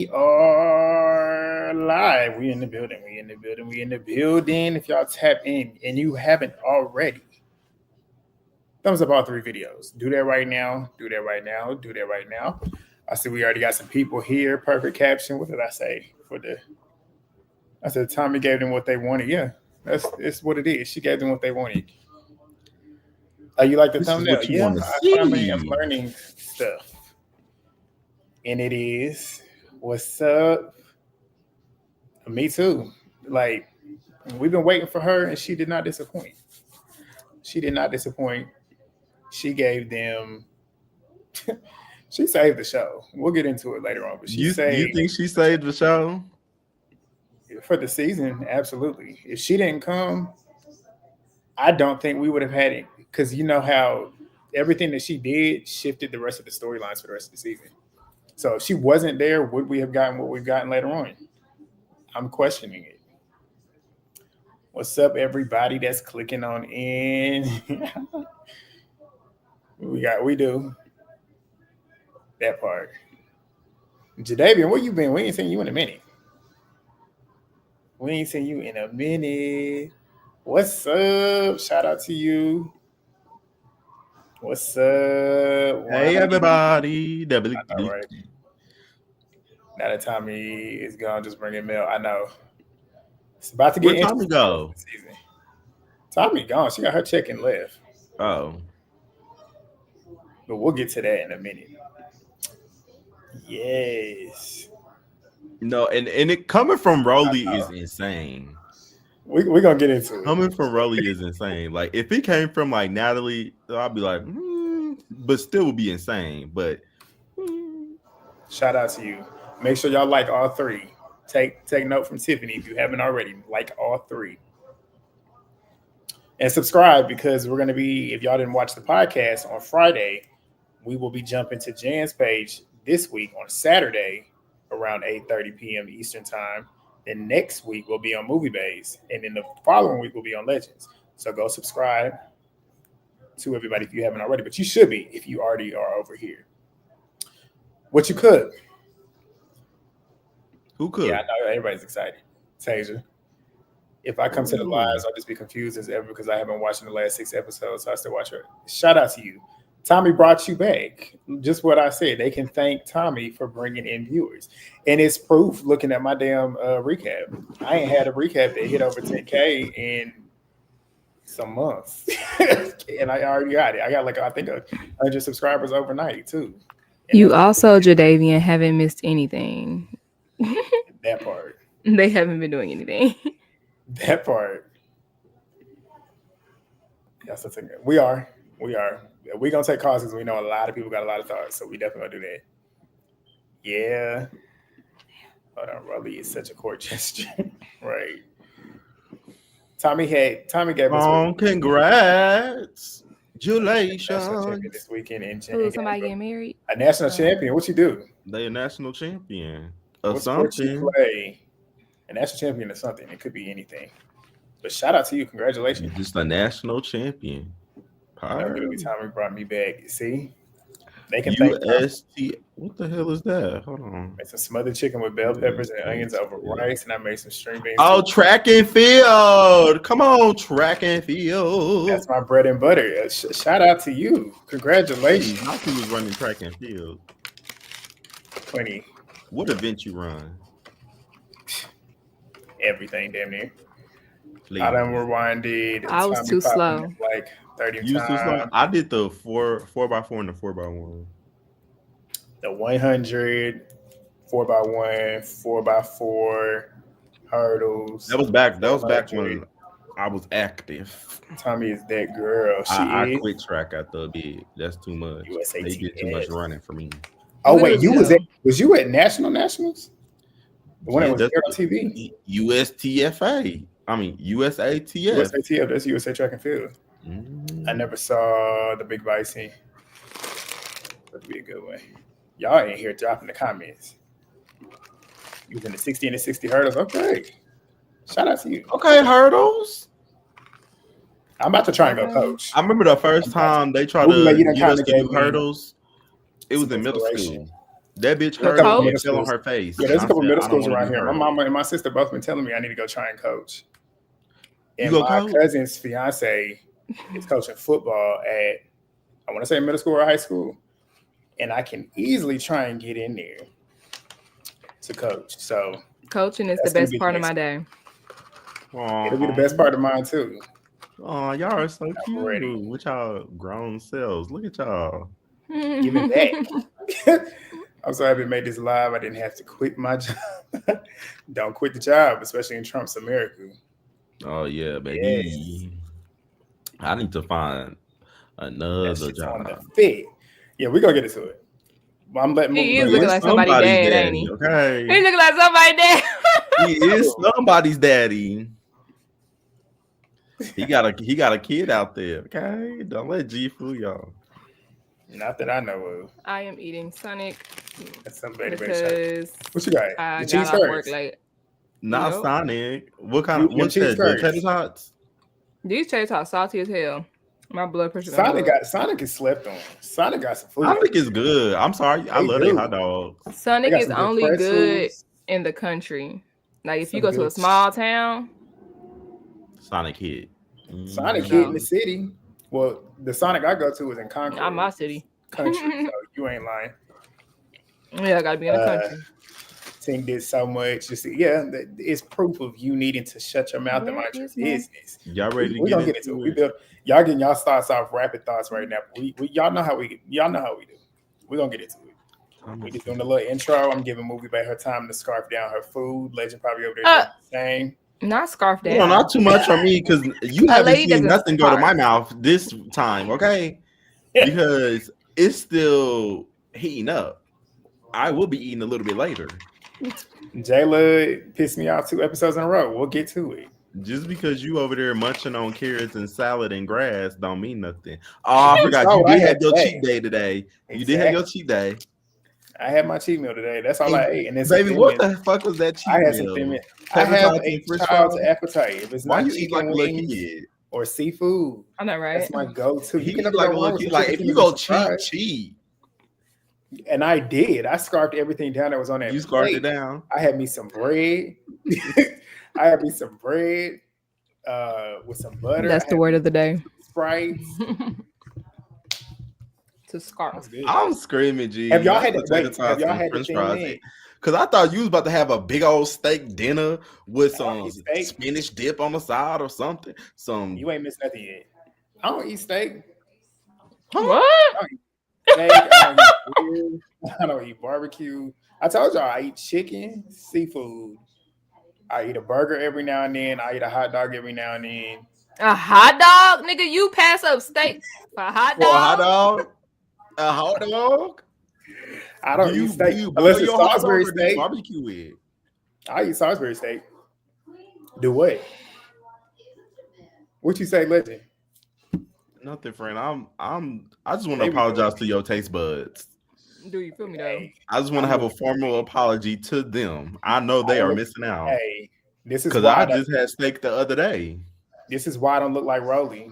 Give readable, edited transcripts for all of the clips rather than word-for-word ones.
We are live. We in the building. We in the building. We in the building. If y'all tap in and you haven't already, thumbs up all three videos. Do that right now. Do that right now. Do that right now. I see we already got some people here. Perfect caption. What did I say for the? I said Tommy gave them what they wanted. Yeah, it's what it is. She gave them what they wanted. You like the This is thumbnail? what you Yeah, want to I finally am see. learning stuff, and it is. What's up? Me too. Like we've been waiting for her, and she did not disappoint. She did not disappoint. She gave them. She saved the show. We'll get into it later on, but she You saved think she saved the show? for the season. Absolutely. If she didn't come, I don't think we would have had it because you know how everything that she did shifted the rest of the storylines for the rest of the season. So if she wasn't there, would we have gotten what we've gotten later on? I'm questioning it. What's up, everybody that's clicking on in? We do that part. Jadavian, where you been? We ain't seen you in a minute. We ain't seen you in a minute. What's up? Shout out to you. What's up? Hey, everybody. I know, right? Now that Tommy is gone, just bring in Mel. I know. It's about to Where get Tommy interesting go? this season. Tommy gone. She got her check and left. Oh. But we'll get to that in a minute. Yes. No, and it coming from Rolly is insane. We're going to get into it. Coming from Rolly is insane. Like, if it came from, like, Natalie, I'd be like, but still would be insane. But shout out to you. Make sure y'all like all three. Take note from Tiffany if you haven't already. Like all three. And subscribe because we're going to be, if y'all didn't watch the podcast on Friday, we will be jumping to Jan's page this week on Saturday around 8:30 p.m. Eastern time. Then next week we'll be on Movie Bays. And then the following week we'll be on Legends. So go subscribe to everybody if you haven't already. But you should be if you already are over here. What you could. who could? Yeah, I know everybody's excited. Tasia. If I come to the lives, I'll just be confused as ever because I haven't watched the last 6 episodes, so I still watch her. Shout out to you. Tommy brought you back. Just what I said. They can thank Tommy for bringing in viewers. And it's proof looking at my damn recap. I ain't had a recap that hit over 10K in some months. And I already got it. I got I think 100 subscribers overnight too. And you also, Jadavian, haven't missed anything. that part. They haven't been doing anything. That part. That's the thing. We are. We're going to take calls because we know a lot of people got a lot of thoughts. So we definitely going to do that. Yeah. Hold on. Rolly is such a court gesture. Right. Tommy gave us. Congrats. National champion this weekend in Ooh, somebody getting married? A national champion. What you do? They a national champion. What sport you play? A national champion or something. It could be anything. But shout out to you. Congratulations. Just a national champion. Tommy brought me back. See? They can UST. What the hell is that? Hold on. Made some smothered chicken with bell peppers and onions over rice, and I made some string beans. Oh, track and field. Come on, track and field. That's my bread and butter. Shout out to you. Congratulations. How can you running track and field? 20. What event you run? Everything, damn near. Please. I done rewinded. I was too slow. Like 30 You times. too slow? I did the 4x4 and the 4x1. The 100, 4x1, 4x4 hurdles. That was back when I was active. Tommy is that girl. I quit track after a bit. That's too much. USATF. They did too much running for me. Oh wait, was you at Nationals? The one that was there on TV. USTFA. I mean USATF. USATF. That's USA Track and Field. I never saw the Big Bison. That'd be a good one. Y'all ain't here dropping the comments. Using the 60 and the 60 hurdles. Okay. Shout out to you. Okay, hurdles. I'm about to try and go coach. I remember the first time they tried to get us to do hurdles. It was in middle school. That bitch There's a heard couple me coach? and fell on schools. her face. Yeah, there's a I couple said, middle I don't schools want to around be here. My hurt. mama and my sister both been telling me I need to go try and coach. You And go my coach? cousin's fiance is coaching football at, I want to say middle school or high school, and I can easily try and get in there to coach. So Coaching is the that's gonna best be the part of next my step. day. It'll be the best part of mine too. Oh, y'all are so I'm cute ready. with y'all grown selves. Look at y'all. Giving back. I'm so happy to make this live. I didn't have to quit my job. Don't quit the job, especially in Trump's America. Oh yeah, Yes, baby. I need to find that another shit's on the job. fit. Yeah, we're gonna get into it. Well, I'm letting He move. is He looking is like somebody's somebody's dad, ain't daddy, he? okay? He's looking like somebody's dad. He is somebody's daddy. He got a kid out there, okay? Don't let G fool y'all. Not that I know of. I am eating Sonic That's some baby shit. because What you got? I The got cheese off work curds. late. Not Nope. Sonic. What kind of Your what's cheese that? The curds. tater tots? These tater are salty as hell. My blood pressure. Sonic is slept on. Sonic got some food. Sonic is good. I'm sorry. I They love do. their hot dogs. They Sonic got is some good only good pretzels. in the country. Like if you Some go to a good small town, Sonic hit. Sonic Mhm. hit in no, the city. Well, the Sonic I go to is in not Concord, my which is city. country. So you ain't lying. Yeah, I gotta be in the country. Ting did so much. Just it's proof of you needing to shut your mouth and Where mind your is my- business. Y'all ready to We're get gonna get into into it. We it? build y'all getting y'all thoughts off rapid thoughts right now. We y'all know how we do. We're gonna get into it. We just doing a little intro. I'm giving Movie back her time to scarf down her food. Legend probably over there doing the same. Not scarf down. No, not too much on me because you A haven't lady seen doesn't nothing go to my scarf. mouth this time, okay? Because it's still heating up. I will be eating a little bit later. Jayla pissed me off 2 episodes in a row. We'll get to it. Just because you over there munching on carrots and salad and grass don't mean nothing. Oh, I forgot saw you what I did had have your today. cheat day today. You did have your cheat day. I had my cheat meal today. That's all I ate. And then Baby, what the fuck was that cheat I had some meal? thin mint. I Tater have tots a and french child's fries? appetite. If it's Why not you eat like chicken a little wings kid? or seafood, I know, right? that's my go-to. He You can eat never like go a wrong little with kid. some Like chicken if you fingers go and some fries. cheat. And I did. I scarfed everything down that was on that You scarfed it plate. down. I had me some bread. I had me some bread with some butter. That's the word of the day. Sprites. To scarf. That's good. I'm screaming, G. Have y'all Not had the that? tater Wait, tots have y'all and had the french thin fries. mint? Because I thought you was about to have a big old steak dinner with I don't some eat steak. spinach dip on the side or something. You ain't missed nothing yet. I don't eat steak. What? I don't eat steak. I don't eat ribs. I don't eat barbecue. I told y'all I eat chicken, seafood. I eat a burger every now and then. I eat a hot dog every now and then. A hot dog, nigga? You pass up steak for a hot For a hot dog? dog? A hot dog? I don't Do eat steak you unless boil it's your hot dog Salisbury or do you steak. barbecue it? I eat Salisbury steak. Do what? What you say, Legend? Nothing, friend. I just want to There we go. apologize to your taste buds. Do you feel me though? Hey, I just want to have a formal apology to them. I know they are missing out. hey, this is Because why I just had steak the other day. this is why I don't look like Rolly.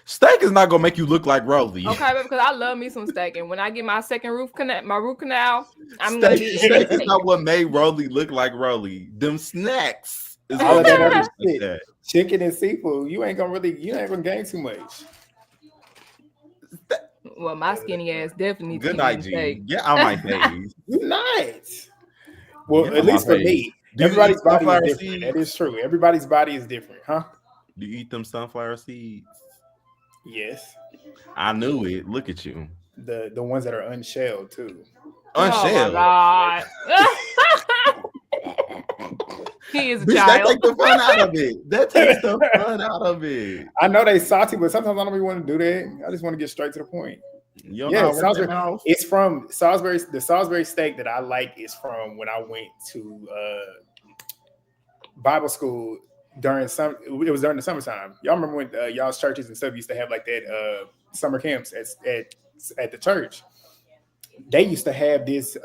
Steak is not gonna make you look like Rolly. Okay, but because I love me some steak, and when I get my second root canal, I'm gonna be Steak eating is not what made Rolly look like Rolly. Them snacks is All what of that made other you like shit. that. Chicken and seafood, you ain't gonna gain too much. Well, my skinny ass definitely needs to Good be night, eating G. steak. Get on my face. You're not. Well, Get at on my least for face. me, Do you everybody's eat body is sunflower different. That seeds? is true. Everybody's body is different, huh? Do you eat them sunflower seeds? Yes. I knew it. Look at you. The ones that are unshelled too. Unshelled. Oh my god. He is a Bitch, that child. take the fun out of it. That takes the fun out of it. I know they salty, but sometimes I don't even want to do that. I just want to get straight to the point. You don't Yeah, know how to work Salisbury. that mouth? It's from Salisbury. The Salisbury steak that I like is from when I went to Bible school during it was during the summertime. Y'all remember when y'all's churches and stuff used to have like that summer camps at the church? They used to have this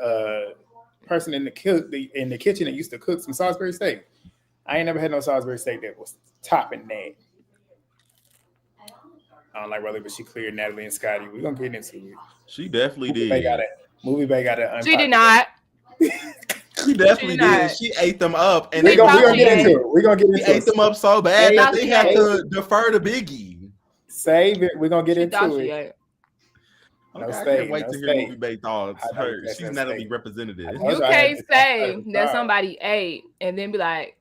person in the kitchen that used to cook some Salisbury steak. I ain't never had no Salisbury steak that was topping that. I don't like Rolly, but she cleared Natalie and Scotty. We're gonna get into it. She definitely did. Movie Bay got to. She did not. She definitely did. She ate them up, and we're gonna get into it. We're gonna get into it. She ate them up so bad that they had to defer to Biggie. Save it. We're gonna get into it. Okay, I can't wait to hear Movie Bay thoughts. She's Natalie representative. You can't say that somebody ate and then be like,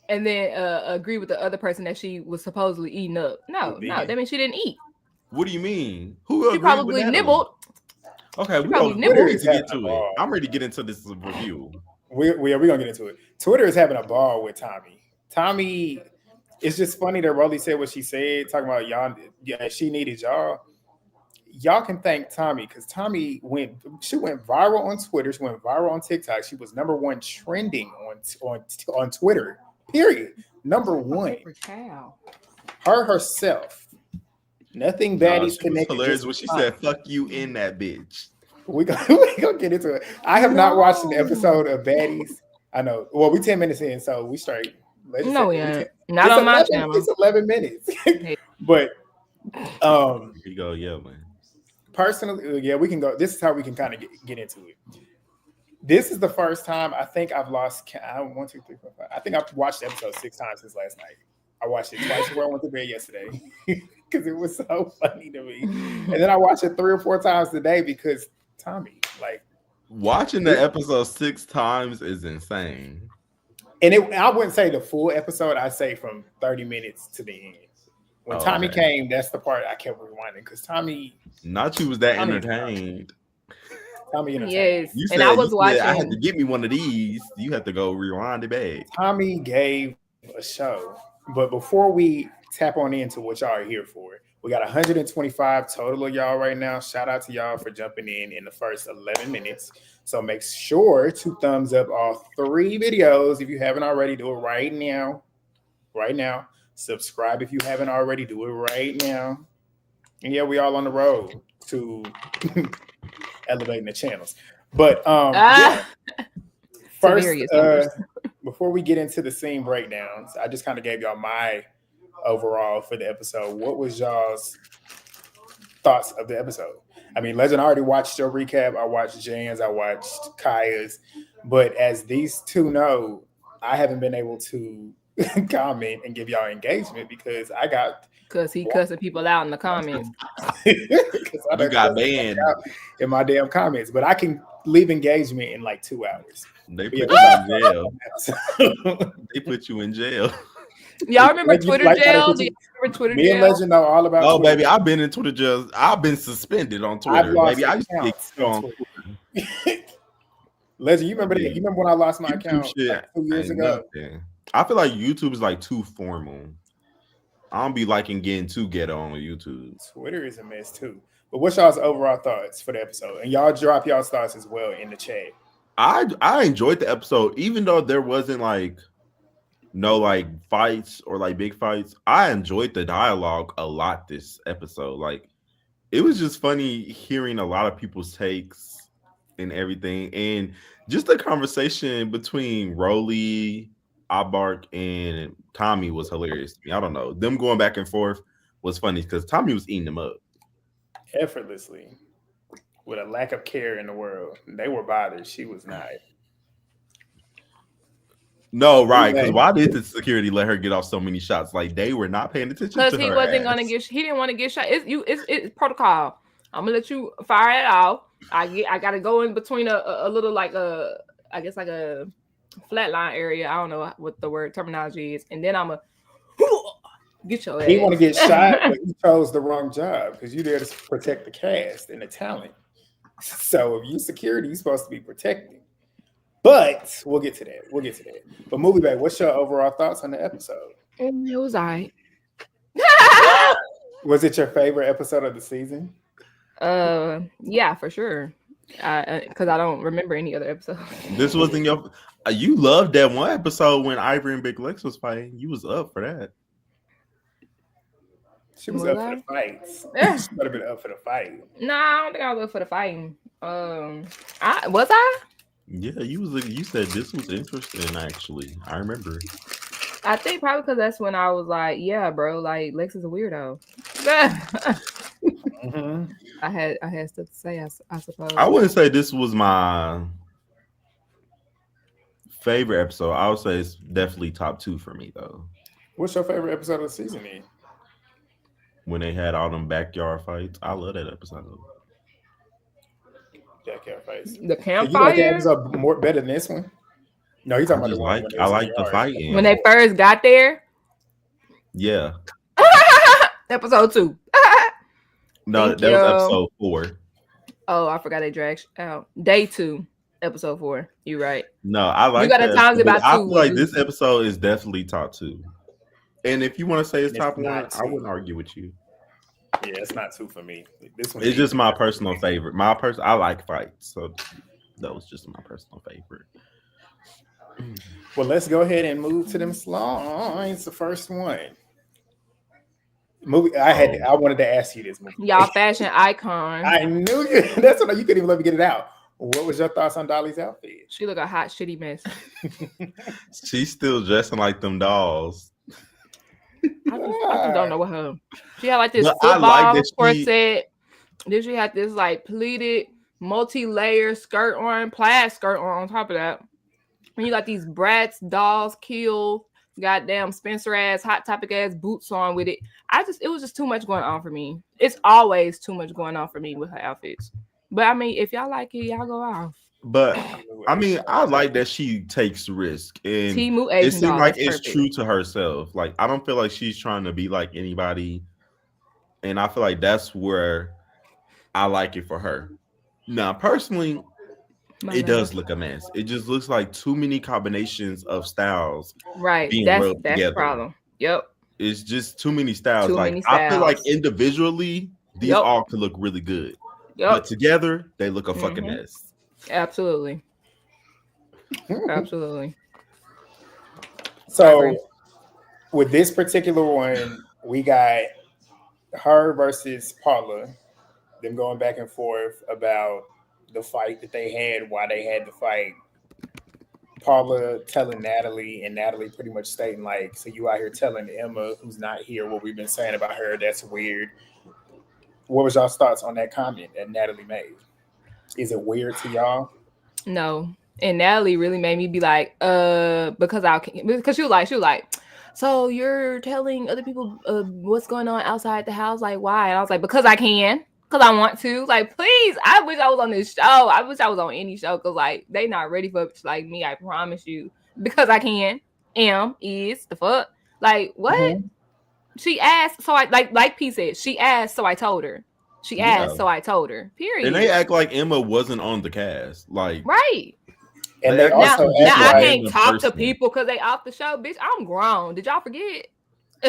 and then agree with the other person that she was supposedly eating up. No, that means she didn't eat. What do you mean? Who she probably nibbled. Okay, we're ready to get to it. I'm ready to get into this review. We're gonna get into it. Twitter is having a ball with Tommy. Tommy, it's just funny that Rolly said what she said, talking about y'all. Yeah, she needed y'all. Y'all can thank Tommy because Tommy went viral on Twitter. She went viral on TikTok. She was #1 trending on Twitter. Period. #1. Her herself. Nothing Baddies connected. Hilarious when she said "fuck you" in that bitch. We gonna get into it. I have not watched an episode of Baddies. I know. Well, we 10 minutes in, so we straight. No, we ain't. Not on my channel. It's 11 minutes. But here you go, yeah, man. Personally, yeah, we can go. This is how we can kind of get into it. This is the first time I think I've lost. 1, 2, 3, 4, 5. I think I've watched the episode 6 times since last night. I watched it twice before I went to bed yesterday because it was so funny to me. And then I watched it 3 or 4 times today because Tommy, like, watching the episode 6 times is insane. And I wouldn't say the full episode. I say from 30 minutes to the end. When Tommy came, that's the part I kept rewinding because Tommy. Not you was that entertained. Tommy entertained. Yes, you and I was watching. I had to get me one of these. You had to go rewind it back. Tommy gave a show, but before we tap on into what y'all are here for, we got 125 total of y'all right now. Shout out to y'all for jumping in the first 11 minutes. So make sure to thumbs up all 3 videos if you haven't already. Do it right now. Right now. Subscribe if you haven't already. Do it right now. And yeah, we all on the road to elevating the channels. But yeah. First, before we get into the scene breakdowns, I just kind of gave y'all my overall for the episode. What was y'all's thoughts of the episode? I mean, Legend, I already watched your recap. I watched Jan's, I watched Kaya's. But as these two know, I haven't been able to comment and give y'all engagement because he cussing people out in the comments. You got banned in my damn comments, but I can leave engagement in like 2 hours. They put you in jail. They put you in jail. Y'all remember Twitter jail? Do you remember Twitter jail? Me and Legend know all about. Oh, Twitter. Baby, I've been in Twitter jail. I've been suspended on Twitter. Baby, I used to get on Twitter. Legend, you remember that? You remember when I lost my account like 2 years ago? I feel like YouTube is like too formal. I don't be liking getting too ghetto on YouTube. Twitter is a mess too. But what's y'all's overall thoughts for the episode? And y'all drop y'all's thoughts as well in the chat. I enjoyed the episode, even though there wasn't like no like fights or like big fights. I enjoyed the dialogue a lot this episode. Like it was just funny hearing a lot of people's takes and everything, and just the conversation between Rolly, Abark, and Tommy was hilarious to me. I don't know, them going back and forth was funny because Tommy was eating them up effortlessly with a lack of care in the world. They were bothered. She was not. No, right? Because why did the security let her get off so many shots? Like they were not paying attention. Because he wasn't gonna get. He didn't want to get shot. It's protocol. I'm gonna let you fire it off. I gotta go in between a little like I guess like a flatline area. I don't know what the word terminology is, and then I'm a get your ass. He want to get shot, but he chose the wrong job because you're there to protect the cast and the talent. So if you security, you're supposed to be protecting. But we'll get to that. But Movie Bag, what's your overall thoughts on the episode? It was all right. Was it your favorite episode of the season? Yeah, for sure. Because I don't remember any other episode. This wasn't your. You loved that one episode when Ivory and Big Lex was fighting. You was up for that. She was up for the fights. She would have been up for the fight. No, I don't think I was up for the fighting. Was I? Yeah, you was. You said this was interesting. Actually, I remember. I think probably because that's when I was like, "Yeah, bro, like Lex is a weirdo." I had stuff to say. I suppose. I wouldn't say this was my favorite episode. I would say it's definitely top 2 for me though. What's your favorite episode of the season? Then? When they had all them backyard fights, I love that episode. Backyard fights. The You like that campfire. episode more better than this one? No, you're talking about the one when they I was in like the yard. fighting. When they first got there. Yeah. Episode 2. No, Thank that was you. episode 4. Oh, I forgot they dragged out. Day 2, episode 4. You right. No, I like You gotta that times it episode, by but I 2. feel like this episode is definitely top 2. And if you want to say it's It's top 1, not I 2. wouldn't argue with you. Yeah, it's not 2 for me. This one. It's just my personal favorite. I like fights, so that was just my personal favorite. Well, let's go ahead and move to them slides. The first one. Movie. I wanted to ask you this movie. Y'all fashion icon. I knew you. That's what you couldn't even let me get it out. What was your thoughts on Dolly's outfit? She look a hot shitty mess. She's still dressing like them dolls. I just don't know what her. She had like this But I football like that corset. Then she had this like pleated multi-layer skirt on, plaid skirt on top of that. And you got these Bratz dolls, Kill, goddamn Spencer ass, Hot Topic ass boots on with it. It was just too much going on for me. It's always too much going on for me with her outfits. But I mean, if y'all like it, y'all go off. But I mean, I like that she takes risk, and Temu it Asian seems doll, like that's it's perfect. true to herself. Like I don't feel like she's trying to be like anybody, and I feel like that's where I like it for her. Now, personally, it does look a mess. It just looks like too many combinations of styles. Right. being That's rubbed the together. problem. Yep. It's just too many styles. Too Like many I feel like styles. individually, these Yep. all could look really good, Yep. but together they look a fucking Mhm. mess. Absolutely. Absolutely. So, with this particular one, we got her versus Paula, them going back and forth about the fight that they had, why they had the fight. Paula telling Natalie, and Natalie pretty much stating like, "So you out here telling Emma, who's not here, what we've been saying about her? That's weird." What was y'all's thoughts on that comment that Natalie made? Is it weird to y'all? No. And Natalie really made me be like, because she was like, so you're telling other people what's going on outside the house? Like, why? And I was like, because I can. Because I want to. Like, please. I wish I was on this show. I wish I was on any show. Because, like, they not ready for like me. I promise you. Because I can. Is the fuck. Like, what? Mhm. She asked. So I, like P said, she asked. So I told her. She asked. Yeah. So I told her. Period. And they act like Emma wasn't on the cast. Like, right. And They they act Now, also just now act I like- can't in talk to person. people because they off the show. Bitch, I'm grown. Did y'all forget?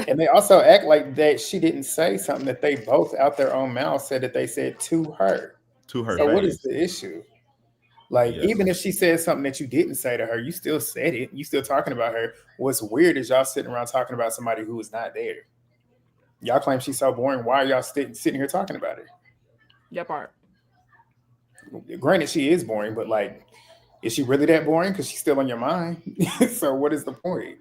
and they also act like that she didn't say something that they both out their own mouth said that they said to her. to her So face. what is the issue? Like, Yes. even if she said something that you didn't say to her, you still said it. You still talking about her. What's weird is y'all sitting around talking about somebody who was not there. Y'all claim she's so boring. Why are y'all sitting here talking about her? That part. Granted, she is boring, but like, is she really that boring? Because she's still on your mind. So what is the point?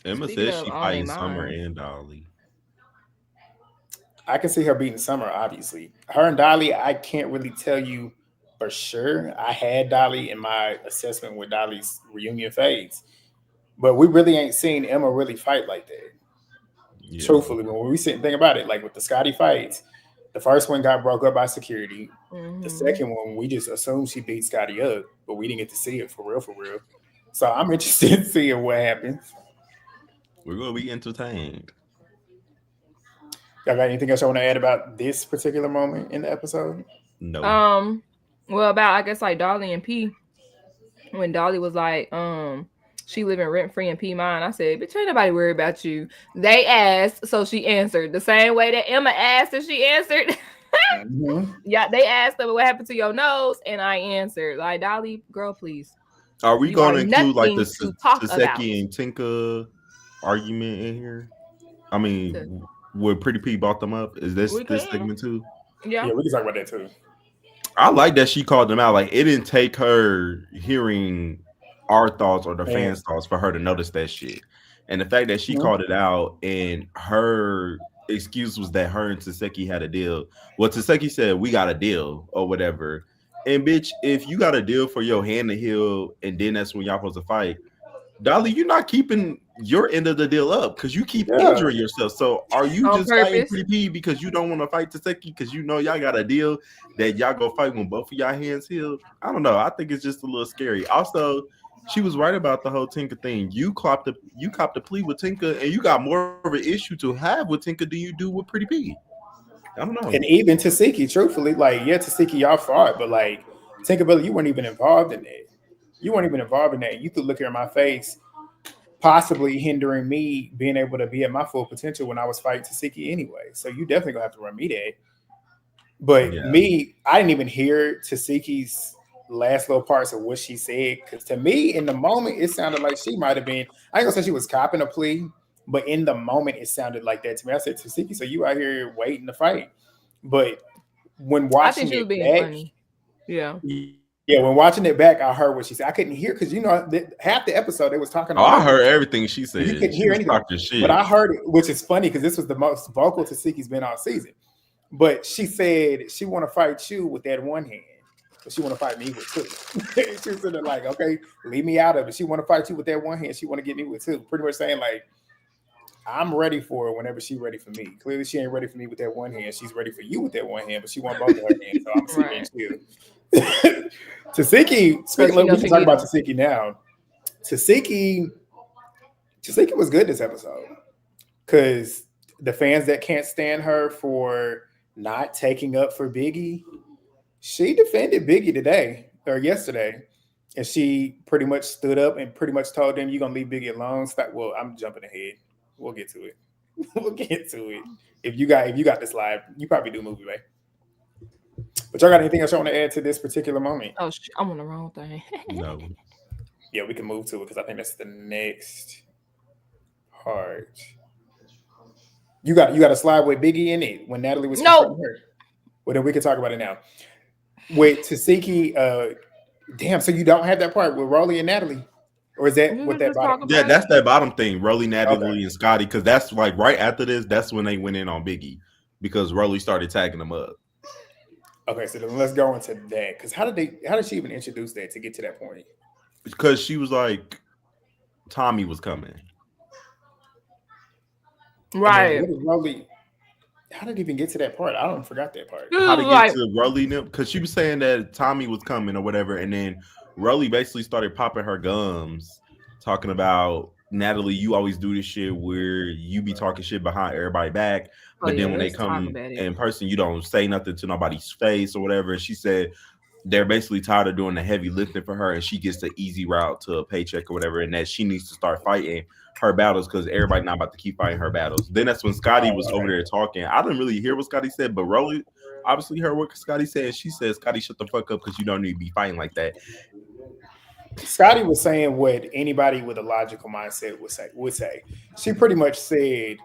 Emma Speaking says of she on fighting their Summer mind. and Dolly. I can see her beating Summer, obviously. Her and Dolly, I can't really tell you for sure. I had Dolly in my assessment with Dolly's reunion phase, but we really ain't seen Emma really fight like that. Yeah. Truthfully, when we sit and think about it, like with the Scotty fights, the first one got broke up by security. Mhm. The second one, we just assumed she beat Scotty up, but we didn't get to see it for real, for real. So I'm interested in seeing what happens. We're gonna be entertained. Y'all got anything else I want to add about this particular moment in the episode? No. Well, about I guess like Dolly and P. When Dolly was like, she living rent free in P mine. I said, bitch, ain't nobody worried about you. They asked, so she answered the same way that Emma asked, and she answered. Mhm. Yeah, they asked her what happened to your nose, and I answered like, Dolly, girl, please. Are we You going are to include like nothing the to talk about. Saseki and Tinka argument in here? I mean, where Pretty P bought them up? Is this We this can. segment too? Yeah. Yeah, we can talk about that too. I like that she called them out. Like it didn't take her hearing our thoughts or the fans' thoughts for her to notice that shit. And the fact that she Mhm. called it out and her excuse was that her and Taseki had a deal. Well, Taseki said we got a deal or whatever. And bitch, if you got a deal for your hand to heal, and then that's when y'all supposed to fight, Dolly, you're not keeping your end of the deal up because you keep Yeah. injuring yourself. So are you On just fighting purpose. Pretty P because you don't want to fight Taseki because you know y'all got a deal that y'all go fight when both of y'all hands healed? I don't know. I think it's just a little scary. Also, she was right about the whole Tinka thing. You copped the plea with Tinka, and you got more of an issue to have with Tinka than you do with Pretty P. I don't know. And even Tasiki, truthfully, like, yeah, Tasiki, y'all fought, but like, Tinkerbell, you weren't even involved in that. You weren't even involved in that. You could look here in my face, possibly hindering me being able to be at my full potential when I was fighting Tasiki anyway. So you definitely gonna have to run me that. But Yeah. me, I didn't even hear Tasiki's last little parts of what she said. Because to me, in the moment, it sounded like she might have been, I ain't gonna say she was copping a plea, but in the moment, it sounded like that to me. I said, Tasiki, so you out here waiting to fight. But when I think watching she was it being back, funny. Yeah. yeah, when watching it back, I heard what she said. I couldn't hear because half the episode they was talking Oh, all I over. heard everything she You said. couldn't She hear was anything, talking shit. but I heard it, which is funny because this was the most vocal Tasiki's been all season. But she said she want to fight you with that one hand, but she want to fight me with two. She was sitting there like, okay, leave me out of it. She want to fight you with that one hand. She want to get me with two. Pretty much saying like, I'm ready for her whenever she's ready for me. Clearly, she ain't ready for me with that one hand. She's ready for you with that one hand, but she want both of her hands. So I'm sitting Right. there chill. Tasiki, speaking, she we knows can she talk need about him. Tasiki now. Tasiki was good this episode because the fans that can't stand her for not taking up for Biggie, she defended Biggie today or yesterday, and she pretty much stood up and pretty much told them, "You're gonna leave Biggie alone." Stop. Well, I'm jumping ahead. We'll get to it. We'll get to it. If you got this live, you probably do movie, right? But y'all got anything else you want to add to this particular moment? Oh, I'm on the wrong thing. No. Yeah, we can move to it because I think that's the next part. You got a slide with Biggie in it when Natalie was No. confronting her. Well, then we can talk about it now. With Tasiki, damn. So you don't have that part with Rolly and Natalie, or is that We what could that just talk bottom? Yeah, about that's it. that bottom thing. Rolly, Natalie, Okay. and Scotty, because that's like right after this. That's when they went in on Biggie because Rolly started tagging them up. Okay, so then let's go into that because how did she even introduce that to get to that point? Because she was like, Tommy was coming. And then Right. what did Rolly? How did it even get to that part? I don't forgot that part. This How is to get like, to Rolly? Because she was saying that Tommy was coming or whatever, and then Rolly basically started popping her gums, talking about Natalie. You always do this shit where you be talking shit behind everybody back, oh but then yeah, when they let's talk come about it. in person, you don't say nothing to nobody's face or whatever. And she said they're basically tired of doing the heavy lifting for her, and she gets the easy route to a paycheck or whatever, and that she needs to start fighting her battles because everybody not about to keep fighting her battles. Then that's when Scotty was over there talking. I didn't really hear what Scotty said, but Rolly obviously heard what Scotty said. And she said, "Scotty, shut the fuck up because you don't need to be fighting like that." Scotty was saying what anybody with a logical mindset would say. She pretty much said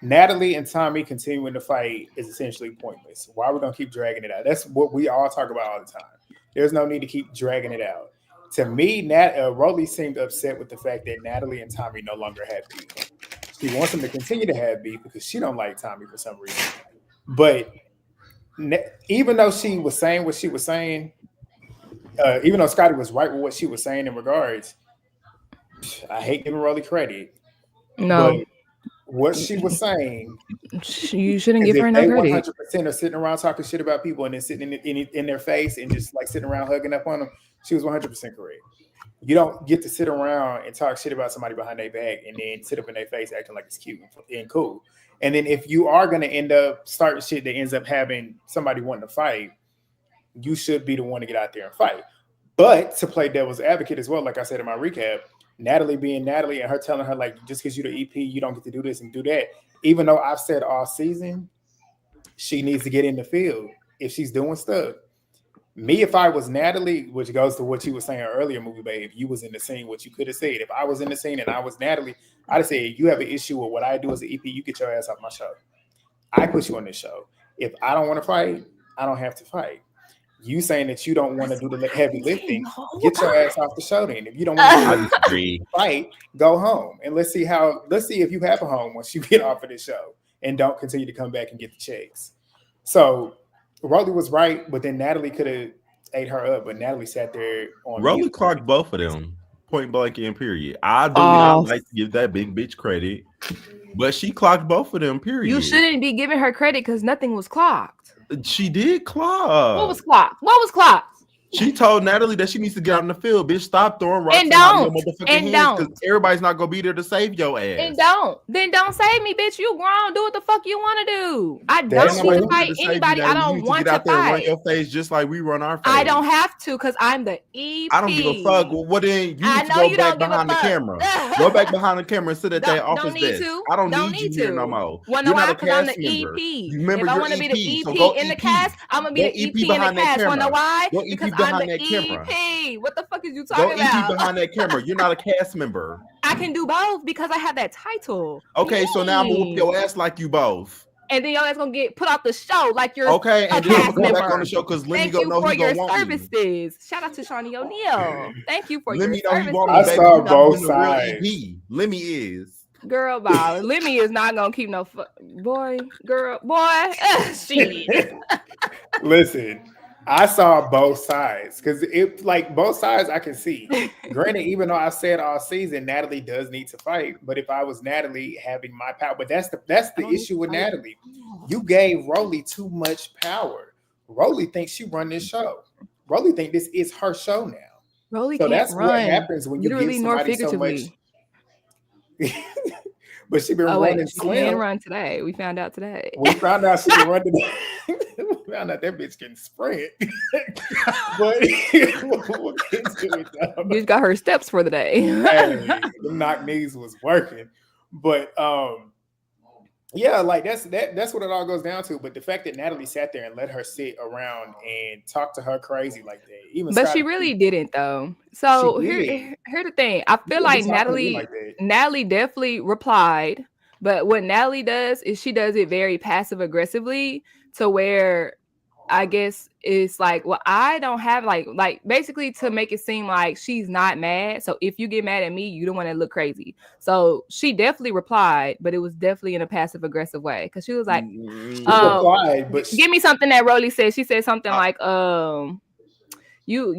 Natalie and Tommy continuing to fight is essentially pointless. Why are we gonna keep dragging it out? That's what we all talk about all the time. There's no need to keep dragging it out. To me, Rolly seemed upset with the fact that Natalie and Tommy no longer have beef. She wants them to continue to have beef because she don't like Tommy for some reason. But even though she was saying what she was saying, even though Scotty was right with what she was saying in regards, I hate giving Rolly credit, but No, what she was saying you shouldn't is give if her no they credit. 100% are sitting around talking shit about people and then sitting in their face and just like sitting around hugging up on them, she was 100% correct. You don't get to sit around and talk shit about somebody behind their back and then sit up in their face acting like it's cute and cool. And then if you are going to end up starting shit that ends up having somebody wanting to fight, you should be the one to get out there and fight. But to play devil's advocate as well, like I said in my recap, Natalie being Natalie and her telling her like just because you're the EP, you don't get to do this and do that. Even though I've said all season, she needs to get in the field if she's doing stuff. Me, if I was Natalie, which goes to what you were saying earlier, movie babe, if you was in the scene, what you could have said. If I was in the scene and I was Natalie, I'd have said, you have an issue with what I do as an EP, you get your ass off my show. I put you on this show. If I don't want to fight, I don't have to fight. You saying that you don't want to do the heavy lifting, get your ass off the show then. If you don't want I to disagree. fight, go home. And let's see if you have a home once you get off of this show. and don't continue to come back and get the checks. So Rolly was right, but then Natalie could have ate her up, but Natalie sat there on Rolly mute. clocked both of them, point blank and period. I do not like to give that big bitch credit, but she clocked both of them, period. You shouldn't be giving her credit because nothing was clocked. She did clock. What was clocked? What was clocked? She told Natalie that she needs to get out in the field. Bitch, stop throwing rocks And out don't. your motherfucking And hands don't. because everybody's not gonna be there to save your ass. And don't. Then don't save me, bitch. You grown. Do what the fuck you want to do. I That's don't what need we to fight anybody. I don't want get out to there and run fight. your face just like we run our face. I don't have to because I'm the EP. I don't give a fuck. Well, what then? You I need to know go you back don't give a behind the fuck. camera. Go back behind the camera and sit at that Don't office need desk. to. I don't Don't need you need here to. no more. Well, You're no, not a because I'm cast the member. EP. Remember, If I you're want to be EP, the so EP go in the EP. cast, I'm gonna be Go the EP EP in the behind that cast. Wanna know camera. why? Go EP Because I'm behind the that camera. EP. What the fuck is you Go talking EP about? behind that camera. You're not a cast member. I can do both because I have that title. Okay, so now I'm gonna whoop Me. your ass like you both. And then your ass gonna get put off the show like you're Okay, a and then I'm cast gonna go back member. on the show because let me Thank go you know for he your gonna want me. services. Shout out to Shawnee O'Neal. Thank you for Let your me know he want me, I services. baby. saw You not both being the real sides. EP. Lemmy is. Girl, bye. Lemmy is not gonna keep no boy, girl, boy. Shit. Listen, I saw both sides because it like both sides I can see. Granted, even though I said all season Natalie does need to fight, but if I was Natalie having my power, but that's the issue with Natalie. You gave Rolly too much power. Rolly thinks she run this show. Rolly think this is her show now. Rolly So can't that's run. what happens when you give Literally nor somebody so much. figuratively. But she been Oh running wait, she can slim. run today. We found out today. We found out she can run today. We found out that bitch can sprint. But we'll get to it though. Bitch got her steps for the day. Hey, the knock knees was working. But yeah, like that's what it all goes down to. But the fact that Natalie sat there and let her sit around and talk to her crazy like that, even But Scott- she really didn't though. So She here's the thing. I feel You like be talking to me Natalie like that. Natalie definitely replied, but what Natalie does is she does it very passive aggressively to where I guess it's like, well, I don't have like basically to make it seem like she's not mad. So if you get mad at me, you don't want to look crazy. So she definitely replied, but it was definitely in a passive aggressive way because she was like, She replied, but give me something that Rolly said. She said something like, you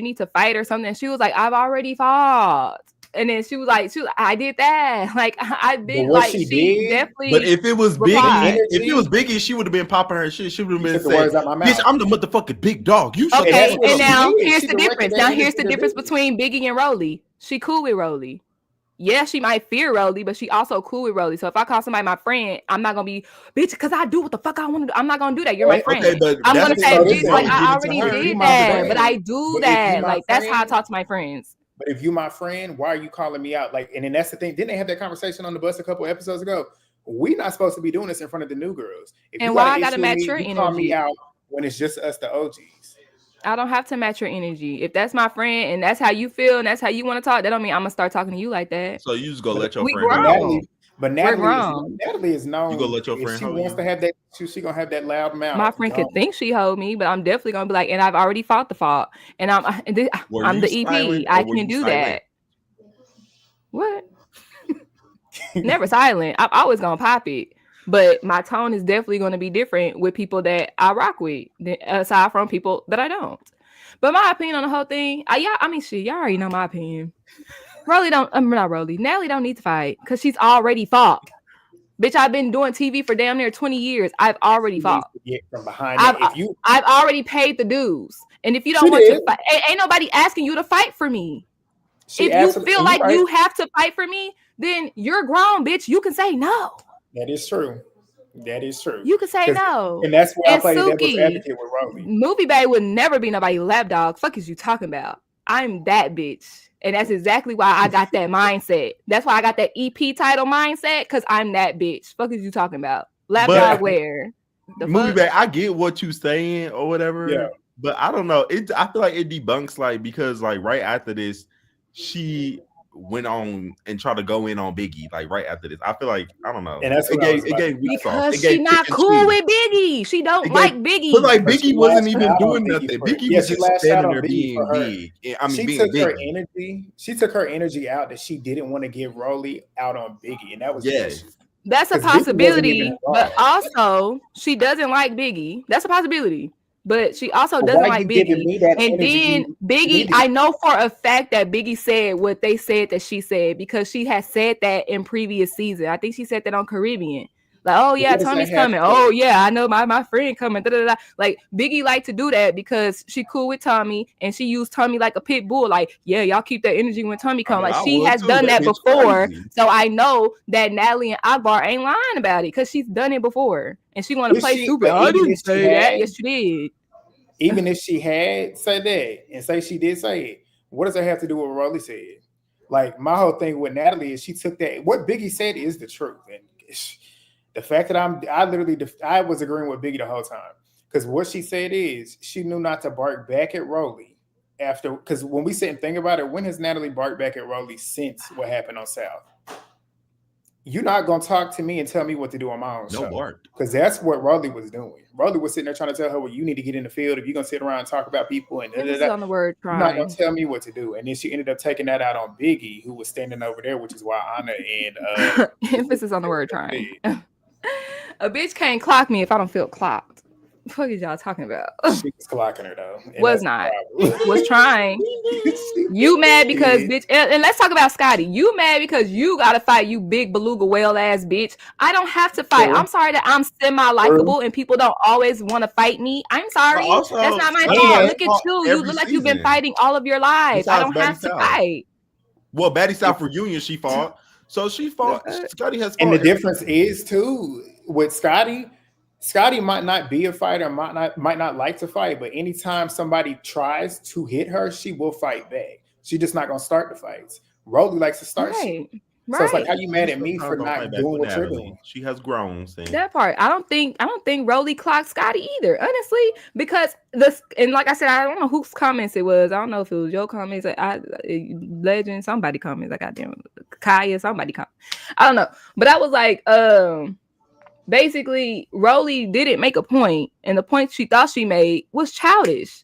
need to fight or something. She was like, I've already fought. And then she was like, I did that. Like I've been what like she she did- definitely. But if it was replied. Biggie, if it was Biggie, she would have been popping her shit. She would have been took the words saying, out my "Bitch, mouth. I'm the motherfucking big dog." You shut Okay, the fuck what and up. she now did. here's She the directed difference. that Now energy here's the to difference Biggie. between Biggie and Rolly. She cool with Rolly. Yeah, she might fear Rolly, but she also cool with Rolly. So if I call somebody my friend, I'm not gonna be bitch because I do what the fuck I want to do. I'm not gonna do that. You're my friend. Okay, but I'm gonna that's say, so bitch, this like is I given to already her. did You my that, friend. but I do But if you that. my Like that's how I friend- talk to my friends. But if you my friend, why are you calling me out? Like, and then that's the thing. Didn't they have that conversation on the bus a couple episodes ago? We not supposed to be doing this in front of the new girls. If And you why got I an gotta issue match with your me, you call me energy? out when it's just us, the OGs. I don't have to match your energy. If that's my friend and that's how you feel and that's how you want to talk, that don't mean I'm gonna start talking to you like that. So you just go let your We friend grown. know. But We're Natalie grown. is known. You gonna let your if friend she hold wants you? to have that, she gonna have that loud mouth. My friend could think she hold me, but I'm definitely gonna be like, and I've already fought the fault, and I'm Were I'm you the EP. silent I or were can you do silent? that. What? Never silent. I'm always gonna pop it, but my tone is definitely gonna be different with people that I rock with, aside from people that I don't. But my opinion on the whole thing, shit, y'all already know my opinion. Not Rolly. Natalie don't need to fight because she's already fought. Bitch, I've been doing TV for damn near 20 years. I've already She fought. needs to get from behind that. I've already paid the dues. And if you don't She want did. to fight, ain't nobody asking you to fight for me. She If you absolutely- feel like right. you have to fight for me, then you're grown, bitch. You can say no. That is true. That is true. You can say 'Cause- no. And that's why I And play the devil's Suki, advocate with Rolly. Movie Bay would never be nobody lapdog. Fuck is you talking about? I'm that bitch. And that's exactly why I got that mindset. That's why I got that EP title mindset, because I'm that bitch. Fuck is you talking about? Lapdog where? The Movie fuck? back, I get what you saying or whatever. Yeah. But I don't know. I feel like it debunks because right after this, she went on and tried to go in on Biggie right after this. I feel like I don't know. And that's it what I was gave weak sauce. Because It gave she not chicken cool cheese. with Biggie. She don't It gave- like Biggie. But like But she Biggie wasn't lashed even out doing on nothing. Biggie for- Biggie Yeah, was she just lashed out standing on there Biggie being for her. big. I mean, She being took her Biggie. energy. She took her energy out that she didn't want to give Rolly out on Biggie, and that was the Yes. issue. That's a 'Cause Biggie wasn't even possibility, but involved. also she doesn't like Biggie. That's a possibility. But she also But doesn't why like you giving Biggie. me that And energy? then You Biggie, need to. I know for a fact that Biggie said what they said that she said because she has said that in previous season. I think she said that on Caribbean. Like, oh yeah, What does that Tommy's have coming. to? Oh yeah, I know my friend coming. Da, da, da. Like Biggie like to do that because she cool with Tommy and she used Tommy like a pit bull. Like, yeah, y'all keep that energy when Tommy I come. mean, Like I she would has too. done That that bitch before. crazy. So I know that Natalie and Akbar ain't lying about it because she's done it before. And she want to Is play she? stupid. But I even didn't if she say that. had, Yes, you did. even if she had said that and say she did say it, what does that have to do with what Rolly said? Like my whole thing with Natalie is she took that. What Biggie said is the truth, and the fact that I was agreeing with Biggie the whole time because what she said is she knew not to bark back at Rolly after because when we sit and think about it, when has Natalie barked back at Rolly since what happened on South? You're not gonna talk to me and tell me what to do on my own No show. bark. Because that's what Rolly was doing. Rolly was sitting there trying to tell her, well, you need to get in the field. If you're gonna sit around and talk about people and Emphasis on the word you're not gonna trying. tell me what to do. And then she ended up taking that out on Biggie, who was standing over there, which is why Anna and Emphasis on the word trying. A bitch can't clock me if I don't feel clocked. What the fuck is y'all talking about? she was clocking her though. And Was that's not. the problem. Was trying. You mad because bitch, and let's talk about Scotty. You mad because you gotta fight, you big beluga whale ass bitch. I don't have to fight. True. I'm sorry that I'm semi-likable and people don't always want to fight me. I'm But sorry. also, That's not my Scotty fault. has Look at fought you. You every look like you've been season fighting all of your life. I besides don't Baddies have to South. fight. Well, Baddies South reunion she fought, so she fought. Scotty has fought. And the every difference season. is too with Scotty. Scotty might not be a fighter, might not like to fight, but anytime somebody tries to hit her, she will fight back. She's just not gonna start the fights. Rolly likes to start shit. Right. So it's like, Right. how you mad She at me sometimes for don't not fight back doing with what you're Natalie. doing? She has grown since. That part, I don't think Rolly clocked Scotty either, honestly, because and like I said, I don't know whose comments it was. I don't know if it was your comments, Legend, somebody comments, like goddamn Kaya, somebody comment. I don't know, but I was like, basically, Rolly didn't make a point, and the point she thought she made was childish.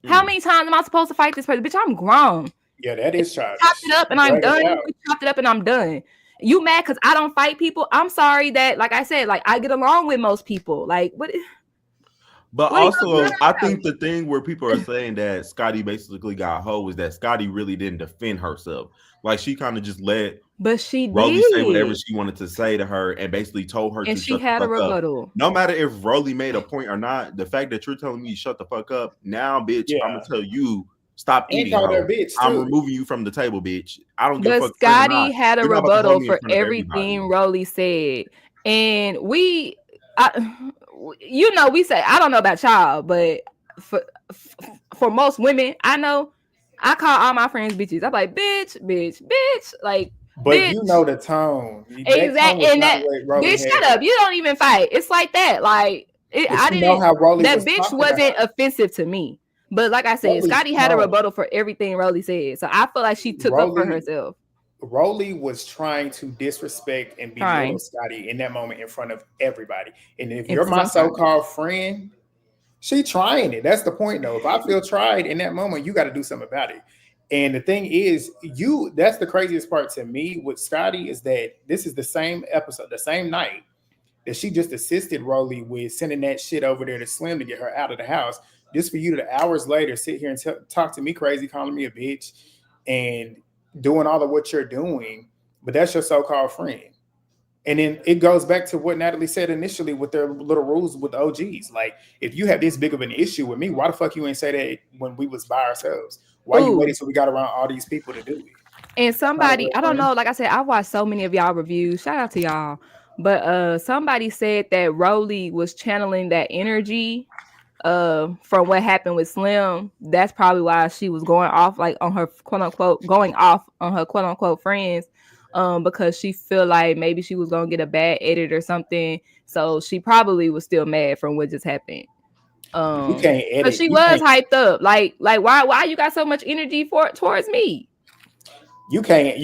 How many times am I supposed to fight this person? Bitch, I'm grown. Yeah, that is childish. Chopped it up and I'm Drag it done. out. We chopped it up and I'm done. You mad because I don't fight people? I'm sorry that, like I said, like I get along with most people. Like what? But What are y'all also, mad I about? think the thing where people are saying that Scotty basically got hoe is that Scotty really didn't defend herself. Like she kind of just let But she Rolly say whatever did, she wanted to say to her and basically told her and to she shut the had a fuck up. rebuttal. No matter if Rolly made a point or not, the fact that you're telling me shut the fuck up now, bitch, Yeah. I'm gonna tell you stop And eating. called her Hoe. bitch I'm too. removing you from the table, bitch. I don't give a But fuck friend or Scotty not. had a You're not about to hold rebuttal me in for front of everything everybody. Rolly said, and we say, I don't know about y'all, but for most women I know, I call all my friends bitches. I'm like, bitch, bitch, bitch, like, But bitch. you know the tone. That tone Exactly, was and not that what Rolly bitch, had. shut up. You don't even fight. It's like that. Like But I you know didn't. how Rolly That was bitch talking to wasn't her. offensive to me. But like I said, Rolly's Scotty had a tone. rebuttal for everything Rolly said, so I feel like she took up for herself. Rolly was trying to disrespect and belittle Trying. Scotty in that moment in front of everybody. And if you're Emphasis my on trying. so-called friend, she trying it. That's the point, though. If I feel tried in that moment, you got to do something about it. And the thing is, that's the craziest part to me with Scotty is that this is the same episode, the same night that she just assisted Rolly with sending that shit over there to Slim to get her out of the house. Just for you to hours later sit here and talk to me crazy, calling me a bitch, and doing all of what you're doing, but that's your so-called friend. And then it goes back to what Natalie said initially with their little rules with the OGs. Like, if you have this big of an issue with me, why the fuck you ain't say that when we was by ourselves? Why you waited till we got around all these people to do it? And somebody, I don't know, like I said, I watched so many of y'all reviews. Shout out to y'all. But somebody said that Rolly was channeling that energy from what happened with Slim. That's probably why she was going off like on her quote unquote friends. Because she feel like maybe she was gonna get a bad edit or something. So she probably was still mad from what just happened. You can't edit. But she was hyped up. Like why you got so much energy towards me? You can't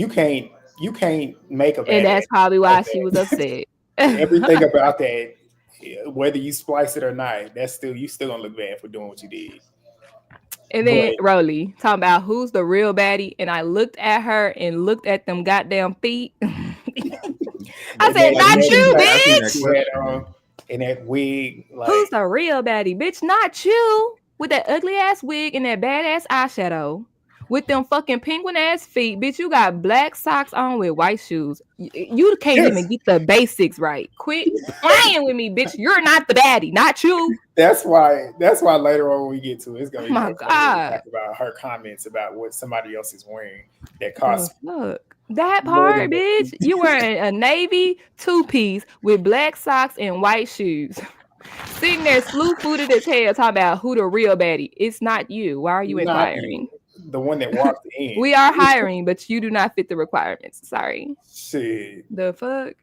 make a bad And that's probably why like she was upset. Everything about that, whether you splice it or not, that's still you still gonna look bad for doing what you did. And then Rolly talking about who's the real baddie, and I looked at her and looked at them goddamn feet. I That said, that Like not you baddie you, shouldn't be black asking suit that bitch. she had question. on and that wig, Who's like the real baddie, bitch? Not you. With that ugly ass wig and that badass eyeshadow. With them fucking penguin ass feet, bitch. You got black socks on with white shoes. You can't even yes. get the basics right. Quit playing with me, bitch. You're not the baddie, not you. That's why. That's why later on when we get to it, it's Oh gonna be my more funny when we god. talk about her comments about what somebody else is wearing that The costs fuck? That more than part, the bitch. You wearing a navy two-piece with black socks and white shoes. Sitting there slew-footed as hell talking about who the real baddie. It's not you. Why are you not you, inquiring? the one that walked in. We are hiring, but you do not fit the requirements. Sorry. Shit. The fuck?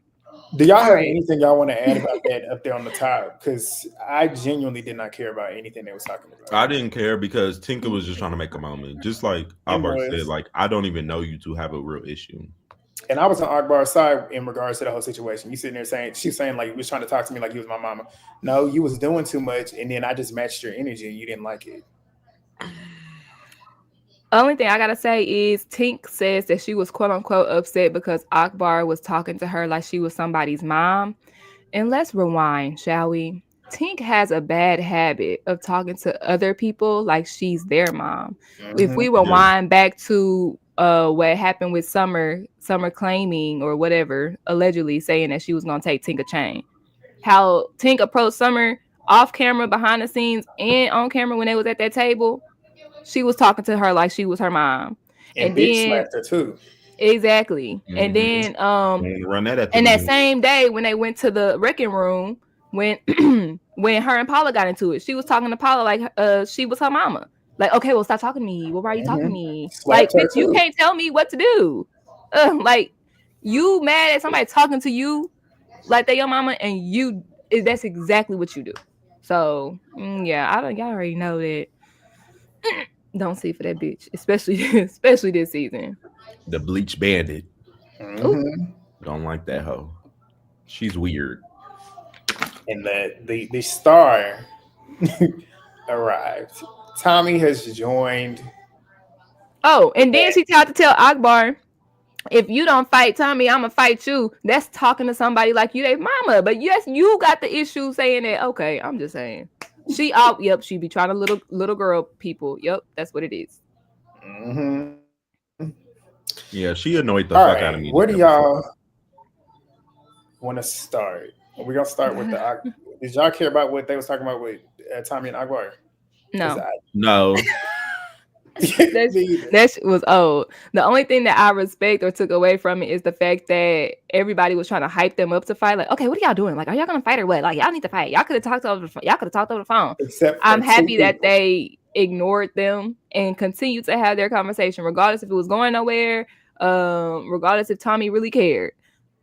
Do y'all All have right. anything y'all want to add about that up there on the top? Because I genuinely did not care about anything they was talking about. I didn't care because Tinker was just trying to make a moment. Just like It Albert said, was. like I don't even know you two have a real issue. And I was on Akbar's side in regards to the whole situation. You sitting there saying she's saying like you was trying to talk to me like you was my mama. No, you was doing too much, and then I just matched your energy, and you didn't like it. Only thing I gotta say is Tink says that she was quote unquote upset because Akbar was talking to her like she was somebody's mom. And let's rewind, shall we? Tink has a bad habit of talking to other people like she's their mom. If we Mm-hmm. Yeah. rewind back to what happened with Summer claiming or whatever, allegedly saying that she was gonna take Tink a chain. How Tink approached Summer off camera, behind the scenes, and on camera when they was at that table, she was talking to her like she was her mom. And And bitch then slapped her too. exactly. And Mm-hmm. then Run that at the and that beginning. same day when they went to the wrecking room, when when her and Paula got into it, she was talking to Paula like she was her mama. Like, okay, well, stop talking to me. Well, why are you talking to Mm-hmm. me? Like, Slapped her bitch, you too. can't tell me what to do. Like, you mad at somebody talking to you like they your mama, and that's exactly what you do. So yeah, I don't. Y'all already know that. Don't see for that bitch, especially this season. The Bleach Bandit. Ooh, Mm-hmm. Don't like that hoe. She's weird. And the star arrived. Tommy has joined. oh, and then she tried to tell Akbar, if you don't fight Tommy, I'ma fight you. That's talking to somebody like you, they mama. But yes, you got the issue saying that. Okay, I'm just saying. She out. Yep, she be trying to little girl people. Yep, that's what it is. Mm-hmm. Yeah, she annoyed All the fuck out right, of me where this do episode. y'all want to start? We're gonna start with the. Did y'all care about what they was talking about with Tommy and Akbar? Because No. No. That shit was old. The only thing that I respect or took away from it is the fact that everybody was trying to hype them up to fight. Like, okay, what are y'all doing? Like, are y'all gonna fight or what? Like, y'all need to fight. Y'all could have talked over the phone. Y'all could have talked over the phone. Except for I'm two happy that people. they ignored them and continued to have their conversation, regardless if it was going nowhere, regardless if Tommy really cared.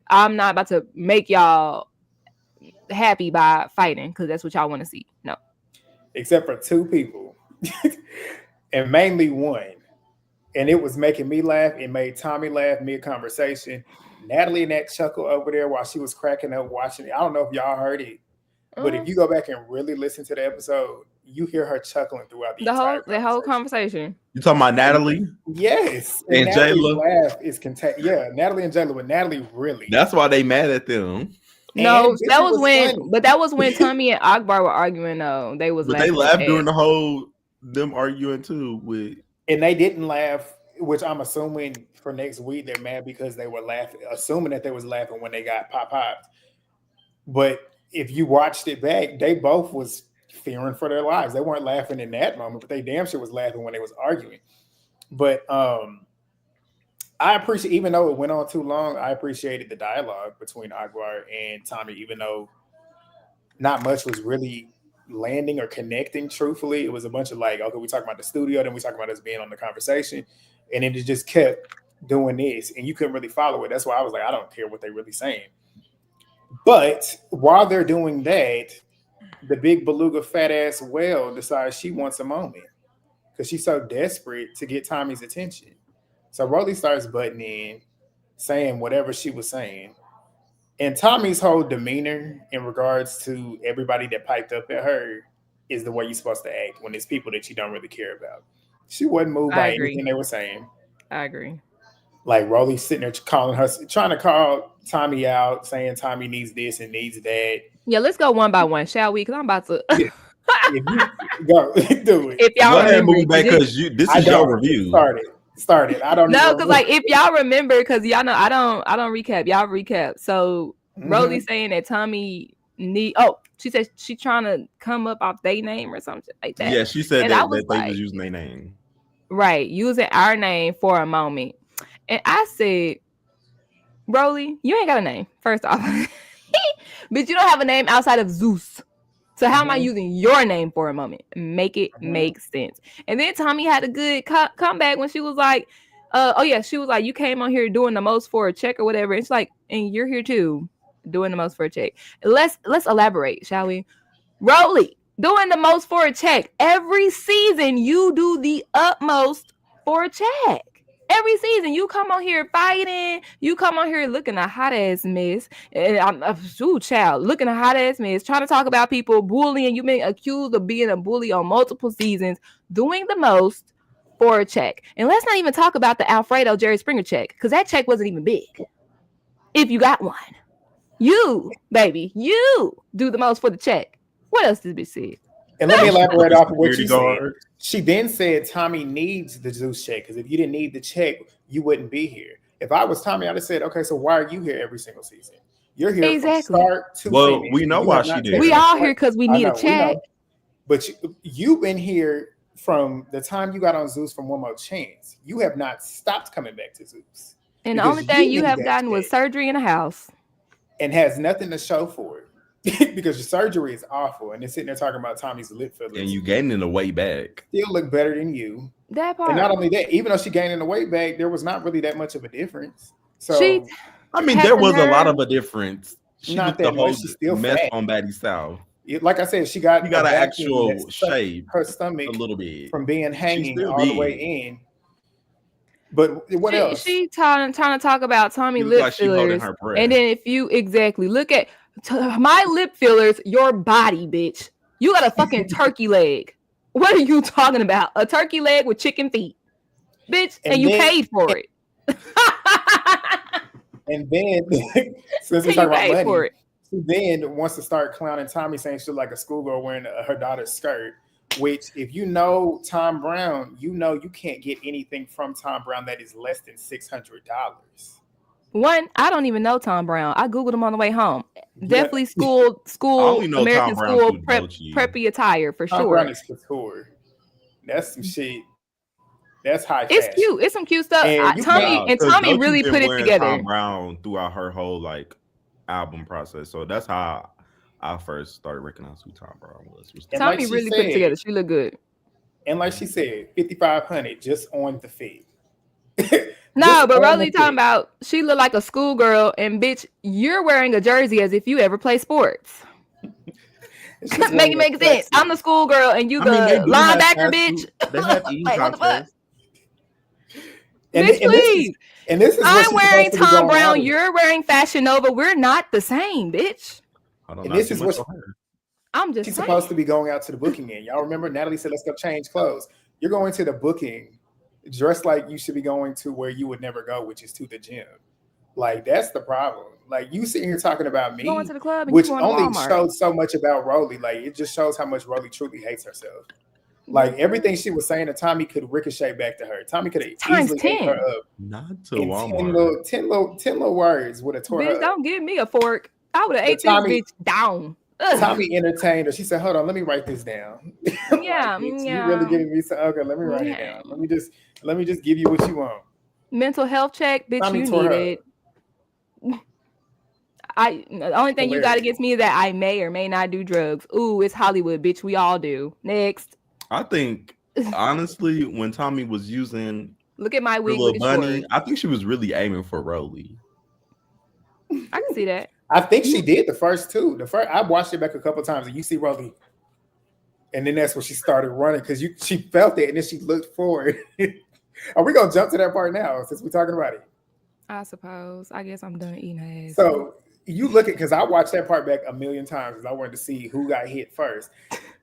I'm not about to make y'all happy by fighting because that's what y'all want to see. No. Except for two people, and mainly one. And it was making me laugh. It made Tommy laugh mid conversation. Natalie and that chuckle over there while she was cracking up watching it. I don't know if y'all heard it, but if you go back and really listen to the episode, you hear her chuckling throughout the entire The whole conversation. conversation. You talking about Natalie Yes, and and Natalie's Jayla? laugh is contagious. Yeah, Natalie and Jayla, but Natalie really. That's why they mad at them. No, And that it was was when, funny. but that was when Tommy and Akbar were arguing. Though they was But they laughing at laughed during that. the whole them arguing too with And they didn't laugh, which I'm assuming for next week they're mad because they were laughing, assuming that they was laughing when they got popped. But if you watched it back, they both was fearing for their lives. They weren't laughing in that moment, but they damn sure was laughing when they was arguing. But I appreciate, even though it went on too long, I appreciated the dialogue between Akbar and Tommy, even though not much was really landing or connecting. Truthfully, it was a bunch of like, okay, we talk about the studio, then we talk about us being on the conversation, and then it just kept doing this, and you couldn't really follow it. That's why I was like, I don't care what they're really saying. But while they're doing that, the big beluga fat ass whale decides she wants a moment because she's so desperate to get Tommy's attention. So Rolly starts butting in, saying whatever she was saying. And Tommy's whole demeanor in regards to everybody that piped up at her is the way you're supposed to act when it's people that you don't really care about. She wasn't moved I by agree. anything they were saying. I agree. Like Rolly's sitting there calling her, trying to call Tommy out, saying Tommy needs this and needs that. Yeah, let's go one by one, shall we? Because I'm about to. Yeah. If you go do it. If y'all Go ahead and remember, move back because this is your review. Started. I don't No, because like if y'all remember, because y'all know I don't recap. Y'all recap. So Rolly saying that Tommy she said she trying to come up off their name or something like that. Yeah, she said and that, I was they like, was using their name. Right, using our name for a moment. And I said, Rolly, you ain't got a name, first off. But you don't have a name outside of Zeus. So how am I using your name for a moment? Make it make sense. And then Tommy had a good comeback when she was like, she was like, you came on here doing the most for a check or whatever. It's like, and you're here too, doing the most for a check. Let's elaborate, shall we? Rolly, doing the most for a check. Every season, you do the utmost for a check. Every season, you come on here fighting. You come on here looking a hot ass mess. And I'm child, looking a hot ass mess. Trying to talk about people bullying. You've been accused of being a bully on multiple seasons. Doing the most for a check. And let's not even talk about the Alfredo Jerry Springer check, because that check wasn't even big. If you got one, you, baby, you do the most for the check. What else did we see? And let me elaborate off of what you said. She then said Tommy needs the Zeus check, because if you didn't need the check, you wouldn't be here. If I was Tommy, I'd have said, okay, so why are you here every single season? You're here from start to finish. We know why she did. We all here because we need a check. But you've been here from the time you got on Zeus from One More Chance. You have not stopped coming back to Zeus. And the only thing you have gotten was surgery in the house. And has nothing to show for it. Because your surgery is awful, and they're sitting there talking about Tommy's lip fillers. And you gaining the weight back. Still look better than you. That part. And not only that, even though she gaining the weight back, there was not really that much of a difference. So there was a lot of a difference. She not that much. She's still mess fat on Baddies South. Like I said, she got an actual shape, her stomach a little bit from being hanging all the way in. But what else? She trying to talk about Tommy lip fillers, and then if you look at my lip fillers, your body, bitch. You got a fucking turkey leg. What are you talking about? A turkey leg with chicken feet, bitch, and you paid for it. And then, since we're talking about money, she then wants to start clowning Tommy, saying she's like a schoolgirl wearing her daughter's skirt. Which, if you know Tom Brown, you know you can't get anything from Tom Brown that is less than $600. One, I don't even know Tom Brown. I googled him on the way home. Definitely school American school preppy attire for Tom sure. Brown is couture. That's some shit. That's high fashion. It's cute. It's some cute stuff. Tommy really put it together. Tom Brown throughout her whole album process. So that's how I first started recognizing who Tom Brown was. Tommy really put it together. She looked good. And like she said, $5,500 just on the fee. No, but Rolly talking about she looked like a schoolgirl, and bitch, you're wearing a jersey as if you ever play sports. Make it make sense. I'm the schoolgirl, and you the linebacker, bitch. They have eating contests. Bitch, please. And this is I'm wearing Tom Brown. You're wearing Fashion Nova. We're not the same, bitch. And this is what I'm just. She's supposed to be going out to the booking end. Y'all remember Natalie said, "Let's go change clothes." You're going to the booking dressed like you should be going to where you would never go, which is to the gym. Like, that's the problem. Like, you sitting here talking about me, going to the club, and which only showed so much about Rolly. Like, it just shows how much Rolly truly hates herself. Like, everything she was saying to Tommy could ricochet back to her. Tommy could have easily hit her up. Not to Walmart. 10 little words would have tore her up. Don't give me a fork. I would have ate this bitch down. Tommy entertained her. She said, "Hold on, let me write this down." Yeah, You really giving me some? Okay, let me write it down. Let me just give you what you want. Mental health check, bitch. Tommy, you need it. The only thing you got against me is that I may or may not do drugs. Ooh, it's Hollywood, bitch. We all do. Next. I think honestly, when Tommy was using look at my wig, little bunny, I think she was really aiming for Rolly. I can see that. I think she did the first two. I watched it back a couple of times, and you see Rolly, and then that's when she started running because she felt it, and then she looked forward. Are we gonna jump to that part now since we're talking about it? I suppose. I guess I'm done eating ass. So you look at because I watched that part back a million times because I wanted to see who got hit first.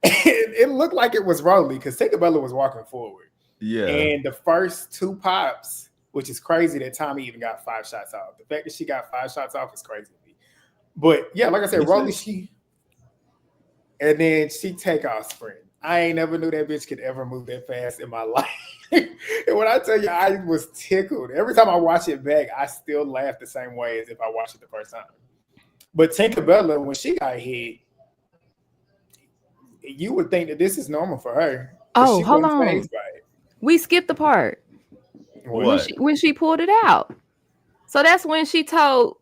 It looked like it was Rolly because Tinkerbella was walking forward. Yeah, and the first two pops which is crazy that Tommy even got 5 shots off. The fact that she got 5 shots off is crazy to me. But yeah, like I said, Rolly, and then she take off sprint. I ain't never knew that bitch could ever move that fast in my life. And when I tell you, I was tickled. Every time I watch it back, I still laugh the same way as if I watched it the first time. But Tinkerbella, when she got hit, you would think that this is normal for her. Oh, hold on. We skipped the part. When she pulled it out. So that's when she took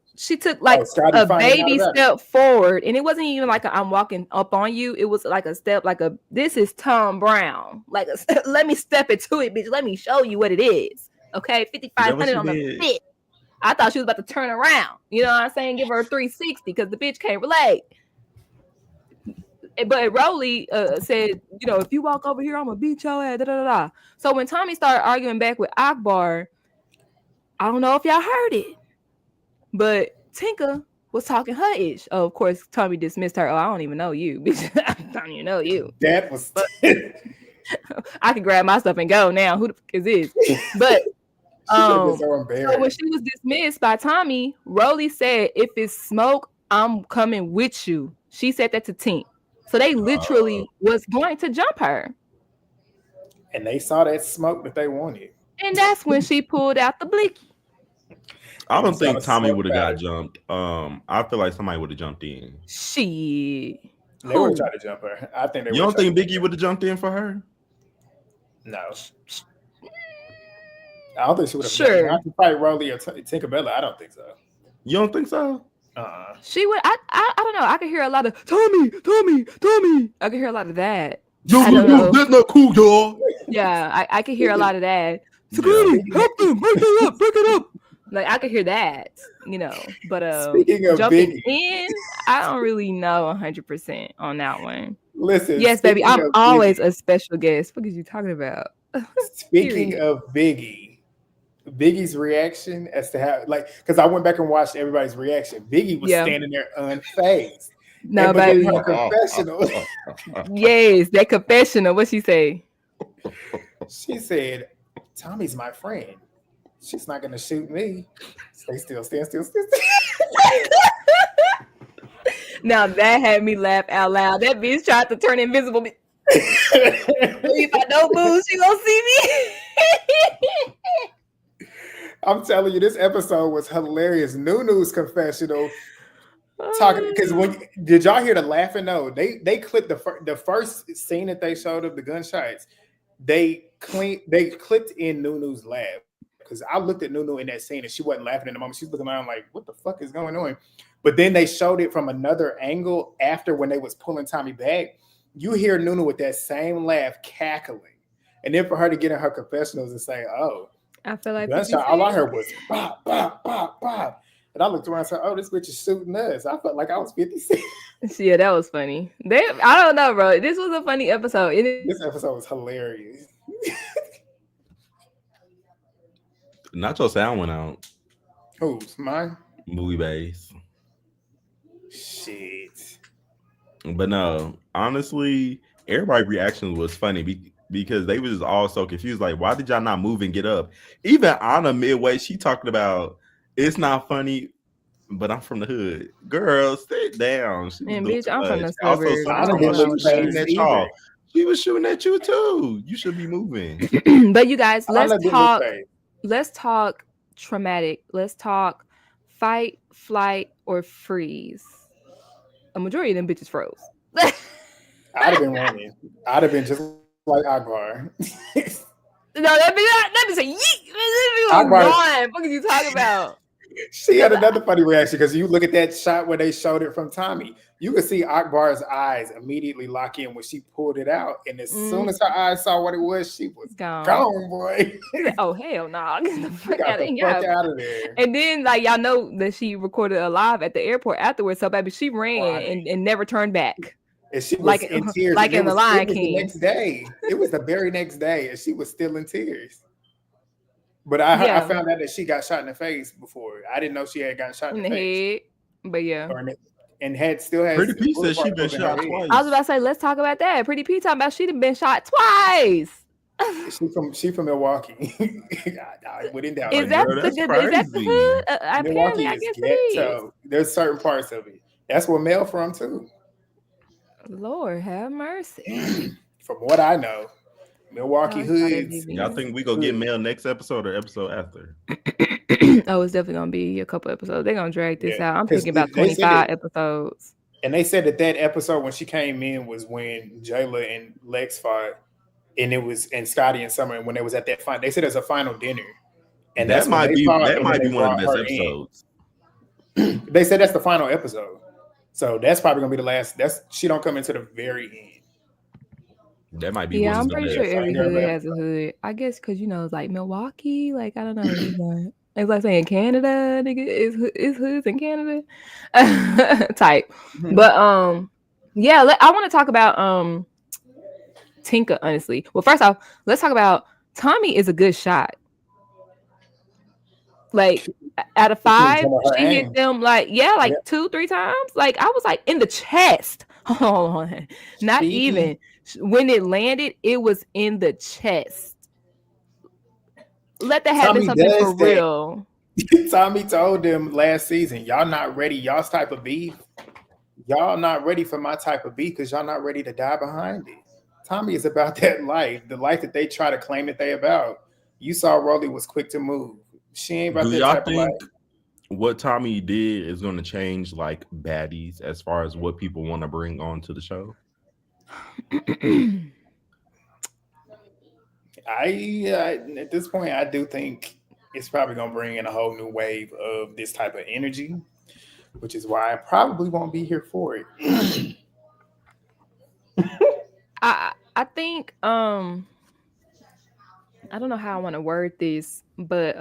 like a baby step forward, and it wasn't even like I'm walking up on you. It was like a step, this is Tom Brown. Like let me step into it, bitch. Let me show you what it is. Okay, 5,500 on the fit. I thought she was about to turn around. You know what I'm saying? Give her a 360 because the bitch can't relate. But Rolly said, if you walk over here, I'm gonna beat your ass. Da, da, da, da. So when Tommy started arguing back with Akbar, I don't know if y'all heard it, but Tinker was talking her ish. Oh, of course, Tommy dismissed her. Oh, I don't even know you, bitch. I don't even know you. That was. I can grab my stuff and go now. Who the fuck is this? But so when she was dismissed by Tommy, Rolly said, "If it's smoke, I'm coming with you." She said that to Tink. So they literally was going to jump her. And they saw that smoke that they wanted. And that's when she pulled out the blicky. I don't think Tommy would have got jumped. I feel like somebody would have jumped in. She. They would have tried to jump her. I think they. You don't think Biggie would have jumped in for her? No. I don't think she would have. Sure. I could fight Rolly or Tinkerbella. I don't think so. You don't think so? She would. I don't know. I could hear a lot of Tommy. I could hear a lot of that. Yo, that's not cool, y'all. Yeah, I could hear a lot of that. Security, help them, break it up. Like I could hear that, But speaking of jumping Biggie, in, I don't really know 100% on that one. Listen, yes, baby, I'm always a special guest. What are you talking about? Speaking of Biggie's reaction as to how, because I went back and watched everybody's reaction. Biggie was standing there unfazed. No, baby. Confessional. Yes, that confessional. What she say? She said, "Tommy's my friend. She's not gonna shoot me. Stay still, stand still, stand still." Now that had me laugh out loud. That bitch tried to turn invisible. If I don't move, she gonna see me. I'm telling you, this episode was hilarious. Nunu's confessional, talking because did y'all hear the laughing? No, they clipped the first scene that they showed of the gunshots. They clipped in Nunu's laugh because I looked at Nunu in that scene and she wasn't laughing in the moment. She was looking around like, "What the fuck is going on?" But then they showed it from another angle after when they was pulling Tommy back. You hear Nunu with that same laugh cackling, and then for her to get in her confessionals and say, "Oh." I feel like all I heard was bop, bop, bop, bop. And I looked around and said, "Oh, this bitch is shooting us." I felt like I was 56. Yeah, that was funny. I don't know, bro. This was a funny episode. This episode was hilarious. Nacho sound went out. Who's mine? Movie base. Shit. But no, honestly, everybody's reaction was funny because they was all so confused. Like, why did y'all not move and get up? Even Anna midway, she talking about it's not funny, but I'm from the hood. Girl, sit down. Man, bitch, I'm from the suburbs. She was shooting at you too. You should be moving. But you guys, let's talk traumatic. Let's talk fight, flight, or freeze. A majority of them bitches froze. I'd have been running. I'd have been just like Akbar. No, that be say yeet. Akbar, what are you talking about? She had another funny reaction because you look at that shot where they showed it from Tommy. You could see Akbar's eyes immediately lock in when she pulled it out, and as soon as her eyes saw what it was, she was gone, boy. Oh hell no! Nah. Get the fuck out of there. And then y'all know that she recorded a live at the airport afterwards. So baby, she ran and never turned back. And she was in tears. Like in The Lion King. The next day. It was the very next day, and she was still in tears. But I found out that she got shot in the face before. I didn't know she had gotten shot in the face. Head. But yeah. And still has. Pretty P said she been shot twice. I was about to say, let's talk about that. Pretty P talking about she'd been shot twice. She from Milwaukee. I wouldn't doubt Is it. that Girl, the that's good? Is that the crazy. hood? Apparently, Milwaukee I is guess it is. ghetto. There's certain parts of it. That's where Mel from too. Lord have mercy. From what I know, Oh, Milwaukee I saw that hoods Y'all video. is think we gonna get hood. mail next episode or episode after? Oh, it's definitely gonna be a couple episodes. They're gonna drag this Yeah, out. I'm because thinking about they said 25 it, episodes. and they said that episode when she came in was when Jayla and Lex fought, and it was and Scotty and Summer, and when they was at that final, they said there's a final dinner, and That that's when might they be fought, that and then might be they one of the brought best her in. episodes. They said that's the final episode, so that's probably gonna be the last. That's she don't come into the very end. That might be Yeah, one Which of I'm is the gonna pretty be sure a best. every fire of hood an has a episode. hood. I guess because it's like Milwaukee. Like I don't know. It's like saying Canada. Nigga, is hoods in Canada type. Mhm. But yeah. I want to talk about Tinka. Honestly, well, first off, let's talk about Tommy. Is a good shot. Like out of You talking 5, about her she hit aim? them like Yeah, 2-3 times. Like I was like in the chest. Hold on, not she. even when it landed. It was in the chest. Let that have been Tommy something for does that. real. Tommy told them last season, y'all not ready. Y'all's type of beef. Y'all not ready for my type of beef because y'all not ready to die behind it. Tommy is about that life, the life that they try to claim that they about. You saw Rolly was quick to move. She ain't about Do that y'all type of life. think what Tommy did is going to change like Baddies as far as what people want to bring on to the show? At this point, I do think it's probably gonna bring in a whole new wave of this type of energy, which is why I probably won't be here for it. I think I don't know how I want to word this, but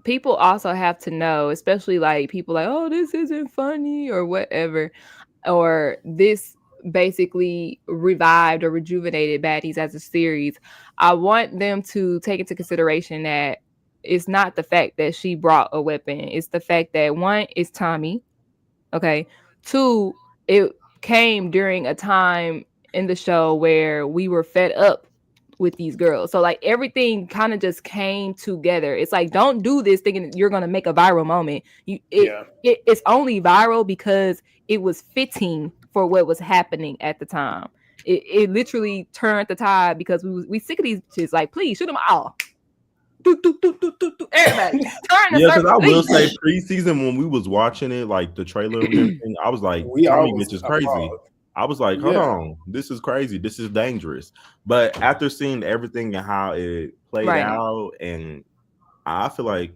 people also have to know, especially like people like, oh, this isn't funny or whatever, or this basically revived or rejuvenated Baddies as a series. I want them to take into consideration that it's not the fact that she brought a weapon. It's the fact that one, it's Tommy. Okay. Two, it came during a time in the show where we were fed up with these girls. So like everything kind of just came together. It's like don't do this thinking you're gonna make a viral moment. Yeah. It's only viral because it was fitting for what was happening at the time. It literally turned the tide because we sick of these bitches. Like please shoot them all. Everybody turn the Yeah, because circle, I will please. say preseason when we was watching it, like the trailer and everything, I was like, We Tommy always bitch is crazy. appalled. I was like, hold Yeah. on, this is crazy. This is dangerous. But after seeing everything and how it played Right. out, and I feel like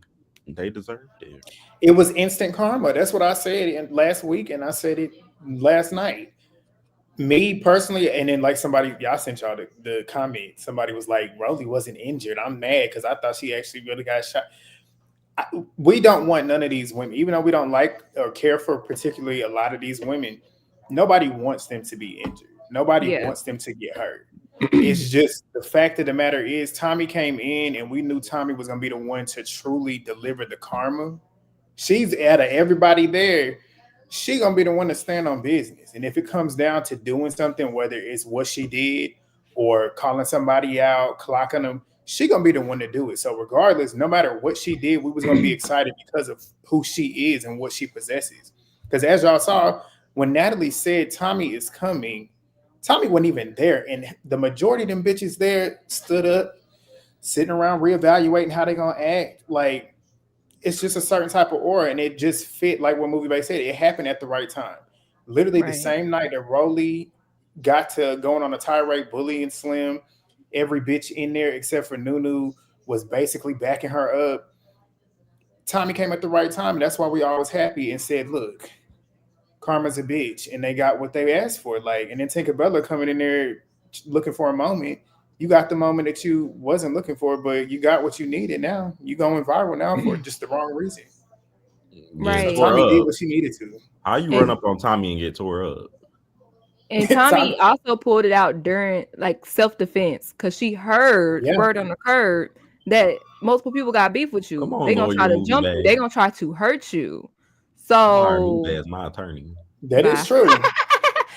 they deserved it. It was instant karma. That's what I said last week, and I said it last night. Me personally, and then like somebody, y'all sent y'all the comment. Somebody was like, Rolly wasn't injured. I'm mad because I thought she actually really got shot. We don't want none of these women, even though we don't like or care for particularly a lot of these women. Nobody wants them to be injured. Nobody Yeah. wants them to get hurt. It's just the fact of the matter is Tommy came in and we knew Tommy was going to be the one to truly deliver the karma. She's out of everybody there. She going to be the one to stand on business. And if it comes down to doing something, whether it's what she did or calling somebody out, clocking them, she going to be the one to do it. So regardless, no matter what she did, we was going to be excited because of who she is and what she possesses. Because as y'all saw, when Natalie said Tommy is coming, Tommy wasn't even there. And the majority of them bitches there stood up, sitting around reevaluating how they going to act. Like, it's just a certain type of aura. And it just fit, like what Movie Bay said, it happened at the right time. Literally the Right. same night that Rolly got to going on a tirade, bullying Slim, every bitch in there except for Nunu was basically backing her up. Tommy came at the right time. And that's why we all was happy and said, look, karma's a bitch, and they got what they asked for. Like, and then Tinkerbella coming in there looking for a moment. You got the moment that you wasn't looking for, but you got what you needed. Now you going viral now for just the wrong reason. Yeah, Right. So Tommy did up. what she needed to. How you run up on Tommy and get tore up? And Tommy also pulled it out during like self-defense because she heard word on the curb that multiple people got beef with you. Come on, They're gonna try to Movie jump Bay. you. They're gonna try to hurt you. I hired Movie So Bay as my attorney. That is Bye. true.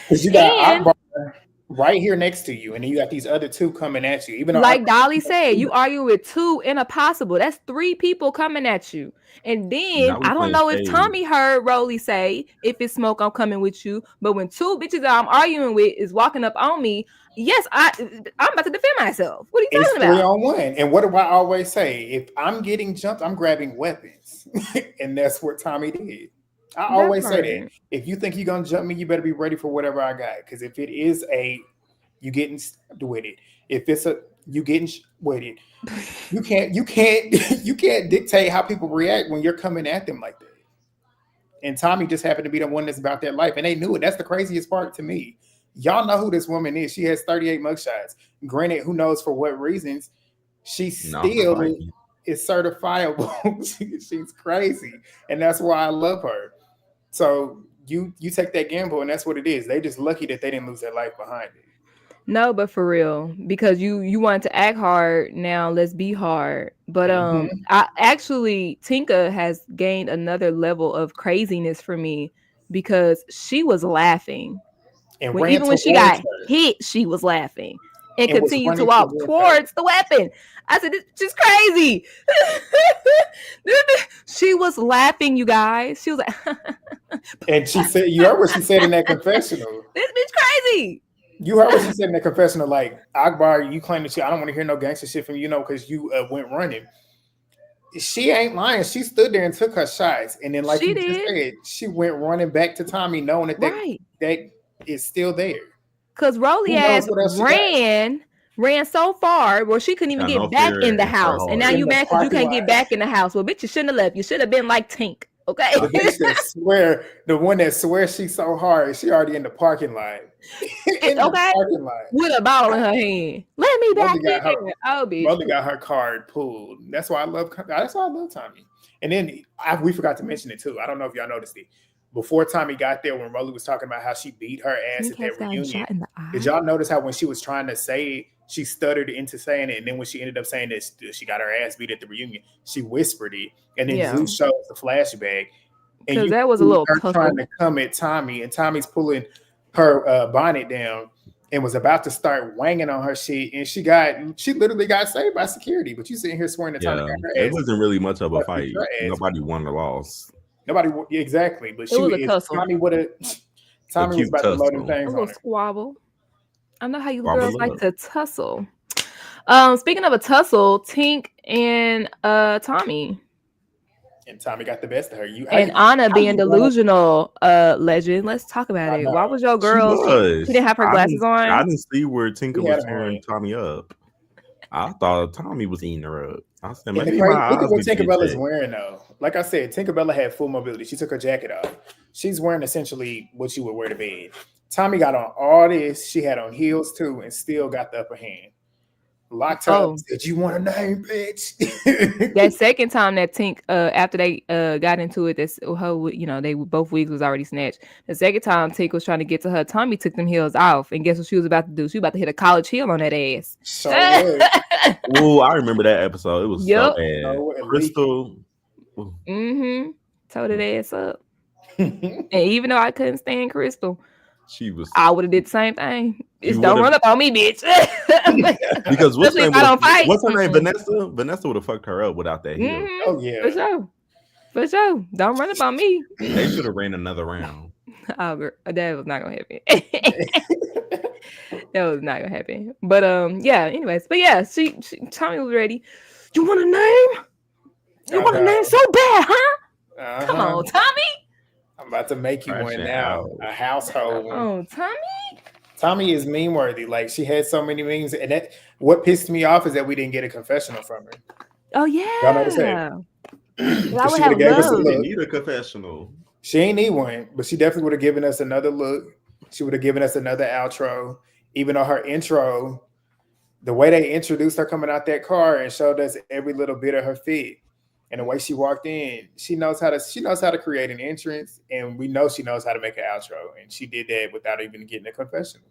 Because you got And- Akbar right here next to you, and then you got these other two coming at you. Even though Like Dolly said, you argue with two in a possible. That's three people coming at you. And then Now we I don't playing know if shade. Tommy heard Rolly say, if it's smoke, I'm coming with you. But when two bitches that I'm arguing with is walking up on me, yes, I'm about to defend myself. What are you it's talking 3-on-1. And what do I always say? If I'm getting jumped, I'm grabbing weapons. And that's what Tommy did. I about? always That say part. that. If you think you're gonna jump me, you better be ready for whatever I got. Because if it is you getting stabbed with it. If it's you getting with it, you can't you can't dictate how people react when you're coming at them like that. And Tommy just happened to be the one that's about that life, and they knew it. That's the craziest part to me. Y'all know who this woman is. She has 38 mugshots. Granted, who knows for what reasons? She Not for still fighting. is certifiable. She's crazy, and that's why I love her. So you take that gamble, and that's what it is. They just lucky that they didn't lose their life behind it. No, but for real, because you wanted to act hard. Now let's be hard. But Mhm. I actually Tinka has gained another level of craziness for me because she was laughing And when ran even when she towards got her hit, she was laughing and and was continued to running walk towards her. towards the weapon. I said, "This is crazy." She was laughing, you guys. She was like, And she said, "You heard what she said in that confessional." "This bitch crazy." You heard what she said in the confessional, like Akbar, you claim that I don't want to hear no gangster shit from you, because you went running. She ain't lying. She stood there and took her shots, and then, like She you just did said, she went running back to Tommy, knowing right. that is still there. Cause Rolly Who knows ass what else she got ran so far where she couldn't even Got no get back in fear the in her house. And now heart. in you the mad because you parking can't lot? get back in the house. Well, bitch, you shouldn't have left. You should have been like Tink. Okay. The bitch that swear, the one that swears she's so hard, she already in the parking lot. In the Okay. parking lot. With a bottle in her hand. Let me back Mother got her in. Oh, bitch. Mother got her card pulled. That's why I love Tommy. And then we forgot to mention it too. I don't know if y'all noticed it. Before Tommy got there, when Rolly was talking about how she beat her ass Tink at has that gotten reunion, shot in the did eye. y'all notice how when she was trying to say it, she stuttered into saying it, and then when she ended up saying that she got her ass beat at the reunion, she whispered it, and then Yeah. Zeus shows the flashback, and Because you that was a see little her trying tussle. to come at Tommy, and Tommy's pulling her bonnet down and was about to start wanging on her shit, and she literally got saved by security. But you sitting here swearing that Tommy Yeah, got her it ass beat. wasn't really much of a About to get fight. your ass Nobody beat. won or lost. Nobody exactly, but It was a tussle. Tommy would have. A Tommy was cute about to load them tussle. A things little on her. squabble. I know how you girls Squabble like up. to tussle. Speaking of a tussle, Tink and Tommy. And Tommy got the best of her. You And Anna how being you going? delusional, legend. Let's talk about I it. know Why was your She girl? She was. didn't have her glasses I on. didn't see where Tinker we had was a tearing married. Tommy up. I thought Tommy was eating her up. I said And the maybe my crazy look at eyes what need to get Tinkerbella's checked. wearing though. Like I said, Tinkerbella had full mobility. She took her jacket off. She's wearing essentially what you would wear to bed. Tommy got on all this. She had on heels too, and still got the upper hand. Locked her up. Oh, Said, "You want a name, bitch?" that second time that Tink, after they got into it, that's her. They both wigs was already snatched. The second time Tink was trying to get to her, Tommy took them heels off, and guess what she was about to do? She was about to hit a college heel on that ass. So what? Oh, I remember that episode. It was so Yep. bad. So what? Crystal. Ooh, Mm-hmm. Told that ass up. And even though I couldn't stand Crystal, she was. I would have did the same thing. Just You don't would run have up on me, bitch. because what's Especially her if name I would don't have fight. what's her name? Mm-mm. Vanessa. Vanessa would have fucked her up without that heel. Mm-hmm. Oh For yeah. sure. For sure. Don't run up on me. They should have ran another round. Oh, girl, that was not gonna happen. That was not gonna happen. But yeah. Anyways, but yeah, she Tommy was ready. You want a name? You I want a name know. so bad, huh? Come Uh-huh. on, Tommy. I'm about to make you one Crashing now. out. A household one. Oh, Tommy. Tommy is meme worthy. Like she had so many memes, and that what pissed me off is that we didn't get a confessional from her. Oh Y'all notice that? yeah. I Because would she would have have gave us a loved. She look. need a confessional. She ain't need one, but she definitely would have given us another look. She would have given us another outro. Even though her intro, the way they introduced her coming out that car and showed us every little bit of her fit, and the way she walked in, she knows how to create an entrance, and we know she knows how to make an outro, and she did that without even getting a confessional.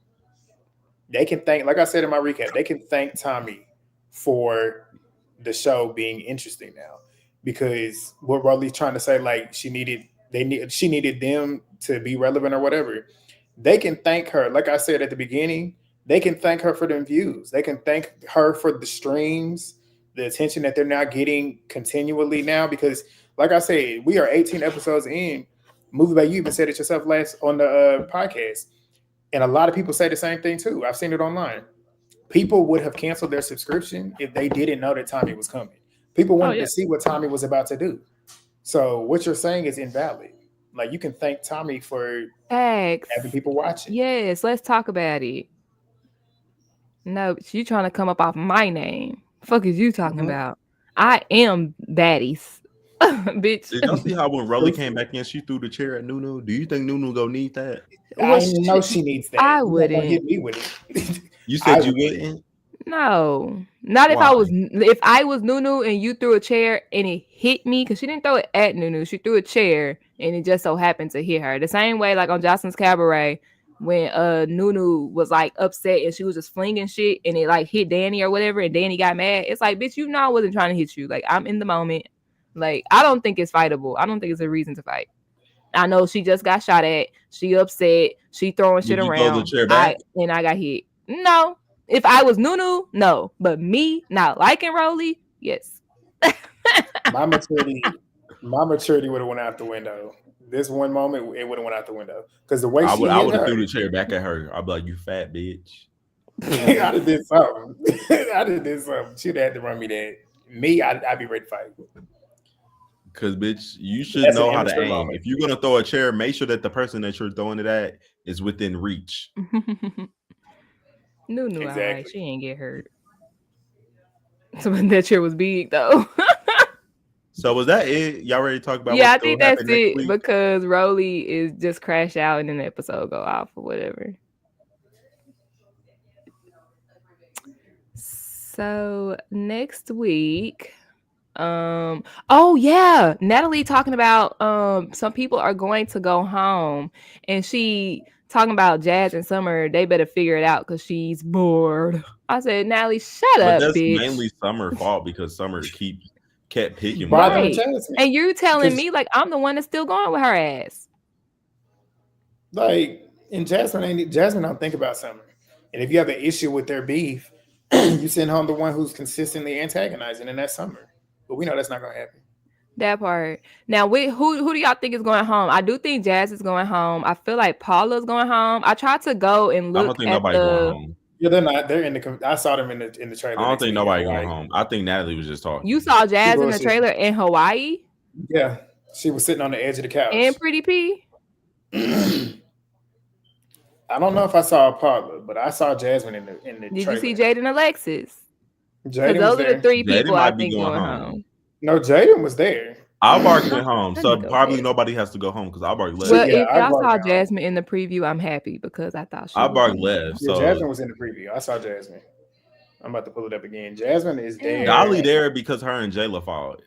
They can thank, like I said in my recap, they can thank Tommy for the show being interesting now, because what Rolly's trying to say, like she needed them to be relevant or whatever. They can thank her. Like I said at the beginning, They can thank her for them views. They can thank her for the streams, the attention that they're now getting continually now. Because, like I said, we are 18 episodes in. Movie Bay, you even said it yourself last on the podcast, and a lot of people say the same thing too. I've seen it online. People would have canceled their subscription if they didn't know that Tommy was coming. People wanted to see what Tommy was about to do. So what you're saying is invalid. Like, you can thank Tommy for having people watching. Yes, let's talk about it. No, you trying to come up off my name. Fuck is you talking about? I am Baddies. Bitch. Did y'all see how when Rolly came back in, she threw the chair at Nunu? Do you think Nunu gonna need that? I know she needs that. I wouldn't. Hit me with it. You said you wouldn't? No, not if I was Nunu and you threw a chair and it hit me, because she didn't throw it at Nunu. She threw a chair and it just so happened to hit her. The same way like on Jocelyn's Cabaret when Nunu was like upset and she was just flinging shit and it like hit Danny or whatever and Danny got mad. It's like, bitch, you know I wasn't trying to hit you. Like, I'm in the moment. Like, I don't think it's fightable. I don't think it's a reason to fight. I know she just got shot at. She upset. She throwing shit around. And I got hit. No. If I was Nunu, no. But me not liking Rolly, yes. My maturity would have went out the window. This one moment, it would have went out the window. Because the way I would have threw the chair back at her. I'd be like, you fat bitch. I'd have did something. She'd have had to run me that. Me, I'd be ready to fight. Because, bitch, you should know how to aim. Moment. If you're going to throw a chair, make sure that the person that you're throwing it at is within reach. Nunu, exactly. All right. She ain't get hurt. So that chair was big, though. So was that it? Y'all ready to talk about? Yeah, I think that's it because Rolly is just crash out and then the episode go off or whatever. So next week, oh yeah, Natalie talking about some people are going to go home, and she talking about Jazz and Summer. They better figure it out because she's bored. I said, Natalie, shut up, that's bitch. Mainly Summer's fault because Summer kept picking. Right. And you telling me like I'm the one that's still going with her ass. Like, and Jasmine don't think about Summer. And if you have an issue with their beef, you send home the one who's consistently antagonizing, and that's Summer. But we know that's not gonna happen. That part. Now, who do y'all think is going home? I do think Jazz is going home. I feel like Paula's going home. I tried to go and look. I don't think nobody's going home. Yeah, they're not. They're in the. I saw them in the trailer. I don't think nobody going home. I think Natalie was just talking. You saw Jazz in the trailer in Hawaii? Yeah, she was sitting on the edge of the couch. And Pretty P. I don't know if I saw Paula, but I saw Jasmine in the trailer. Did you see Jaden and Alexis? Jaden those are the three people I think going home. No, Jaden was there. Albark went home, so probably nobody has to go home because Albark left. Well, if y'all saw Jasmine in the preview, I'm happy because I thought she Albark left. So Jasmine was in the preview. I saw Jasmine. I'm about to pull it up again. Jasmine is there. Dolly there because her and Jayla fought.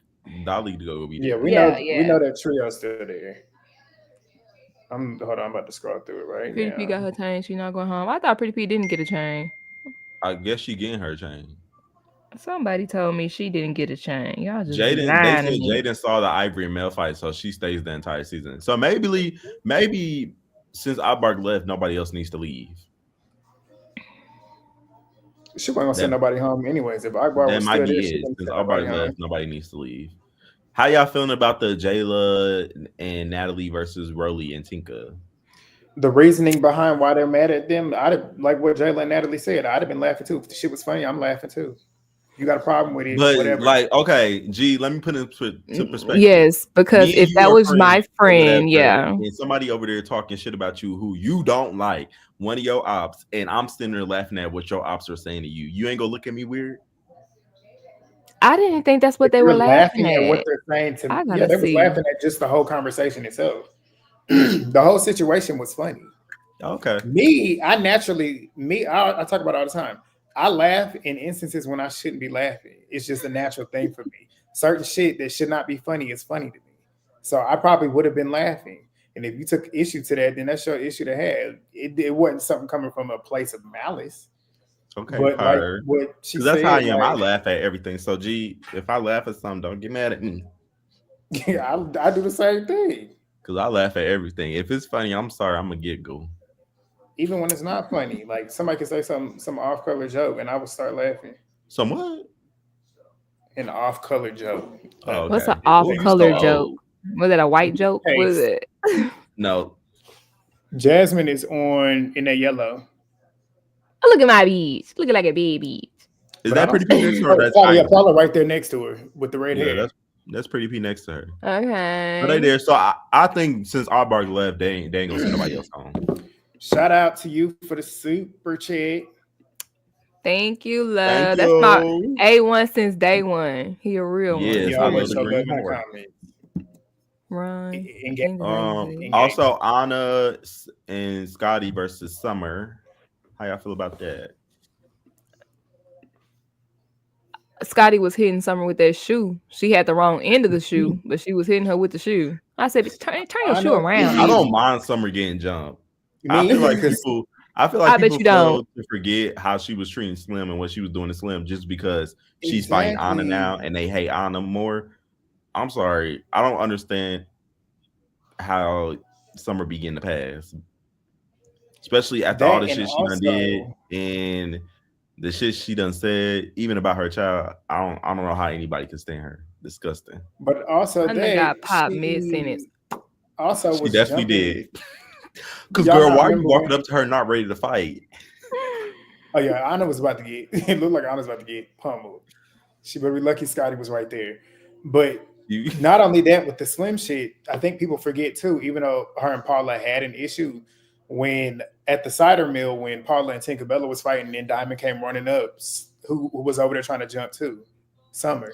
Dolly to go be there. Yeah, we know that trio's still there. Hold on, I'm about to scroll through it right now. Pretty P got her chain. She's not going home. I thought Pretty P didn't get a chain. I guess she getting her chain. Somebody told me she didn't get a chain. Y'all just Jaden saw the Ivory and Mel fight, so she stays the entire season. So maybe since Albark left, nobody else needs to leave. She wasn't gonna send nobody home anyways. If Albark was still there, since Albark left, nobody needs to leave. How y'all feeling about the Jayla and Natalie versus Rolly and Tinka? The reasoning behind why they're mad at them, like what Jayla and Natalie said, I'd have been laughing too. If the shit was funny, I'm laughing too. You got a problem with it, but whatever. Like, okay, G, let me put it to perspective. Yes, because if that was my friend, yeah, and somebody over there talking shit about you who you don't like, one of your ops, and I'm sitting there laughing at what your ops are saying to you, you ain't gonna look at me weird? I didn't think that's what they were laughing at. What they're saying to me. Yeah, they were laughing at just the whole conversation itself. The whole situation was funny. Okay. I talk about it all the time. I laugh in instances when I shouldn't be laughing. It's just a natural thing for me. Certain shit that should not be funny is funny to me. So I probably would have been laughing. And if you took issue to that, then that's your issue to have. It wasn't something coming from a place of malice. Okay, but like what she said, that's how I am. Like, I laugh at everything. So, G, if I laugh at something, don't get mad at me. Yeah, I do the same thing. Because I laugh at everything. If it's funny, I'm sorry, I'm a giggle. Even when it's not funny, like somebody could say some off color joke, and I would start laughing. Some what? An off color joke. Oh, What's okay. an off Ooh, you color so joke? old. Was it a white joke? Was it? No. Jasmine is on in that yellow. Oh, look at my beach. Looking like a baby. Is But I that don't Pretty P next to her? Oh, That's Paula, Tiger. Paula right there next to her with the red Yeah, hair. that's Pretty P next to her. Okay. But they there. So I think since Auerbach left, they ain't gonna send nobody else home. Shout out to you for the super chat. Thank you, love. Thank That's you. my A1 since day one. He a real Yes, He I love always the show green love in the heart. comments. one. Engage. Also, Anna and Scotty versus Summer. How y'all feel about that? Scotty was hitting Summer with that shoe. She had the wrong end of the shoe, but she was hitting her with the shoe. I said, turn your shoe around. I don't mind Summer getting jumped. I feel like people bet you fail to forget how she was treating Slim and what she was doing to Slim just because she's fighting Anna now and they hate Anna more. I'm sorry. I don't understand how Summer be getting the pass. Especially after all the shit she done did and the shit she done said, even about her child. I don't know how anybody can stand her. Disgusting. But also that got popped mid-sentence. Also, she definitely jumping. did. Because girl, why are you walking up to her not ready to fight? Oh yeah, Anna was about to get. It looked like Anna was about to get pummeled. She better be lucky Scotty was right there. But not only that, with the Slim shit, I think people forget too. Even though her and Paula had an issue when at the cider mill, when Paula and Tinkerbella was fighting, and Diamond came running up, who was over there trying to jump too? Summer.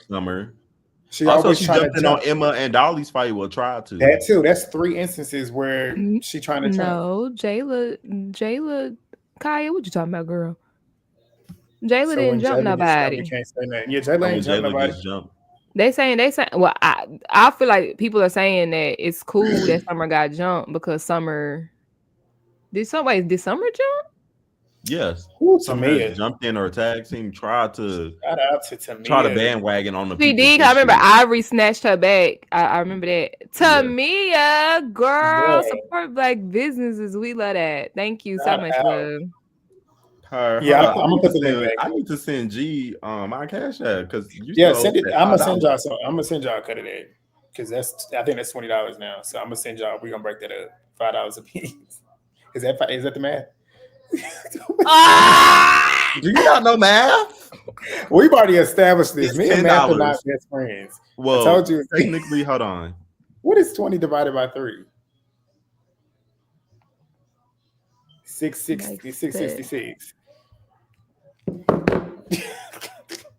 She jumped in on Emma and Dolly's fight. Will try to. That too. That's 3 instances where she trying to jump. No, Jayla, Kaya, what you talking about, girl? Jayla didn't jump nobody. Can't say that. Yeah, Jayla ain't jump nobody. They saying. Well, I feel like people are saying that it's cool that Summer got jumped because Summer. Did Summer jump? Yes. Tamia jumped in or tag team, tried to shout out to Tamia. Try to bandwagon on the people. She did. I remember Ivory snatched her back. I remember that. Tamia, girl, support black businesses. We love that. Thank you so much, love. I'm gonna put the link back. I need to send G my cash app because send it. I'm gonna send y'all some. I'm gonna send y'all a cut of that because I think that's $20 now. So I'm gonna send y'all. We're gonna break that up $5 a piece. Is that the math? Do you not know math? We've already established this. It's Me and math are not best friends. Well, I told you. Technically, hold on. What is 20 divided by 3? 666.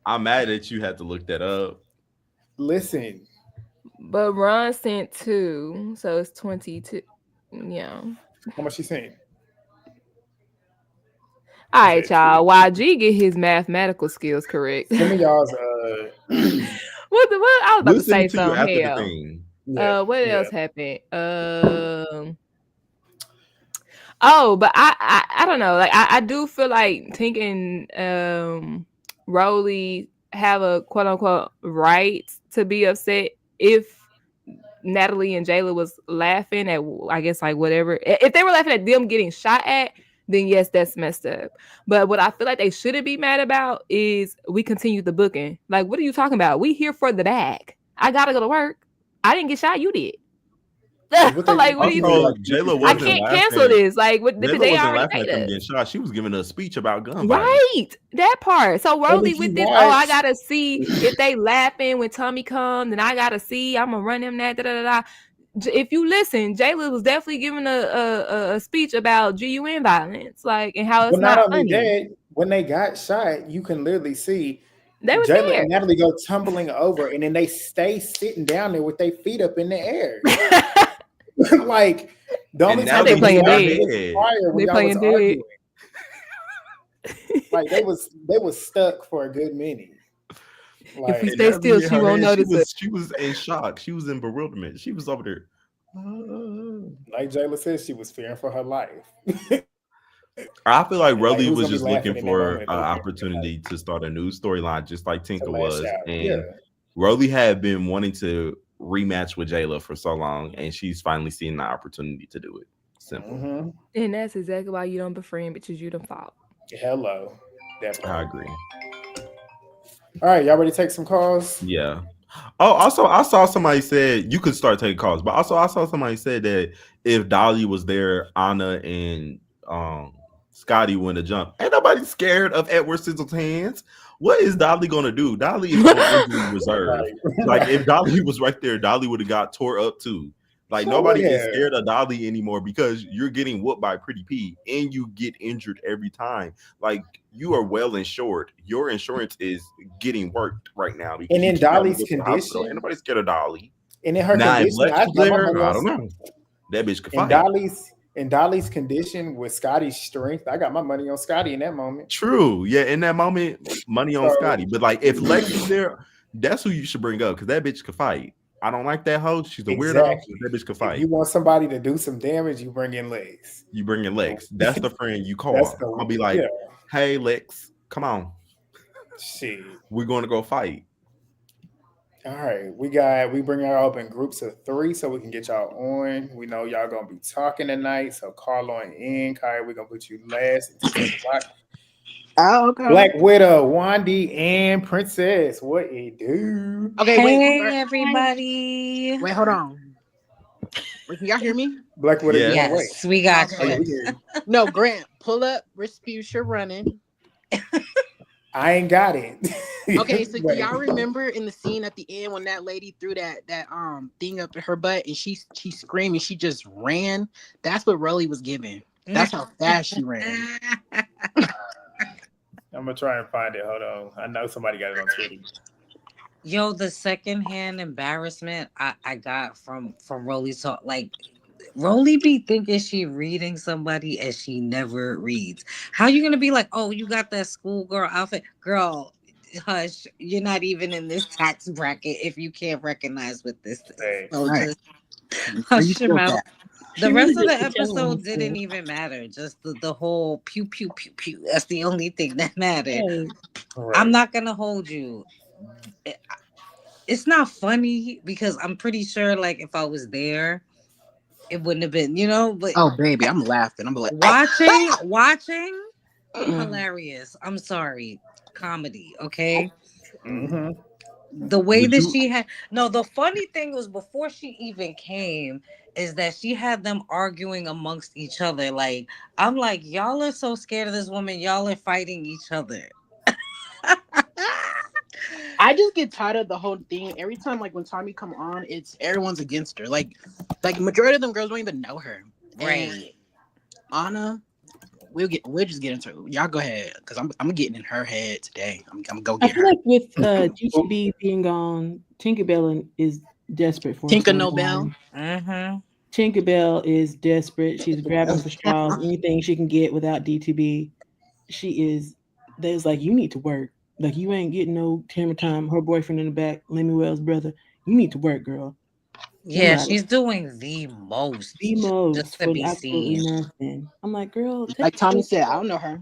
I'm mad that you had to look that up. Listen. But Ron sent 2, so it's 22. Yeah. How much she sent? All right, y'all. YG get his mathematical skills correct. Some of y'all's what I was about to say something. Hell. What else happened? But I don't know. Like I do feel like Tink and Rolly have a quote unquote right to be upset if Natalie and Jayla was laughing at, I guess, like whatever. If they were laughing at them getting shot at, then yes, that's messed up. But what I feel like they shouldn't be mad about is we continue the booking. Like, what are you talking about? We here for the bag. I gotta go to work. I didn't get shot. You did. Like, what are you doing? I can't cancel this. Like, what did they already say that? Getting shot. She was giving a speech about gun violence. Right, that part. So Rolly with this. Oh, I gotta see if they laughing when Tommy comes, and I gotta see. I'm gonna run him that. Da da da. If you listen, Jayla was definitely giving a speech about GUN violence, like, and how it's not funny. That, when they got shot, you can literally see they was Jayla there. and Natalie go tumbling over, and then they stay sitting down there with their feet up in the air. Like the only time they playing dead. They playing dead. Like they was stuck for a good minute. Like, if we stay still, she won't notice it. She was in shock. She was in bewilderment. She was over there. Like Jayla said, she was fearing for her life. I feel like Rolly was just looking for an opportunity to start a new storyline, just like Tinker was. And Rolly had been wanting to rematch with Jayla for so long, and she's finally seen the opportunity to do it. Simple. Mm-hmm. And that's exactly why you don't befriend bitches you don't fault. Hello. That I part. agree. All right, y'all ready to take some calls? Yeah. Oh, also, I saw somebody said you could start taking calls, but also I saw somebody said that if Dolly was there, Anna and Scotty wouldn't have jumped. Ain't nobody scared of Edward Scissorhands. What is Dolly gonna do? Dolly is on injury reserve. Like if Dolly was right there, Dolly would have got tore up too. Like Sure nobody would is have. scared of Dolly anymore because you're getting whooped by Pretty P and you get injured every time. Like you are well insured. Your insurance is getting worked right now because And you in keep having to Dolly's go to the hospital. Ain't condition, nobody scared of Dolly. and in her Now if condition, Lex I was got my there, money I on don't know. That bitch could in fight. Dolly's condition with Scotty's strength. I got my money on Scotty in that moment. True. Yeah, in that moment, money on So Scotty. But like if Lex was there, that's who you should bring up because that bitch could fight. I don't like that hoe. She's a weirdo. exactly, But that bitch could if fight. you want somebody to do some damage, you bring in Legs. You bring in Lex. That's the friend you That's call. I'll be the like, hey Lex, come on. shit. We're going to go fight. All right, we bring y'all up in groups of 3 so we can get y'all on. We know y'all gonna be talking tonight, so call on in. Kai, we're gonna put you last at 10 o'clock. Oh, okay. Black Widow, Wandy, and Princess. What it do? Okay, Hey, wait, everybody. wait, hold on. Wait, can y'all hear me? Black Widow, Yes. you wanna wait? Yes, we got Oh, yeah, you. we hear you. No, Grant, pull up Respucia running. I ain't got it. Okay, so do Wait. y'all remember in the scene at the end when that lady threw that thing up in her butt and she screamed and she just ran? That's what Rolly was giving. That's how fast she ran. I'm gonna try and find it. Hold on. I know somebody got it on Twitter. Yo, the secondhand embarrassment I got from Rolly talk, like Rolly be thinking she reading somebody and she never reads. How you gonna be like, oh, you got that schoolgirl outfit, girl? Hush, you're not even in this tax bracket if you can't recognize what this is. Hey, So Right. just hush your mouth. The She rest really of the just pretending episode to. didn't even matter. Just the whole pew pew pew pew. That's the only thing that mattered. Hey, right. I'm not gonna hold you. It's not funny because I'm pretty sure, like, if I was there, it wouldn't have been, But Oh, baby, I'm laughing. I'm like, watching, hilarious. I'm sorry, comedy. Okay, Mm-hmm. the way Would that you she had. No, the funny thing was before she even came is that she had them arguing amongst each other. Like, I'm like, y'all are so scared of this woman. Y'all are fighting each other. I just get tired of the whole thing. Every time, like when Tommy come on, it's everyone's against her. Like majority of them girls don't even know her. And Right. Anna, we'll just get into it. Y'all go ahead, because I'm getting in her head today. I'm gonna go I get feel her. like with GTB being gone, Tinkerbell is desperate for Tinker some Nobel. Mm-hmm. Tinkerbell is desperate. She's grabbing for straws, anything she can get without DTB. She is. There's like, you need to work. Like, you ain't getting no camera time. Her boyfriend in the back, Lemuel's brother. You need to work, girl. Yeah, Somebody. she's doing the most The just most to for be absolutely seen. nothing. I'm like, girl, take Like Tommy the said, I don't know her.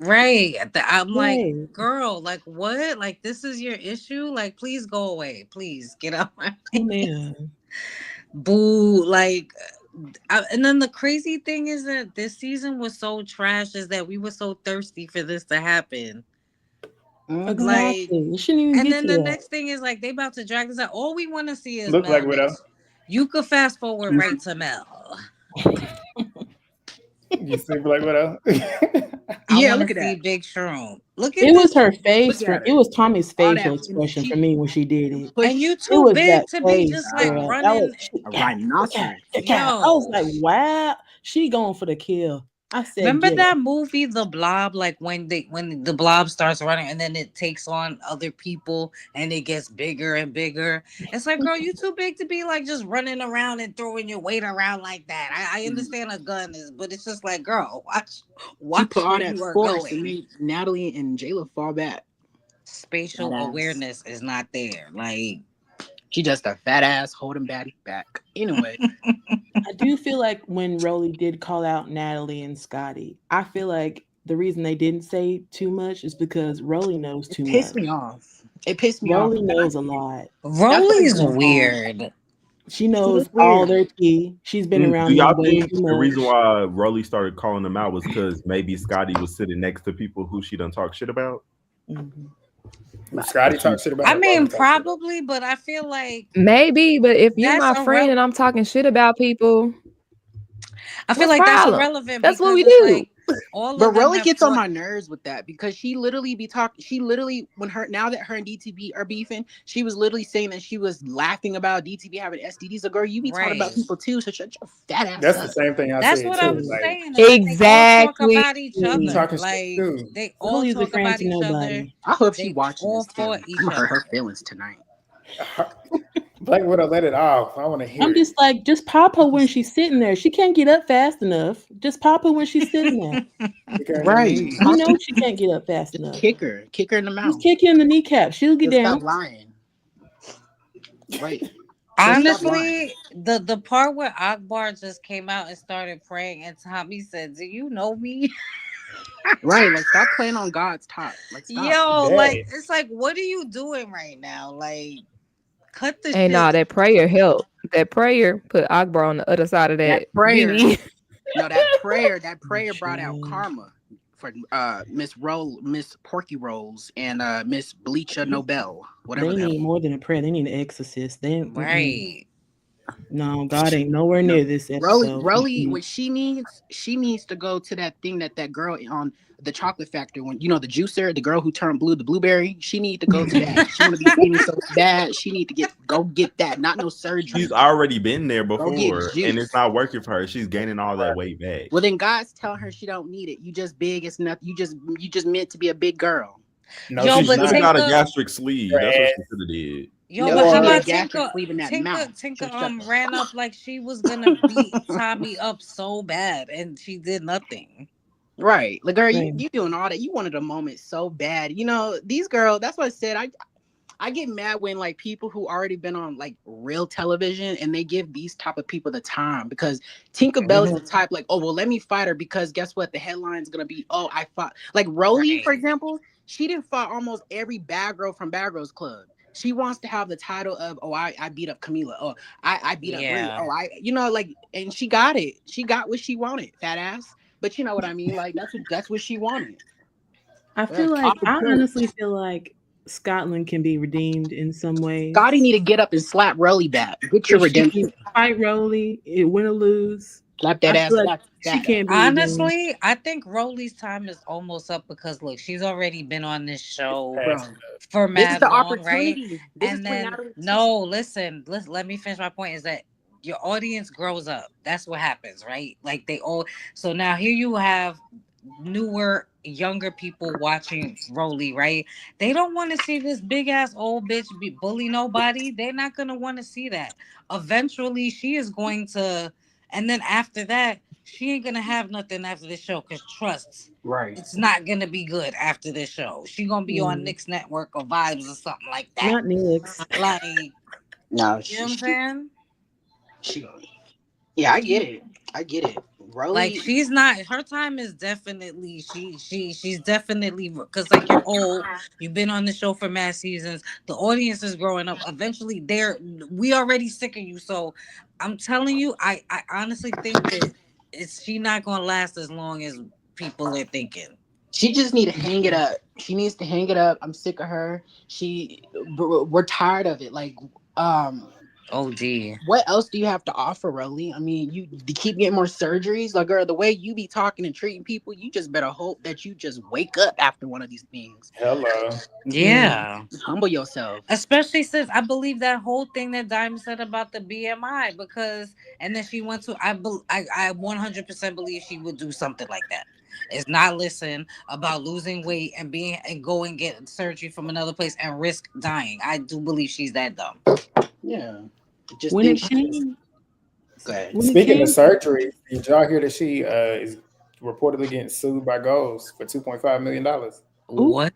Right. I'm like, right. girl, like what? Like this is your issue? Like please go away. Please get out my Oh man. boo. Like and then the crazy thing is that this season was so trash is that we were so thirsty for this to happen. Mhm. Like, Exactly. It shouldn't even and get then to the that. next thing is like they about to drag this out. All we want to see is Look Mel, like Widow. bitch. You could fast forward right to Mel. You see Black Widow? I Yeah, want look to at see that. Big Shroom. Look at It was this. her face Look from at it her. was Tommy's All facial that, and expression for me when she did it. push. And you It too was big that to be face, just like girl. That was running. A rhinoceros. I was Yo. like, wow, she going for the kill. I said, Remember get it. that movie, The Blob? Like when the blob starts running and then it takes on other people and it gets bigger and bigger. It's like, girl, you too big to be like just running around and throwing your weight around like that. I understand a gun is, but it's just like, girl, She watch put all where that you are force and going. made Natalie and Jayla fall back. Spatial Badass. awareness is not there. Like She just a fat ass holding Batty back. Anyway, I do feel like when Rolly did call out Natalie and Scotty, I feel like the reason they didn't say too much is because Rolly knows it too pissed much. me off. It pissed me off. Rolly knows a lot. That's what it Rolly's was. weird. She knows that's weird. all their tea. She's been Do around y'all them way think too the reason much. why Rolly started calling them out was because maybe Scotty was sitting next to people who she done talk shit about? Mhm. Scotty talks shit about I her. mean, Rolly talks shit about her. probably, but I feel like Maybe, but if you that's my friend and I'm talking shit about people, I feel what's the like that's problem? irrelevant That's what because we it's do. like all But of them Rolly have gets on fought. my nerves with that because she literally be talking. She literally, when her now that her and DTB are beefing, she was literally saying that she was laughing about DTB having STDs. So, girl, you be talking about Right. people too. So shut your fat ass That's the up. same thing I That's said what too. I'm Like saying. It's like they all talk Exactly. about each you other. talking shit Like too. they all Rolly's a talk friend about to each other. nobody. I hope she They watching all this too. fought I'm each gonna hurt other. her feelings tonight. Blake would have let it off. I want to hear I'm it. just like, just pop her when she's sitting there. She can't get up fast enough. Just pop her when she's sitting there. Kick her in the Right. knee. You know she can't get up fast Just enough. kick her in the mouth. Just kick her in the kneecap. She'll get Just down. stop lying. Right. Just stop lying. Honestly, the part where Akbar just came out and started praying, and Tommy said, "Do you know me?" Right. Like stop playing on God's top. Like stop. Yo, Dang. like it's like, what are you doing right now? Like, cut the And shit. that prayer helped. That prayer put Akbar on the other side of That that prayer. genie. No, that prayer brought out Child. karma for Miss Porky Rolls and Miss Bleacha Nobel, whatever They the hell. need more than a prayer. They need an exorcist. Right. No, God ain't nowhere No. near this episode. Rolly, what she needs to go to that thing that girl on the chocolate factory, when you know the juicer, the girl who turned blue, the blueberry, she need to go to that. She want to be skinny so bad. She need to go get that. Not no surgery. She's already been there Go get before, juice. and it's not working for her. She's gaining all that weight back. Well, then God's telling her she don't need it. You just big. It's nothing. You just meant to be a big girl. No, Yo, She she's but should have not. got a Tinker, gastric sleeve. That's what she should have did. yo, No, but she how need a about gastric Tinker? sleeve in that mouth. Tinker, So shut the ran up like she was gonna beat Tommy up so bad, and she did nothing. Right. Like, girl, Right. you doing all that. You wanted a moment so bad. You know, these girls, that's what I said. I get mad when like people who already been on like real television and they give these type of people the time because Tinkerbell is the type like, oh well, let me fight her because guess what? The headline's gonna be, oh, I fought like Rolly, for Right. example, she didn't fight almost every bad girl from Bad Girls Club. She wants to have the title of, oh, I beat up Camila. Oh, I beat up Brie. Yeah. Oh, you know, like, and she got it. She got what she wanted, fat ass. But you know what I mean? Like that's what she wanted. I feel Like, like off the I point. honestly feel like Scotland can be redeemed in some ways. Scotty need to get up and slap Rolly back. Get your If she redemption. can fight Rolly, win or lose. Slap that I ass feel like back. she can't be redeemed. Honestly, I think Rolly's time is almost up because look, she's already been on this show Bro, for this is mad the long, right? opportunity. This is And for then Natalie. no, listen, let me finish my point. Is that your audience grows up? That's what happens, right? Like they all. So now here you have newer, younger people watching Rolly, right? They don't want to see this big ass old bitch be bully nobody. They're not gonna want to see that. Eventually, she is going to, and then after that, she ain't gonna have nothing after this show. Cause trust, Right. it's not gonna be good after this show. She gonna be on Nick's network or Vibes or something like that. Not Nix. Like, No, you know what I'm saying? yeah, I get it. I get it. Rolly, Like she's not. Her time is definitely she's definitely because like you're old. You've been on the show for mad seasons. The audience is growing up. Eventually, we already sick of you. So I'm telling you, I honestly think that she not gonna last as long as people are thinking. she just need to hang it up. She needs to hang it up. I'm sick of her. We're tired of it. Like, OD. what else do you have to offer, Rolly? I mean, you keep getting more surgeries. Like, girl, the way you be talking and treating people, you just better hope that you just wake up after one of these things. Hello. Yeah. Humble yourself. Especially since I believe that whole thing that Diamond said about the BMI because and then she went to I 100% believe she would do something like that. It's not listen about losing weight and go and get surgery from another place and risk dying. I do believe she's that dumb. Yeah. Just When it think. came, Go ahead. when it Speaking came, of surgery, did y'all hear that she is reportedly getting sued by Goals for $2.5 million? What?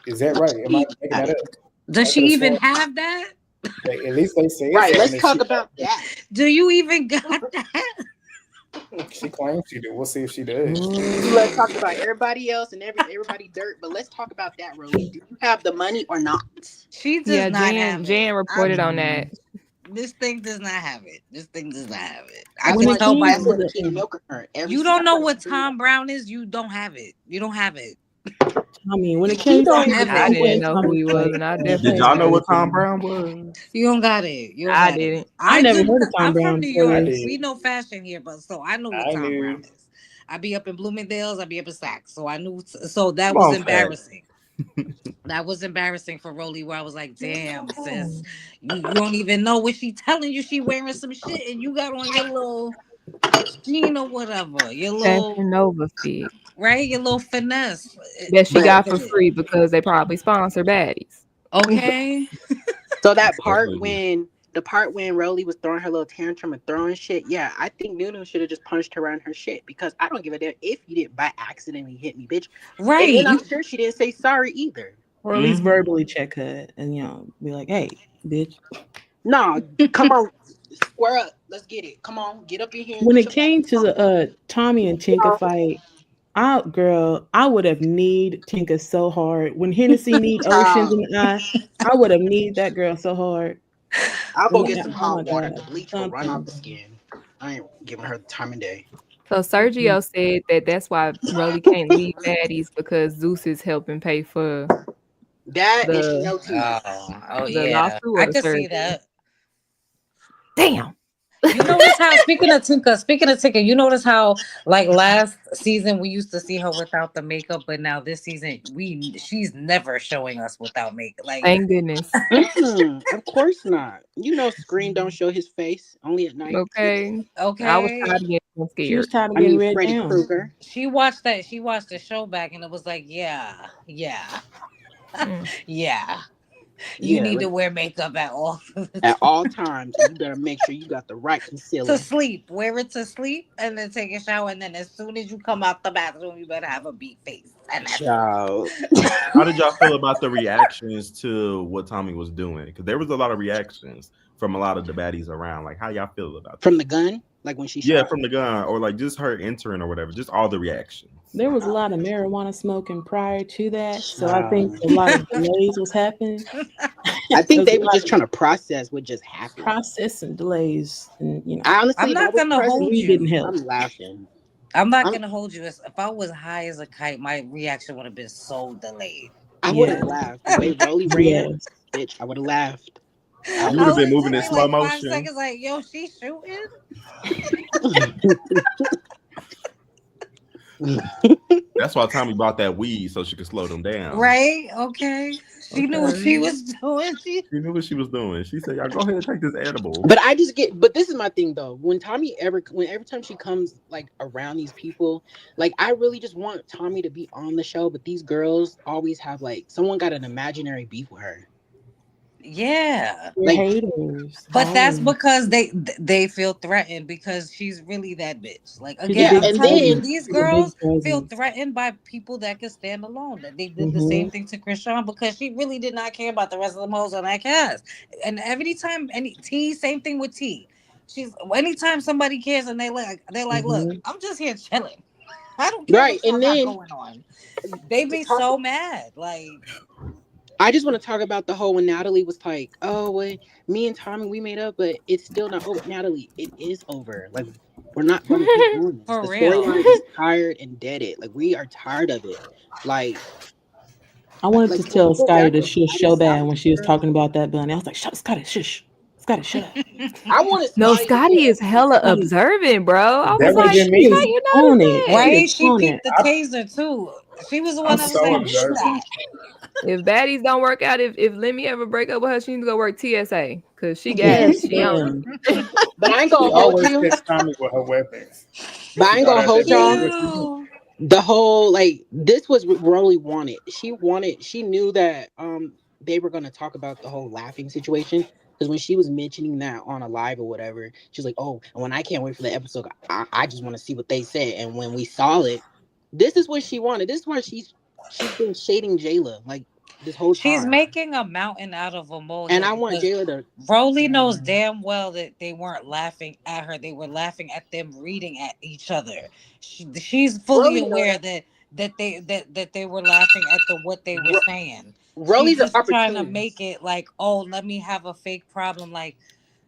Is that right? Am I making that up? Does I she could've even sworn- have that? At least they said Right. something Let's that talk about that. Do you even got that? She claims she do. We'll see if she does. Let's talk about everybody else and everybody dirt, but let's talk about that, Rolly. Do you have the money or not? She does Yeah, not have Jan it. reported on that. This thing does not have it. This thing does not have it. I That's When can why it tell came by that's to why look. they the keep milking her. You don't know what Tom Brown is. You don't have it. You don't have it. when it He came to don't the even I know didn't screenplay, know who Thomas he was was, and I Did definitely y'all ain't know got what it. Tom Brown was? You don't got it. You don't I got it. didn't. I never heard of Tom I'm from Brown New before I York. this. did. We know fashion here, but so I know what I Tom knew. Brown is. I be up in Bloomingdale's. I be up in Saks. So I knew. So that Come was on, Fat. embarrassing. That was embarrassing for Rolly, where I was like, damn, sis, you don't even know what she telling you. She wearing some shit and you got on your little jean or whatever. Your little, Fashion Nova fit right? Your little finesse. that she But got for free because they probably sponsor Baddies. Okay. so that part Definitely. when Rolly was throwing her little tantrum and throwing shit, yeah, I think Nunu should have just punched her around her shit because I don't give a damn if you didn't by accidentally hit me, bitch. Right. And then I'm You sure she didn't say sorry either. Or at least Mhm. verbally check her and be like, "Hey, bitch." No, come on, square up. Let's get it. Come on, get up in here and When get it your came to the Tommy and Tinka fight, I would have need Tinka so hard. When Hennessy need oceans in child. the eye, I would have need that girl so hard. I'll go get some Oh my hot water. The god, bleach will run off something. the skin. I ain't giving her the time of day. So Sergio said that that's why Rolly can't leave Baddies because Zeus is helping pay for That and she the know T. oh the yeah. lawsuit or I the could see surgery. that. Damn. You notice how speaking of Tinka, you notice how like last season we used to see her without the makeup, but now this season she's never showing us without makeup. Like Thank goodness. Of course not. You know, Scream don't show his face only at night. Okay. I was okay, tired of getting She was scared. tired of I getting mean, read Freddy down. Krueger. she watched the show back and it was like, yeah, Mm. yeah. You Yeah, need like to wear makeup at all at all times, and you better make sure you got the right to concealer. sleep. Wear it to sleep and then take a shower. And then as soon as you come out the bathroom, you better have a beat face. And that's Child. it. How did y'all feel about the reactions to what Tommy was doing? Because there was a lot of reactions from a lot of the baddies around. Like, how y'all feel about From that? the gun, like when she Yeah, shot. from the gun, or like just her entering or whatever. Just all the reactions. There was a lot of marijuana smoking prior to that, so I think Child. a lot of delays was happening. I There think was they a were lot just of trying to process what just happened. process and delays, and I I'm honestly, if I not was gonna present, hold we didn't you. help. I'm laughing. I'm not I'm, gonna hold you. If I was high as a kite, my reaction would have been so delayed. I would have Yeah, laughed the way Rolly ran, yes. bitch. I would have laughed. I You I would have would been would have moving took in me slow like 5 motion. seconds. Like, yo, she's shooting, have. That's why Tommy bought that weed so she could slow them down. right? Okay, she knew what Okay. she was doing. She knew what she was doing. She said, "Y'all go ahead and take this edible." But I just get, but this is my thing though. When Tommy when every time she comes like around these people, like I really just want Tommy to be on the show. But these girls always have like someone got an imaginary beef with her. Yeah. We're Like haters. But that's Always. because they feel threatened because she's really that bitch. Like She's a again, yeah, I'm big and telling you, then presence. these She's a big girls feel presence. threatened by people that can stand alone. That they did the Hmm. same thing to Krishan because she really did not care about the rest of the hoes on that cast. And every time any T, same thing with T. She's anytime somebody cares and they're like, look, Hmm. I'm just here chilling. I don't care right, what y'all and got then going on. They to be talk. so mad. Like, I just want to talk about the whole when Natalie was like, "Oh, well, me and Tommy we made up, but it's still not over." Natalie, it is over. Like we're not gonna keep doing this. for The real. storyline is tired and deaded. Like we are tired of it. Like I wanted like to can we tell go Scotty back to to shush Scotty so bad South? when she was talking about that bunny. I was like, "Shut, Scotty, shush, Scotty, shut up." I wanted No, Scotty to Scotty get is hella Scotty, observant, bro. I was That would have like, been she how is me. you on it. She notice is Right? that? She on peeped it. the I, taser too. She was the I'm one that was so like, "Who's Shush. observant. that?" If baddies don't work out, if Lemmy ever break up with her, she needs to go work TSA because she got it. Yes, She on it. ma'am. but I ain't She gonna hold always you. catch Tommy with her weapons. But I She ain't thought gonna that hold baby was y'all. real too. Ew. The whole like this was what Rolly wanted. She knew that they were gonna talk about the whole laughing situation. Because when she was mentioning that on a live or whatever, she was like, "Oh, and when I can't wait for the episode, I just want to see what they said." And when we saw it, this is what she wanted. This is why she's been shading Jayla like this whole She's time. making a mountain out of a And molehill I want because Jayla to. Rolly knows damn well that they weren't laughing at her. They were laughing at them reading at each other. She's fully Rolly know aware that. that they were laughing at the what they were saying. She's Rolly's an just trying to opportunist. make it like, oh, let me have a fake problem. Like,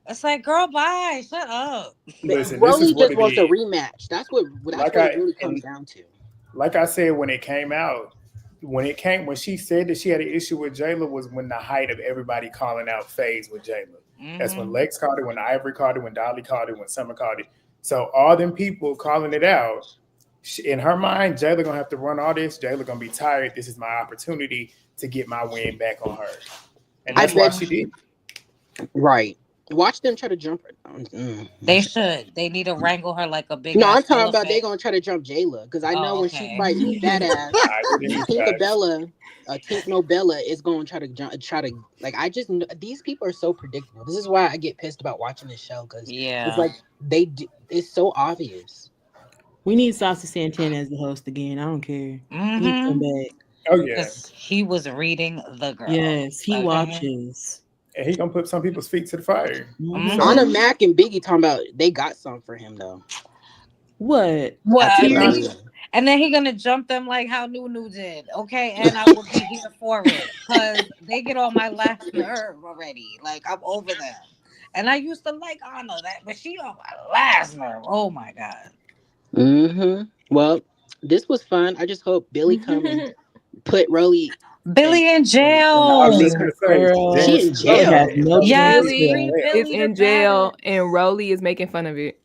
It's like, girl, bye. Shut up. Listen, this is Rolly what just it wants a is. rematch. That's Like what it I really comes and down to. like I said when it came out, when she said that she had an issue with Jayla was when the height of everybody calling out phase with Jayla. That's when Mm-hmm. Lex called it, when Ivory called it, when Dolly called it, when Summer called it. So all them people calling it out, in her mind, Jayla gonna have to run all this. Jayla gonna be tired. This is my opportunity to get my win back on her, and I that's why bet Mm-hmm. she did. right. Watch them try to jump her. They should. They need to wrangle her like a big No, I'm ass talking about they elephant. gonna try to jump Jayla because I know Oh, when she okay. fights that ass, I didn't decide. Tinkerbella, Tink Nobella is going to try to try to like. These people are so predictable. This is why I get pissed about watching this show because it's Yeah. like it's so obvious. We need Saucy Santana as the host again. I don't care. He needs to come Mm-hmm. back. Oh yeah, Because he was reading the girl. Yes, he Okay. watches. and he gonna put some people's feet to the fire. Hmm. So Anna Mm-hmm. Mac and Biggie talking about they got something for him though. What? Well, I and then Tears? he guarantee you. and then he gonna jump them like how Nunu did. Okay, and I will be here for it because they get on my last nerve already. Like I'm over them. And I used to like Anna that, but she on my last nerve. Oh my god. Well, this was fun. I just hope Billy come and put Rolly and Billy in I was make just jail. gonna her. say, She Jan, Girl, in Rolly has jail. no chance Yes, in free hell. jail. is Billy the in jail baddest. and Rolly is making fun of it.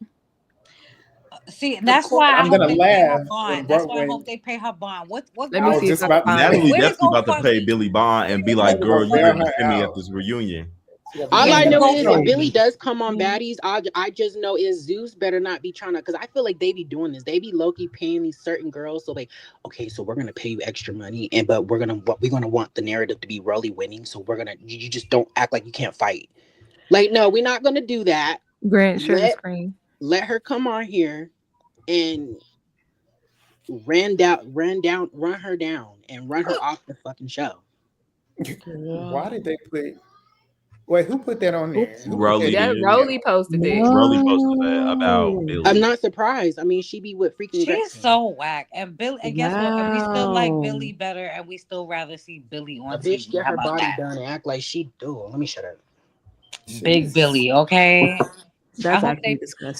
See, Of that's course. why I I'm hope gonna they pay her laugh bond. when That's why I when hope they pay her bond. What Let me I was see GoFundMe? if just I can about to find say it. Natalie Where the definitely about to pay GoFundMe? Billy Bond and be she like, gonna "Girl, you bail better GoFundMe. her defend me at out. this reunion." She gonna All Yeah, I defend the her. know is if Right. Billy GoFundMe. does come on Baddies, I just know is Zeus better not be trying to because I feel like they be doing this. They be low key paying these certain girls. So like, okay, so we're gonna pay you extra money, and but we're gonna want the narrative to be Rolly winning. So you just don't act like you can't fight. Like, no, we're not gonna do that. Grant, share your Let screen. let her come on here and run her down and run her off the fucking show. Why Girl. did they put? Wait, who put that on there? Oops. Who put that Rolly That did. video? Rolly posted it. Rolly posted that about No. I'm Billy. not surprised. I mean, she be with freaking She's Gretchen. so whack. And Bill and guess what? And we still like Wow. Billy better and we still rather see Billy A on bitch TV. get How her about body that? done and act like she do. Let me shut up. Big She's Billy, okay? I That's hope actually they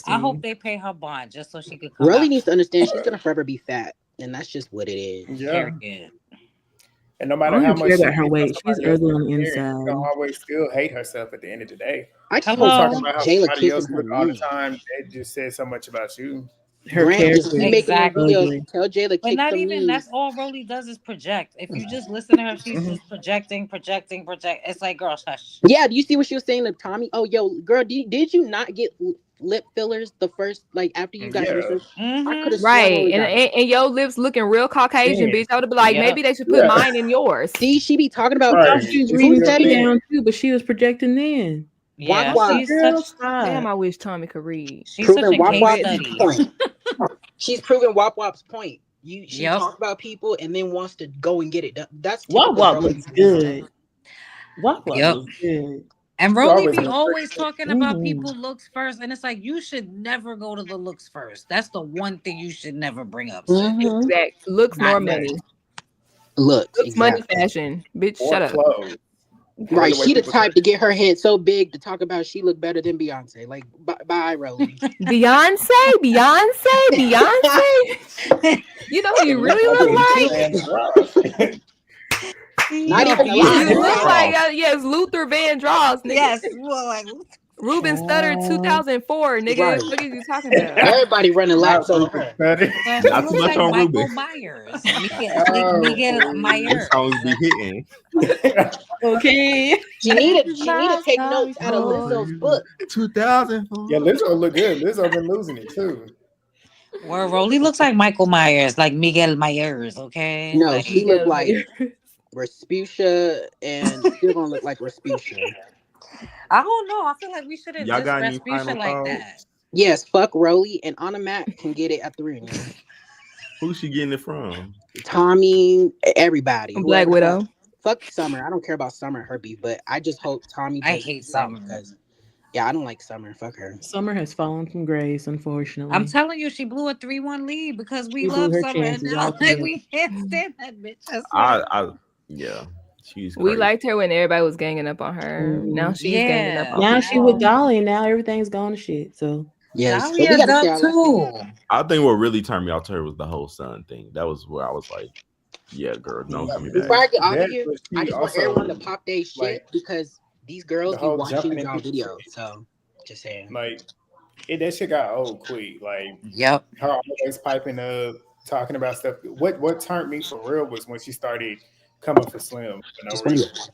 I hope disgusting. they pay her bond just so she could come Rolly out. needs to understand she's gonna forever be fat, and that's just what it is. yeah. Period. And no I matter don't how even much care she about her hates on weight. She's somebody else's ugly on the appearance, she gonna inside. always still hate herself at the end of the day. I just You hope talking Hello? about how Jayla somebody kissing else her look all the mean. time. That just says so much about you. Her Grant character just keep is making them videos. Exactly. ugly. Tell Jayla But kick not them even knees. that's all Rolly does is project. If you just listen to her, she's Mhm. just projecting, projecting, project. It's like, girl, shush. Yeah, do you see what she was saying to Tommy? Oh, yo, girl, did you not get lip fillers the first like after you got Yeah. braces? I could Mm-hmm. have sworn Right. only got it. And your lips looking real Caucasian, Thin. bitch. I would be like, Yep. maybe they should put Yeah. mine in yours. See, she be talking I about thought Right. she was It's who reading still said Billy it? thin. down too, but she was projecting then. Yeah, Wop I said, wop, she's girl, such Damn, stop. I wish Tommy could read. she's such proving a Wop case Read. Wop's study. point. She's proving Wop Wop's point. She Yep. talks about people and then wants to go and get it done. That's Wop typical Wop Rolly looks behavior. good. Wop Wop Yep. looks good. And She Rolly always be been always pretty. talking about Hmm. people looks first, and it's like you should never go to the looks first. That's the one thing you should never bring up, sis. Mm-hmm. Exact. Looks nor Not that. money. Looks Looks money exactly. fashion. Bitch, Or shut up. clothes. Or Right. the way She the people dress. type to get her head so big to talk about she look better than Beyonce. Like, bye, Rolly. Beyonce, Beyonce, Beyonce. You know who It you looks really like a look like? Luther Vandross. Not Yo, even a You Luther look Vandross. like Vandross. yes, Luther Vandross, nigga. yes, well, like Ruben Studdard Wow. 2004, nigga. Right. What are you talking about? Everybody running Not laps on Ruben her. Studdard. she Not too looks much like on Ruben. Michael Myers. Oh, Miguel Them please. songs Myers. be hitting. Okay. This is She need to my take story notes out of told. Lizzo's book. 2004. Yeah, Lizzo look good. Lizzo been losing it too. Where Rolly looks like Michael Myers, like Miguel Myers, okay? No, Like she looked Miguel like Mayer. Respucia and still gonna look like Respucia. I don't know. I feel like we shouldn't Y'all diss got any final Rasputia like thoughts? that. Yes, fuck Rolly and Anna Mac can get it at the reunion. Who's she getting it from? Tommy, everybody, Black whoever the fuck. Widow. Fuck Summer. I don't care about Summer and her beef, but I just hope Tommy I just hate gets out Summer. because yeah, I don't like Summer. Fuck her. Summer has fallen from grace, I'm unfortunately. telling you, she blew a 3-1 lead because we She blew love her Summer, and chances now like altogether. we can't stand that bitch. I swear to I, God. I, yeah. She's We crazy. liked her when everybody was ganging up on her. Now she's ganging up on Now she with people. Dolly, and now everything's gone to shit. So Yes, Now but we we are gotta done say our last thing. too. I think what really turned me off to her was the whole son thing. That was where I was like, yeah, girl, don't come back. Before I get out of That, here, but I she just want also everyone to pop their shit like because these the girls be whole watching jumping in y'all people's videos. shit. So just saying. Like that shit got old quick. Like Yep. her always piping up, talking about stuff. What turned me for real was when she started coming for Slim for no Just want reason. to.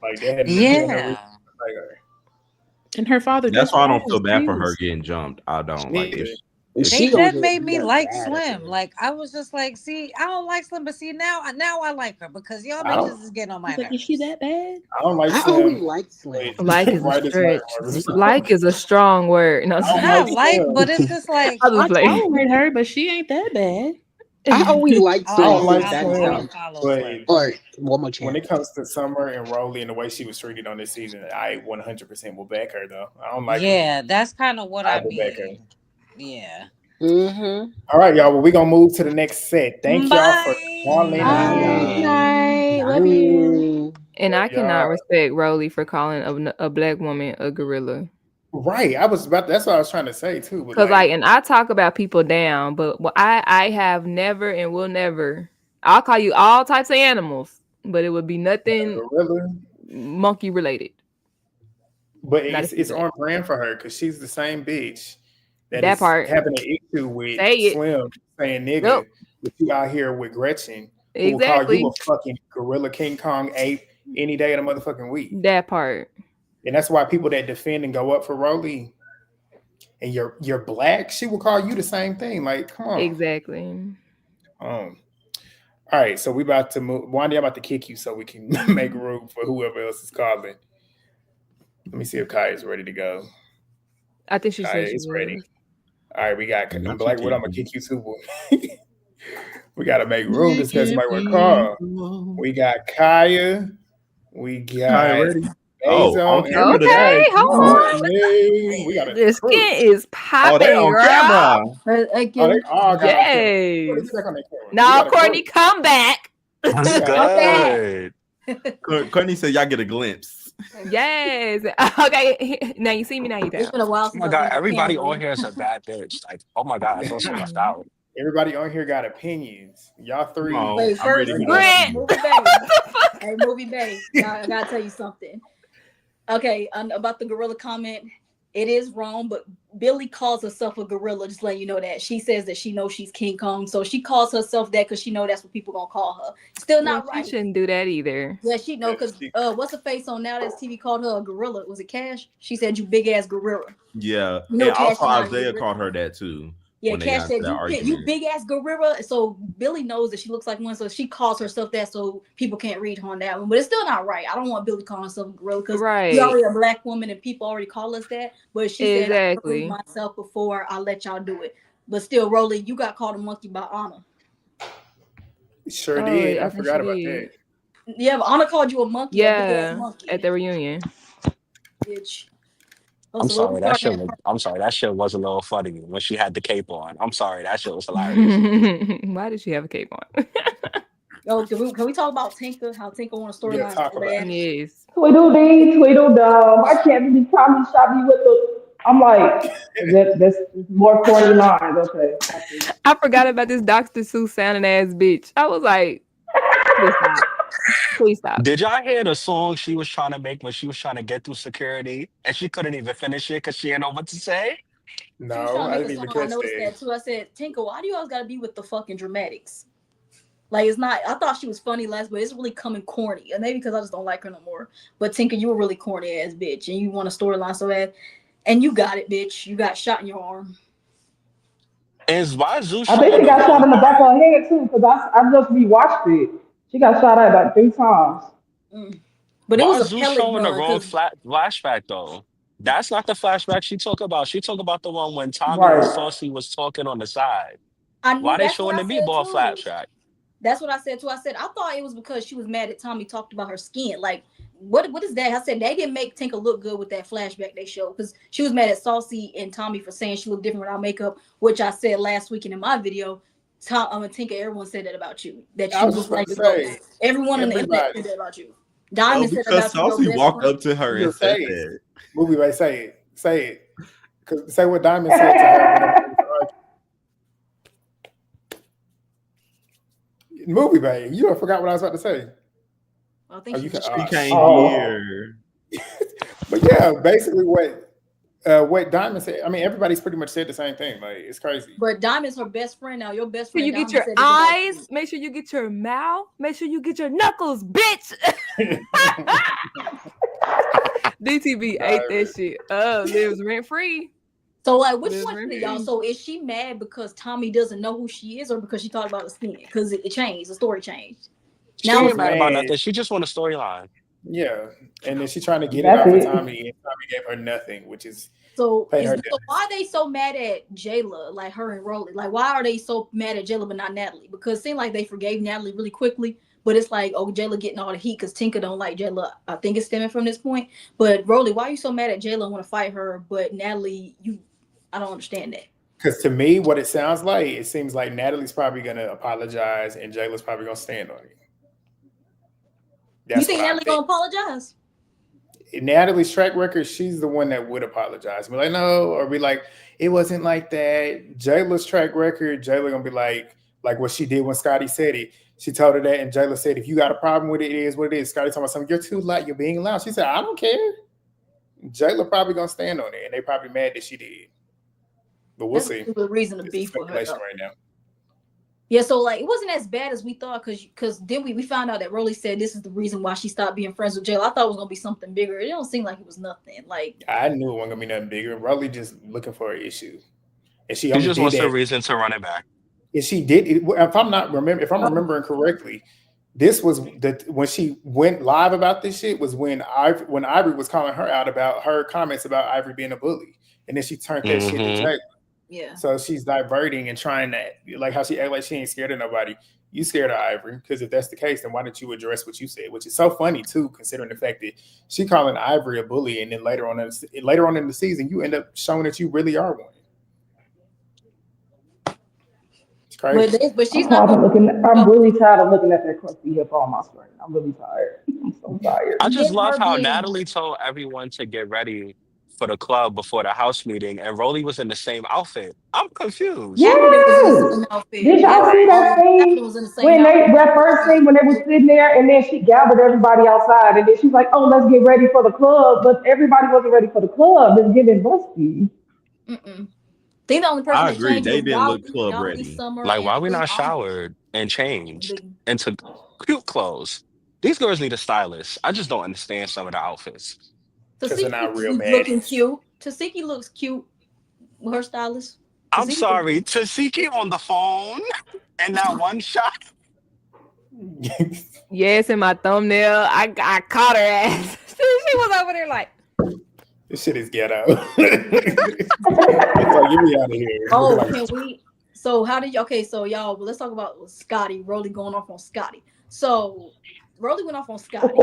Like they had no reason. Yeah. Like her. and her father That's just why I don't passed. feel bad for her Jesus. getting jumped. I don't like Neither. if She They gonna that get made beat me up like bad at the Slim. end. Like I was just like, see, I don't like Slim, but see now I like her because y'all I don't. bitches is getting on I my was like, is she nerves. that bad? I don't like I always Slim. liked Slim. Like is a Right as stretch. Marcus. Like is a strong word. No, I don't Not like like, Slim. but it's just like I just I play. tolerate her, but she ain't that bad. I always liked I Slim don't oh, like since I Baddie don't, I don't Slim, Town. follow but Slim. Or one more when chance. it comes to Summer and Rolly and the way she was treated on this season, I 100% will back her though. I don't like her. Yeah, that's kind of what I I will back her. mean. Yeah. Mm-hmm. All right, y'all. Well, we're gonna move to the next set. Thank y'all for calling Bye. Good in. night. Love you. And I Love cannot y'all. respect Rolly for calling a black woman a gorilla. Right. I was about that's what I was trying to say too. But Cause like, like and I talk about people down, but I have never and will never. I'll call you all types of animals, but it would be nothing gorilla, monkey related. but Not if you it's black. on brand for her because she's the same bitch that That is part. having an issue with Say it. Slim saying Yep. nigga, but you out here with Gretchen who will call Exactly. you a fucking gorilla, King Kong ape any day of the motherfucking week. That part. And that's why people that defend and go up for Rolly and you're black, she will call you the same thing. Like, come on. Exactly. All right, so we about to move. Wandy, I'm about to kick you so we can make room for whoever else is calling. Let me see if Kai is ready to go. I think she Kai said she is ready. was. All right, we got Not Black you Widow. I'm gonna kicking. kick you too, boy. We gotta make room just because somebody want to call. We got Kaya. We Kai got ready? Oh, Basil, on and camera. we got Okay, hold on. Courtney. We got a The crew. skin is Oh, they popping, on girl. camera. Oh, they all got on camera. Courtney, Yes. get back on that camera. We Now, got a crew. Courtney, come back. What's We got good? Courtney said y'all get a glimpse. Yes. Okay. Now you see me. Now you It's don't. been a while Oh since my I've been god, on everybody camera. on here is a bad bitch. Like, oh my god, I feel so left out. everybody on here got opinions. Y'all three. Come on, Wait, I'm ready first, to Grant. go. Movie Bay. Hey, Movie Bay. I gotta tell you something. Okay, about the gorilla comment. It is wrong, but Billy calls herself a gorilla. Just letting you know that she says that she knows she's King Kong, so she calls herself that because she know that's what people gonna call her. Still Well, not she right. shouldn't do that either. Yeah, she know because what's her face on Now That's TV called her a gorilla. Was it Cash? She said you big ass gorilla. Yeah, You know and Cash also is not a Isaiah gorilla. called her that too. Yeah, when they Cash got said that you argument. big ass gorilla. So Billy knows that she looks like one, so she calls herself that, so people can't read her on that one. But it's still not right. I don't want Billy calling herself a gorilla because Right. we already a black woman and people already call us that. But she said I Exactly. prove myself before I let y'all do it. But still, Rolly, you got called a monkey by Anna. Sure Oh, did. I I think forgot she about did. that. Yeah, but Anna called you a monkey, a big ass Yeah, monkey, at the reunion. bitch. Oh, I'm so what sorry, we that start shit at? was I'm sorry, that shit was a little funny when she had the cape on. I'm sorry, that shit was hilarious. Why did she have a cape on? Oh, can we talk about Tinker? How Tinker want a Yeah, storyline talk so about it. bad? Yes. Tweedledee, Tweedledum. I can't be Tommy shot me with the. I'm like, that's more corny lines. Okay. I forgot about this Dr. Seuss sounding ass bitch. I was like, please stop. Please stop. Did y'all hear the song she was trying to make when she was trying to get through security and she couldn't even finish it because she didn't know what to say? She was No, trying to I make a didn't even song. I catch noticed that. that too. I said, Tinker, why do you always gotta be with the fucking dramatics? Like it's not. I thought she was funny last, but it's really coming corny. And maybe because I just don't like her no more. But Tinker, you were really corny ass bitch, and you want a storyline so bad, and you got it, bitch. You got shot in your arm. Is why Zeus I think showing she the got shot wrong in the back part? of her head too, because I just rewatched it. She got shot at like 3 times. Mm. But it Why was is a Zeus pellet showing the gun, wrong because flashback though? That's not the flashback she talk about. She talk about the one when Tommy and Right. Saucy was talking on the side. I Why knew they that's what showing I the said meatball too. flashback? That's what I said too. I said I thought it was because she was mad at Tommy talked about her skin. Like, what is that? I said they didn't make Tinker look good with that flashback they showed because she was mad at Saucy and Tommy for saying she looked different without makeup, which I said last week and in my video. Tinker, everyone said that about you. That I you was just look about like to the ghost. say, Everyone on the internet everybody, said that about you. Diamond said because about your Saucy best walked friend. up to her and Just said say it. that. Movie Bay, say it. Say it. Say what Diamond said to her. Movie Bay, you don't forgot what I was about to say. I think You she She can't Oh. hear. But yeah, basically what Diamond said. I mean, everybody's pretty much said the same thing. Like, it's crazy. But Diamond's her best friend now. Your best So friend. you get Diamond your said it's about eyes, you. make sure you get your mouth, make sure you get your knuckles, bitch. DTB ate that shit up. It was rent free. So like, which Liz one Renee. of y'all? So is she mad because Tommy doesn't know who she is, or because she talked about the skin? Because it changed. The story changed. She Now ain't it's mad like, about mad. nothing. She just want a storyline. Yeah, and then she's trying to get it That's out for it. Tommy, and Tommy gave her nothing, which is so paid her so debts. why are they so mad at Jayla, like her and Rolly? Like, why are they so mad at Jayla but not Natalie? Because it seemed like they forgave Natalie really quickly, but it's like, oh, Jayla getting all the heat because Tinker don't like Jayla. I think it's stemming from this point. But Rolly, why are you so mad at Jayla and want to fight her, but Natalie, I don't understand that. Because to me, what it sounds like, it seems like Natalie's probably going to apologize, and Jayla's probably going to stand on it. You think Natalie gonna apologize? Natalie's track record, she's the one that would apologize. Be like, no, or be like, it wasn't like that. Jayla's track record, Jayla gonna be like what she did when Scotty said it. She told her that, and Jayla said, if you got a problem with it, it is what it is. Scotty told me something, you're too loud, you're being loud. She said, I don't care. Jayla probably gonna stand on it, and they probably mad that she did. But we'll see. The reason to It's be for her. speculation right now. Yeah, so like it wasn't as bad as we thought, because then we found out that Rolly said this is the reason why she stopped being friends with Jayla. I thought it was gonna be something bigger. It don't seem like it was nothing. Like, I knew it wasn't gonna be nothing bigger. Rolly just looking for an issue, and she She only just did wants a that. reason to run it back. And she did. If I'm remembering correctly, this was when she went live about this shit was when Ivory was calling her out about her comments about Ivory being a bully, and then she turned that shit to Jayla. yeah. So she's diverting and trying to, like how she act like she ain't scared of nobody. You scared of Ivory, because if that's the case, then why didn't you address what you said? Which is so funny too, considering the fact that she calling Ivory a bully, and then later on in the season, you end up showing that you really are one. It's crazy. But she's not I'm really tired of looking at that crusty hip on my screen. I'm really tired. I'm so tired. I just love her how being- Natalie told everyone to get ready for the club before the house meeting, and Rolly was in the same outfit. I'm confused. Yes. Natalie was in the same outfit. Did y'all see that Natalie scene was in the same when outfit. that first scene when they were sitting there and then she gathered everybody outside and then she's like, "Oh, let's get ready for the club," but everybody wasn't ready for the club. It's giving busty. I think the only person I that agree. changed They was didn't look club Dolly, ready. Summer, Like, why and we not Ivory. showered and changed into cute clothes? These girls need a stylist. I just don't understand some of the outfits. Because they're not real mad. Looking cute. Tasiki looks cute with her stylist. I'm sorry, Tasiki on the phone and that one shot. Yes, in my thumbnail, I caught her ass. She was over there like, this shit is ghetto. It's like, get me out of here. Oh, Like, can we? So how did you? Okay, so y'all, let's talk about Scotty. Rolly going off on Scotty. So Rolly went off on Scotty,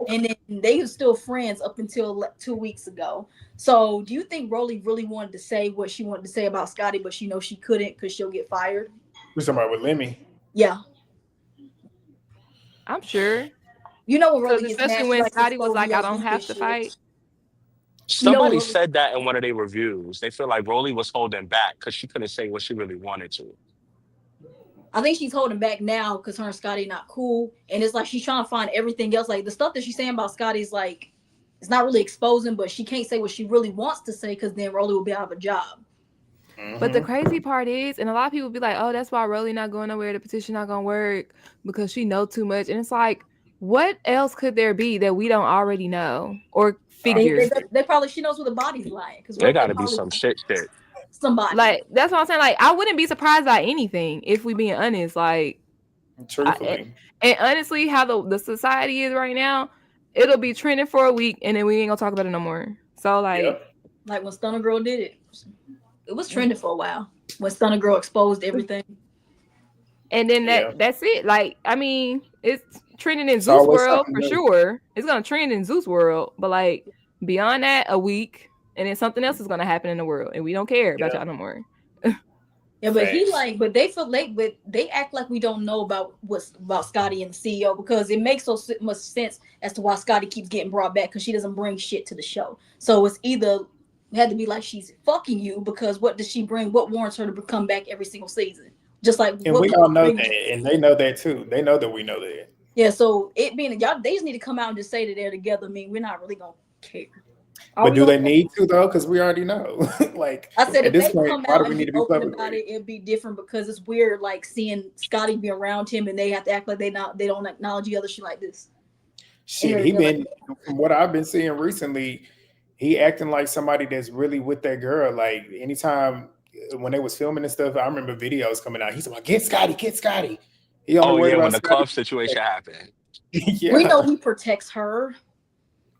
and then they were still friends up until 2 weeks ago. So do you think Rolly really wanted to say what she wanted to say about Scotty, but she knows she couldn't because she'll get fired? we're talking about with Lemmy. Yeah. I'm sure. You know when Rolly gets Especially mad, when she likes to Scotty was expose like, I your don't have deepest to shit. fight. Somebody Rolly- said that in one of their reviews. They feel like Rolly was holding back because she couldn't say what she really wanted to. I think she's holding back now because her and Scotty not cool, and it's like she's trying to find everything else. Like the stuff that she's saying about Scotty's like, it's not really exposing, but she can't say what she really wants to say because then Rolly will be out of a job. But the crazy part is, and a lot of people be like, oh, that's why Rolly not going nowhere, the petition not gonna work because she know too much. And it's like, what else could there be that we don't already know or figure? They probably, she knows where the body's lying because There got to be some shit. Somebody. Like, that's what I'm saying. Like, I wouldn't be surprised by anything if we being honest. Like, truthfully. And honestly, how the society is right now, it'll be trending for a week and then we ain't gonna talk about it no more. So like when Stunner Girl did it. It was trending for a while when Stunner Girl exposed everything. And then that's it. Like, I mean, it's trending in Zeus world for sure. It's gonna trend in Zeus world, but like beyond that, a week, and then something else is gonna happen in the world, and we don't care about y'all no more. Yeah, Yeah, but he Facts. but they feel but they act like we don't know about what's about Scotty and the CEO because it makes so much sense as to why Scotty keeps getting brought back because she doesn't bring shit to the show. So it's either it had to be like she's fucking you because what does she bring? What warrants her to come back every single season? Just like And what we all would know bring that, and they know that too. They know that we know that. Yeah, so it being y'all, they just need to come out and just say that they're together. I mean, we're not really gonna care. But do they need to though? Because we already know. Like I said, at if this they point, come why do out we and need be to be open public about with it, it'd be different because it's weird, like seeing Scotty be around him and they have to act like they don't acknowledge each other shit like this. Shit, he been from what I've been seeing recently, he acting like somebody that's really with that girl. Like anytime when they was filming and stuff, I remember videos coming out. He's like, get Scotty. He only Oh worried yeah, when about the Scotty. club situation happened. Yeah. We know he protects her.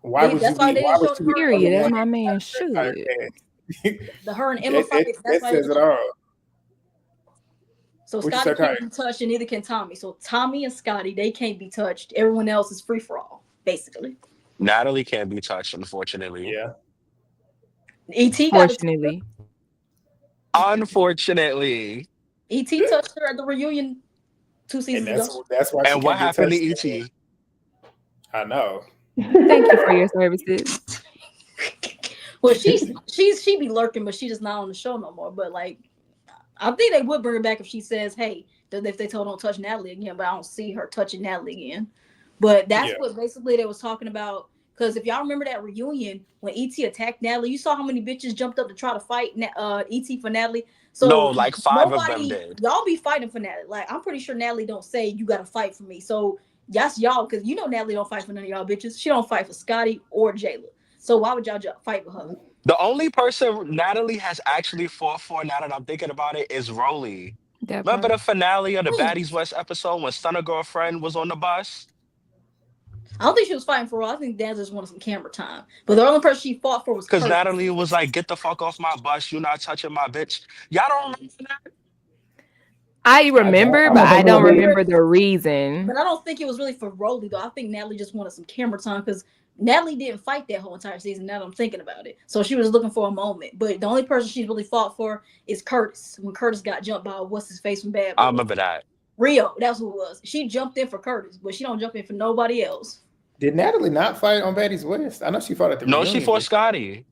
Why would you That's why be? they Why didn't would show you be? her. Period. As Other my one man that entire should. cast? The her and Emma fight. That's That why says it all. So What you Scotty say, can't Kai? be touched, and neither can Tommy. So Tommy and Scotty, they can't be touched. Everyone else is free for all, basically. Natalie can't be touched, unfortunately. Yeah. Et got to touch her. Fortunately. Unfortunately. Et touched her at the reunion 2 And seasons ago. that's why she And what can't get happened to touched. ET? I know. Thank you for your services. Well, she be lurking, but she just not on the show no more. But like, I think they would bring her back if she says, "Hey," if they told her don't touch Natalie again. But I don't see her touching Natalie again. But that's what basically they was talking about. Because if y'all remember that reunion when ET attacked Natalie, you saw how many bitches jumped up to try to fight ET for Natalie. So No, like 5 of them did. Y'all be fighting for Natalie. Like I'm pretty sure Natalie don't say you got to fight for me. So that's y'all because you know Natalie don't fight for none of y'all bitches. She don't fight for Scotty or Jayla. So why would y'all fight with her? The only person Natalie has actually fought for, now that I'm thinking about it, is Rolly. That Remember part. the finale of the Baddies West episode when Stunner Girlfriend was on the bus? I don't think she was fighting for her. I think Dad just wanted some camera time. But the only person she fought for was Because Curtis. Natalie was like, get the fuck off my bus. You're not touching my bitch. Y'all don't remember that? I remember, but I don't remember the reason. But I don't think it was really for Rolly, though. I think Natalie just wanted some camera time because Natalie didn't fight that whole entire season. Now that I'm thinking about it. So she was looking for a moment. But the only person she's really fought for is Curtis. When Curtis got jumped by what's his face from Bad Boys. I remember that. Rio, that's who it was. She jumped in for Curtis, but she don't jump in for nobody else. Did Natalie not fight on Baddies West? I know she fought at the reunion. No, she fought Scotty.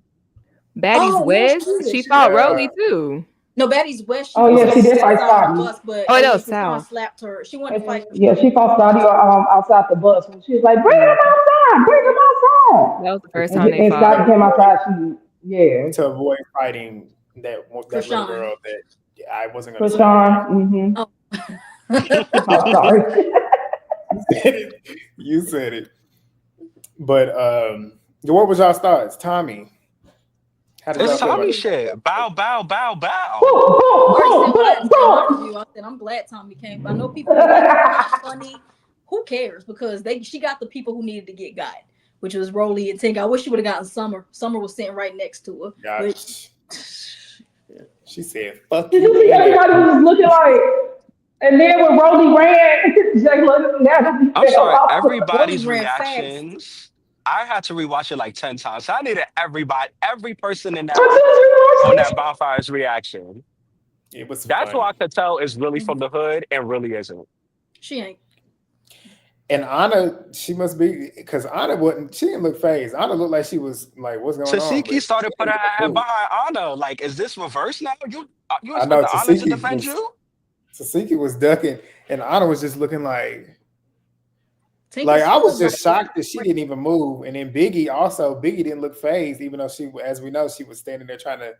Baddies West, she fought Rolly too. No, Baddies West. She did fight Scotty. But that was South. Slapped her. She wanted to fight. Yeah, she fought Scotty outside the bus. And she was like, bring him outside. That was the first time they and fought. Scotty came outside. To avoid fighting that little girl that I wasn't going to say. Mm-hmm. Oh. I'm sorry. You said it. But what was y'all's thoughts? Tommy. It's Tommy shit. Bow, bow, bow, bow. I said, I'm glad Tommy came. I know people are funny. Who cares? Because she got the people who needed to get got, which was Rolly and Tink. I wish she would have gotten Summer. Summer was sitting right next to her. Gosh. She said, fuck you. Did you see everybody was just looking like, and then when Rolly ran, I'm sorry, everybody's reactions. I had to rewatch it like 10 times. So I needed every person in that on that bonfire's reaction. It was That's funny. who I could tell is really from the hood and really isn't. She ain't. And Anna, she must be, because Anna she didn't look phased. Anna looked like she was like, what's going on? Tasiki started putting her head behind Anna. Like, is this reverse now? You expect Anna to defend you? Tasiki was ducking, and Anna was just looking like I was just shocked that she didn't even move. And then Biggie didn't look phased, even though she, as we know, she was standing there trying to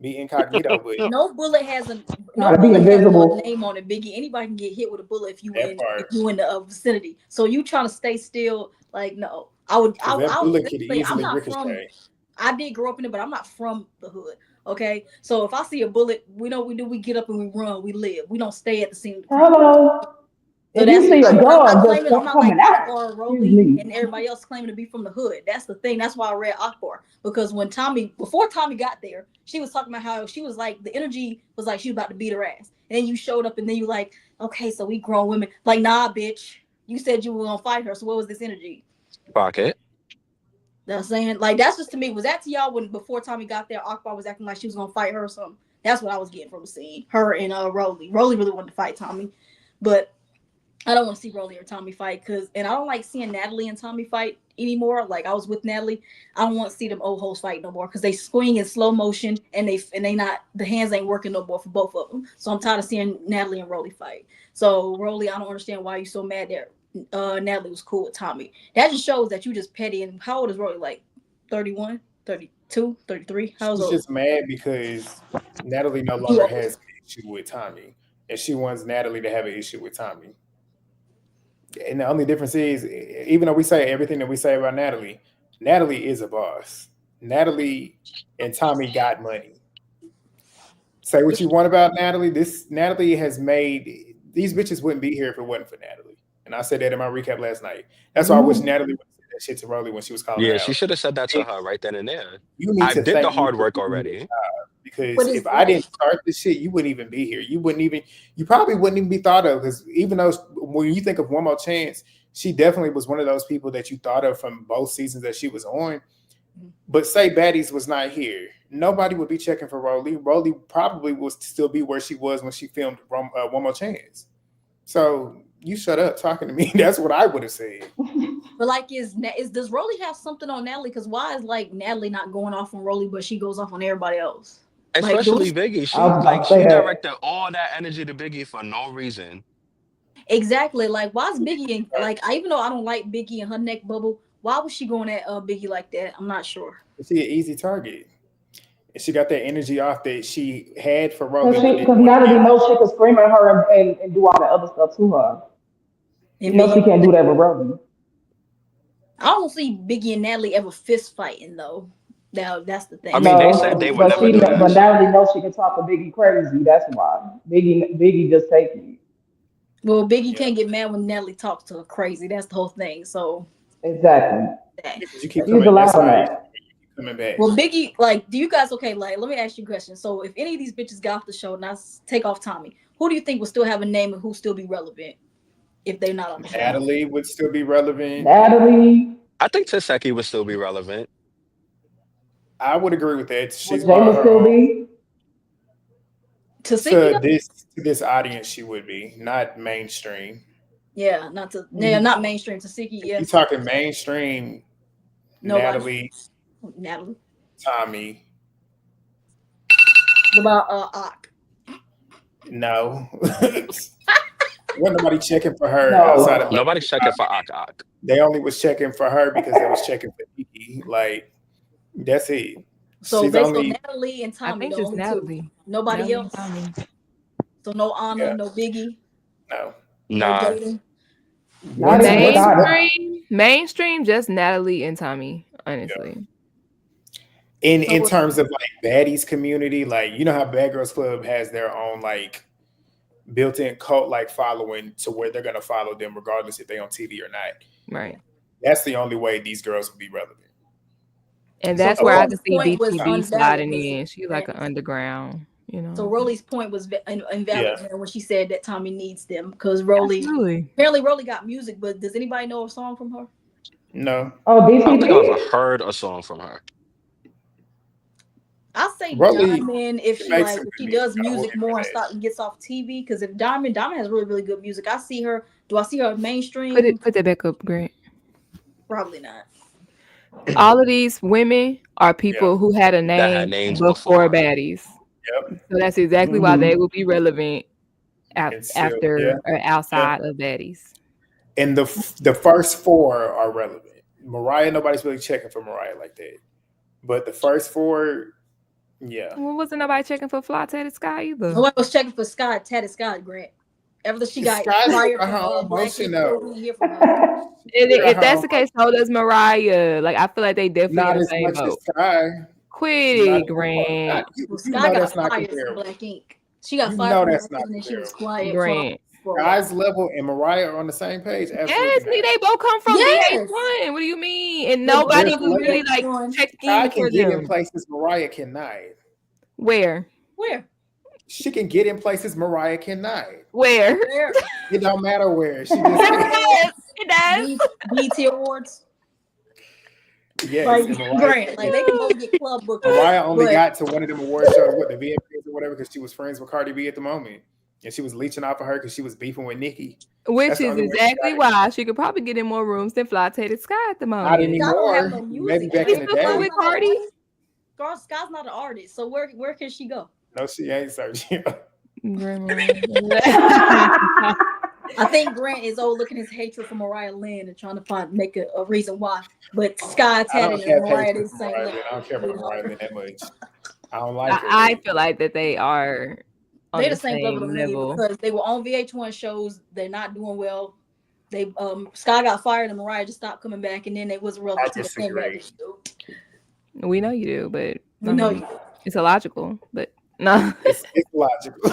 be incognito. But no bullet has a name on it, Biggie. Anybody can get hit with a bullet if you in the vicinity. So you trying to stay still? Like, no, I'm not from. I did grow up in it, but I'm not from the hood. Okay, so if I see a bullet, we know what we do. We get up and we run. We live. We don't stay at the scene. Hello. So if you see a dog just coming out, and everybody else claiming to be from the hood. That's the thing. That's why I read Akbar, because before Tommy got there, she was talking about how she was like, the energy was like she was about to beat her ass. And then you showed up and then you like, okay, so we grown women. Like, nah, bitch. You said you were gonna fight her. So what was this energy? Pocket. That's saying, like, that's just to me. Was that to y'all when before Tommy got there, Akbar was acting like she was gonna fight her or something? That's what I was getting from the scene. Her and Rolly. Rolly really wanted to fight Tommy, but I don't want to see Rolly or Tommy fight and I don't like seeing Natalie and Tommy fight anymore. Like I was with Natalie, I don't want to see them old hoes fight no more because they swing in slow motion and they not the hands ain't working no more for both of them. So I'm tired of seeing Natalie and Rolly fight. So Rolly, I don't understand why you so mad that Natalie was cool with Tommy. That just shows that you just petty. And how old is Rolly? Like 31, 32, 33? How old? She's just mad because Natalie no longer has an issue with Tommy, and she wants Natalie to have an issue with Tommy. And the only difference is, even though we say everything that we say about Natalie, Natalie is a boss. Natalie and Tommy got money. Say what you want about Natalie. Natalie has made these bitches wouldn't be here if it wasn't for Natalie. And I said that in my recap last night. That's why I wish Natalie would have said that shit to Rolly when she was calling her out. she should have said that to her right then and there. You need to did the hard work already. Because if I didn't start this shit, you wouldn't even be here. You probably wouldn't even be thought of. Because even though when you think of One More Chance, she definitely was one of those people that you thought of from both seasons that she was on. But say Baddies was not here, nobody would be checking for Rolly. Rolly probably would still be where she was when she filmed One More Chance. So you shut up talking to me. That's what I would have said. But like, does Rolly have something on Natalie? Because why is like Natalie not going off on Rolly, but she goes off on everybody else? Especially Biggie. She directed all that energy to Biggie for no reason. Exactly. Like, why is Biggie even though I don't like Biggie and her neck bubble, why was she going at Biggie like that? I'm not sure. She an easy target. And she got that energy off that she had for Rolly. Because Natalie knows she can scream at her and do all that other stuff to her. You know she can't do that with Rolly. I don't see Biggie and Natalie ever fist fighting though. Now that's the thing. I mean, they said they would never do that. But Natalie knows she can talk to Biggie crazy. That's why Biggie just take it. Well, Biggie can't get mad when Natalie talks to her crazy. That's the whole thing. So exactly. You keep coming back. Well, Biggie, like, do you guys let me ask you a question. So if any of these bitches got off the show, now take off Tommy, who do you think would still have a name and who still be relevant if they're not on the show? Natalie would still be relevant. Natalie. I think Taseki would still be relevant. I would agree with that. She's would still be. To this audience, she would be not mainstream. Yeah, not mainstream. Taseki, yeah. You talking mainstream? Natalie, Tommy. What about Ak? No. Wasn't nobody checking for her outside of nobody's checking for Ak. They only was checking for her because they was checking for Kiki. Like, that's it. So basically, Natalie and Tommy. I think just Natalie. Nobody else. So no Anna, no Biggie. No. Nah. Mainstream, just Natalie and Tommy. Honestly. Yeah. In terms of like Baddies community, like you know how Bad Girls Club has their own like built-in cult like following to where they're gonna follow them regardless if they on TV or not. Right. That's the only way these girls will be relevant. And that's where I can see BTB sliding in. She's like an underground, you know. So Rolly's point was invalid when she said that Tommy needs them because apparently Rolly got music, but does anybody know a song from her? No. Oh, I don't think I've ever heard a song from her. I say Diamond if she does music more and gets off TV because if Diamond has really really good music. I see her. Do I see her mainstream? Put that back up, Grant. Probably not. All of these women are people who had a name before Baddies. Yep. So that's exactly why they will be relevant after or outside of Baddies. And the first four are relevant. Mariah, nobody's really checking for Mariah like that. But the first four, Well, wasn't nobody checking for Fly Tatted Sky either. Nobody was checking for Tatted Sky, Grant. After she got fired from emotion if that's the case, so does Mariah. Like I feel like they definitely not in the as same much boat. as Sky. Quit it, Grant. Sky got fired from Black Ink. She got fired from and she was quiet. Grant. Sky's level and Mariah are on the same page. Yes, they both come from VH1. What do you mean? And nobody who really like checked in Sky for can get them. in places Mariah cannot. Where? She can get in places Mariah cannot. Where? It don't matter where. She just it does. BT Awards. Yes, like Grant, like they can go get club bookings. Mariah only got to one of them award shows, the VMAs or whatever because she was friends with Cardi B at the moment, and she was leeching off of her because she was beefing with Nicki. Which That's the is only way she exactly got it. why she could probably get in more rooms than Fly Tated Sky at the Not moment. Sky don't have anymore. no Maybe music. back She's in the still fucking day. with Cardi. Girl, Sky's not an artist, so where can she go? No, she ain't, Sergio. I think Grant is overlooking his hatred for Mariah Lynn and trying to make a reason why. But Sky I Tatted don't and have Mariah hatred did the for same Mariah level. Lynn. I don't care about Mariah Lynn that much. I don't like her. I feel like that they are on They the the same level to me level. because they were on VH1 shows. They're not doing well. They Sky got fired and Mariah just stopped coming back, and then they wasn't relevant I to the came back. disagree. We know you do, but We know you. it's illogical. But no, It's logical.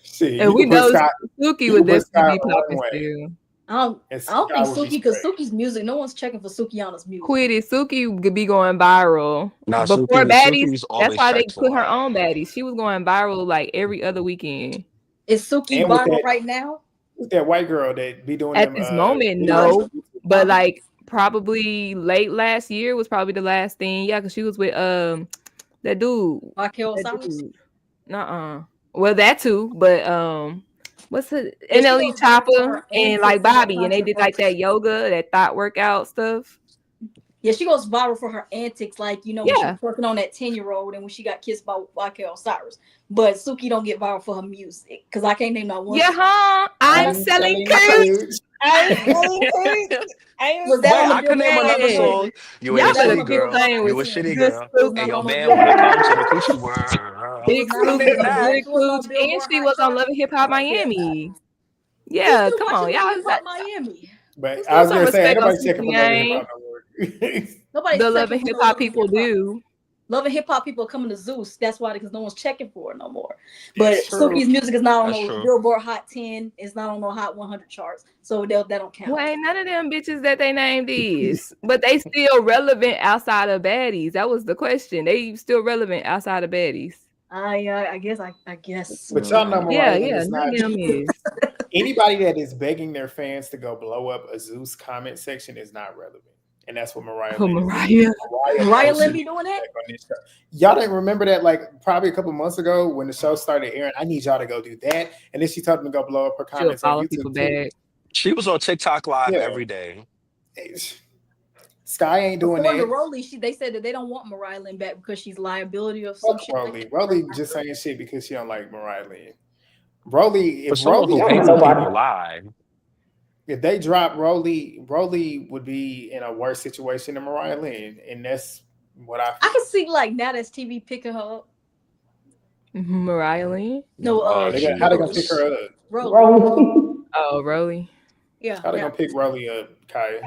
Shit, and you we can put know Sky- Suki you would can put definitely be Sky on popping one way. still. I don't And think Sky would Suki be because straight. Suki's music. No one's checking for Sukiana's music. Quitty Suki could be going viral. Nah, Before Suki's Baddies, that's always why they checked put for. her on Baddies. She was going viral like every other weekend. Is Suki And with viral that- right now? With that white girl that be doing At them, this moment, videos no. on YouTube. But like probably late last year was probably the last thing. Yeah, because she was with that dude. Michael That Cyrus? dude. Nuh-uh. Well, that too, but what's it? Yeah, she NLE goes viral for Chopper her and antics like and her Bobby, and they did like that yoga, that thought workout stuff. Yeah, she goes viral for her antics, like when she Yeah. was working on that 10-year-old and when she got kissed by Michael Cyrus. But Suki don't get viral for her music because I can't name not one. Yeah, huh? I'm selling cooch. I'm selling cooch. Was that Wait, on the I can name Billboard? another Yeah. song. You Y'all ain't a better city quit girl. playing You with a shitty this girl. stupid. Hey, yo, on man, the welcome to the coochie world. Big not on Cooch, Name the- that. Big It was on Cooch, and Billboard she Hot was on Charts. Love and Hip Hop Miami. Yeah, Still come on, watching y'all. Love and Hip Hop Miami. But Let's I was put gonna some say, ain't respect on nobody checking for Suki Love and Yang. Hip Hop no more. Nobody's The Love checking and for Hip no Hop Love and people Hip Hop. do. Love and Hip Hop people are coming to Zeus. That's why, because no one's checking for it no more. But That's true. Suki's music is not on That's no true. Billboard Hot 10. It's not on no Hot 100 charts. So that don't count. Well, ain't none of them bitches that they named is, but they still relevant outside of Baddies. That was the question. They still relevant outside of Baddies. I guess. But y'all know Yeah, Mariah Lynn yeah, is none not. of them is. Anybody that is begging their fans to go blow up a Zeus comment section is not relevant. And that's what Mariah Oh, Lynn is Mariah. doing. Mariah posted Lynn be doing that? on this show. Y'all didn't remember that like probably a couple months ago when the show started airing. I need y'all to go do that. And then she told them to go blow up her She'll comments on follow people YouTube too. back. She was on TikTok live Yeah. every day. Sky ain't doing According to that. Rolly, they said that they don't want Mariah Lynn back because she's liability or some Fuck shit. Rolly. Rolly just saying shit because she don't like Mariah Lynn. Rolly, For if someone Rolly who ain't hates nobody. people live. if they drop Rolly would be in a worse situation than Mariah Lynn. And that's what I I can see like now that's TV picking her up. Mariah Lynn? No, Oh, how they gonna pick Jesus. her up? Rolly. Rolly. Oh, Rolly. Yeah. How they yeah. gonna pick Rolly up, Kaya?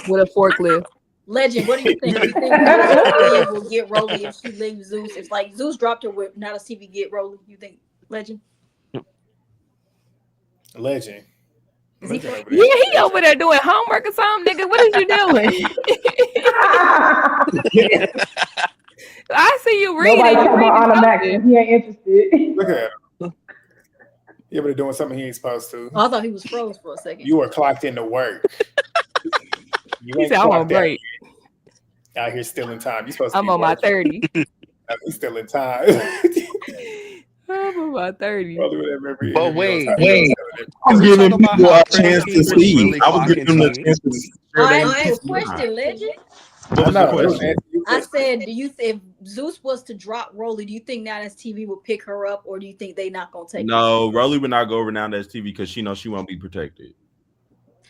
With a forklift. Legend, what do you think? Do you think Mariah will get Rolly if she leaves Zeus? If like Zeus dropped her with now does TV get Rolly? You think Legend? Legend. Is he Legend over Yeah, there. he over there doing homework or something, nigga. What is you doing? I see you reading. Nobody You talking about reading Anna Max. something. He ain't interested. Look at him. He over there doing something he ain't supposed to. Oh, I thought he was froze for a second. You are clocked into work. You He ain't said, I'm on clocked out break. yet. Out here still in time. You supposed to I'm be on my working. 30. He's still in time. I'm on my 30. Rolly with that every But interview wait, on time. wait. Can I'm we giving talk about people how a Pretty chance Tea to was see. really I was giving them clocking a tea? chance to All share right, their I have a question, Legend. What I was know. the It was question? asking you a I question. said, if Zeus was to drop Rolly, do you think now that's TV will pick her up, or do you think they not gonna take her? No, Rolly would not go over now that's TV because she knows she won't be protected.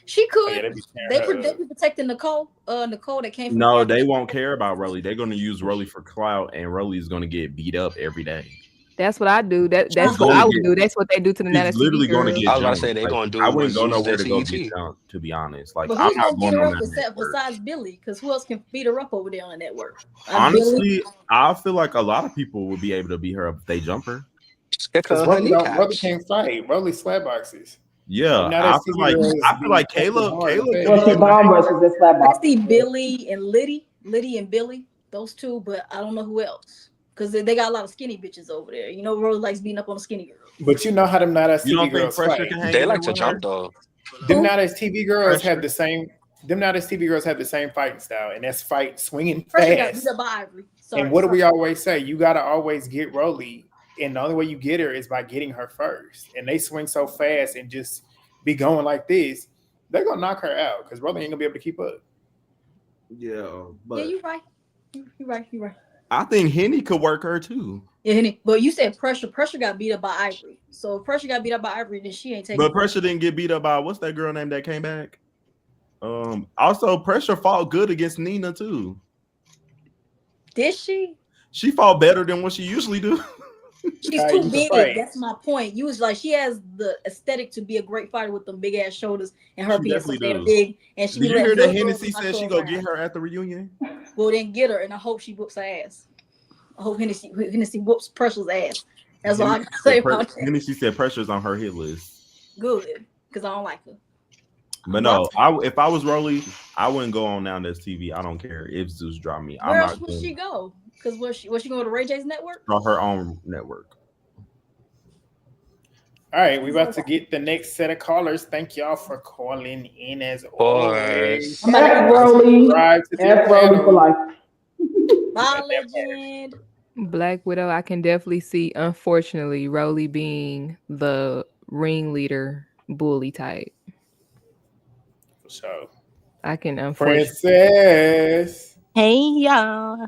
She could. Oh, yeah, they be They be protecting Nicole. Nicole that came from No, they won't care about Rolly. They're going to use Rolly for clout, and Rolly is going to get beat up every day. That's what I do. That's She's what gonna I would get- do. That's what they do to the She's Nana literally TV going to girls. get I was about to jumped. say they Like, gonna do I what wouldn't go Zeus nowhere did to go to get ET. jumped, to be honest. Like, But I'm who's not gonna going beat her on up that network. besides Billy? Because who else can beat her up over there on the network? Honestly, I feel like a lot of people would be able to beat her up if they jump her. Just kick her Because in her Rolly kneecaps. can't fight. Rolly slap boxes. Yeah, Now I that feel TV like girl is being Caleb. hard to say. Well, she bomb rushes this slap I box. see Billy and Liddy and Billy, those two, but I don't know who else. Because they got a lot of skinny bitches over there. You know, Rolly likes beating up on the skinny girl. But you know how them not as You TV don't think girls Pressure fight. can hang They in like there to with her? jump though. Them Who? not as TV girls Pressure. have the same. Them not as TV girls have the same fighting style, and that's fight swinging Pressure got beat fast. up by Ivory. And what do we always say? You got to always get Rolly. And the only way you get her is by getting her first. And they swing so fast and just be going like this, they're going to knock her out because Rolly ain't going to be able to keep up. Yeah, but Yeah, you're right. You're right. You're right. I think Henny could work her too. Yeah, but you said Pressure. Pressure got beat up by Ivory. So if Pressure got beat up by Ivory, then she ain't taking. But Pressure didn't get beat up by what's that girl name that came back? Also Pressure fought good against Nina too. Did she? She fought better than what she usually do. She's too big. That's my point. You was like, she has the aesthetic to be a great fighter with them big ass shoulders and her being so damn big. And she. Did you hear that Hennessy said she gonna get her at the reunion? Well, then get her, and I hope she whoops her ass. I hope Hennessy whoops Pressure's ass. That's all I gotta say about that. Hennessy said Pressure's on her hit list. Good, because I don't like her. But no, if I was Rolly, I wouldn't go on Now That's TV. I don't care if Zeus dropped me. Where else would she go? Because was she going to Ray J's network? On her own network. All right, we're about to get the next set of callers. Thank y'all for calling in as always. That's Rolly. That's Rolly for life. My legend. Black Widow, I can definitely see, unfortunately, Rolly being the ringleader bully type. So I can unfortunately. Princess. Hey y'all.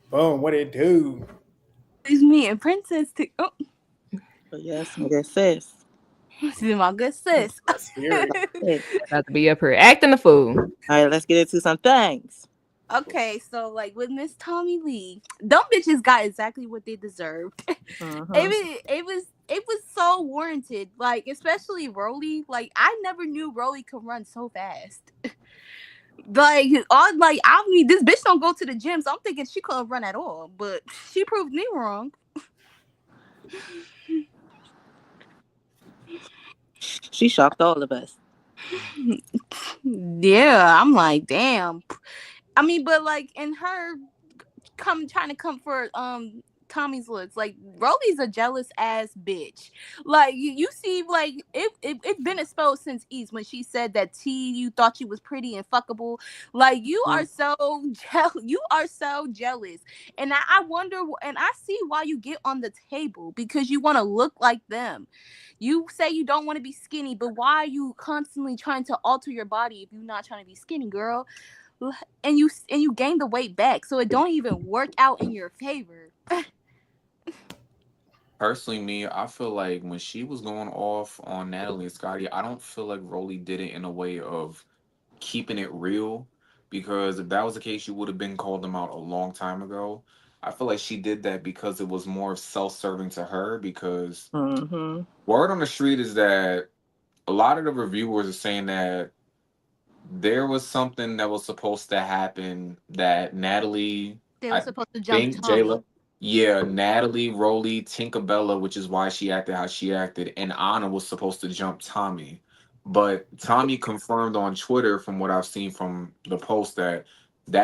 Boom, what it do? It's me and Princess. Oh, yes, my good sis. This is my good sis. About to be up here acting the fool. All right, let's get into some things. Okay, so like with Miss Tommy Lee, them bitches got exactly what they deserved. It was so warranted. Like, especially Rolly. Like, I never knew Rolly could run so fast. I mean, this bitch don't go to the gym, so I'm thinking she couldn't run at all. But she proved me wrong. She shocked all of us. Yeah, I'm like, damn. I mean, but like in her trying to come for Tommy's looks, like Rolly's a jealous ass bitch. Like you see, like it's been exposed since East when she said that you thought you was pretty and fuckable. Like you are so jealous, and I wonder, and I see why you get on the table, because you want to look like them. You say you don't want to be skinny, but why are you constantly trying to alter your body if you're not trying to be skinny, girl? And you gain the weight back, so it don't even work out in your favor. Personally, me, I feel like when she was going off on Natalie and Scotty, I don't feel like Rolly did it in a way of keeping it real, because if that was the case, you would have been called them out a long time ago. I feel like she did that because it was more self-serving to her, because word on the street is that a lot of the reviewers are saying that there was something that was supposed to happen that Natalie, they were supposed to jump Tommy. Yeah, Natalie, Rolly, Tinkerbella, which is why she acted how she acted, and Anna was supposed to jump Tommy. But Tommy confirmed on Twitter, from what I've seen from the post, that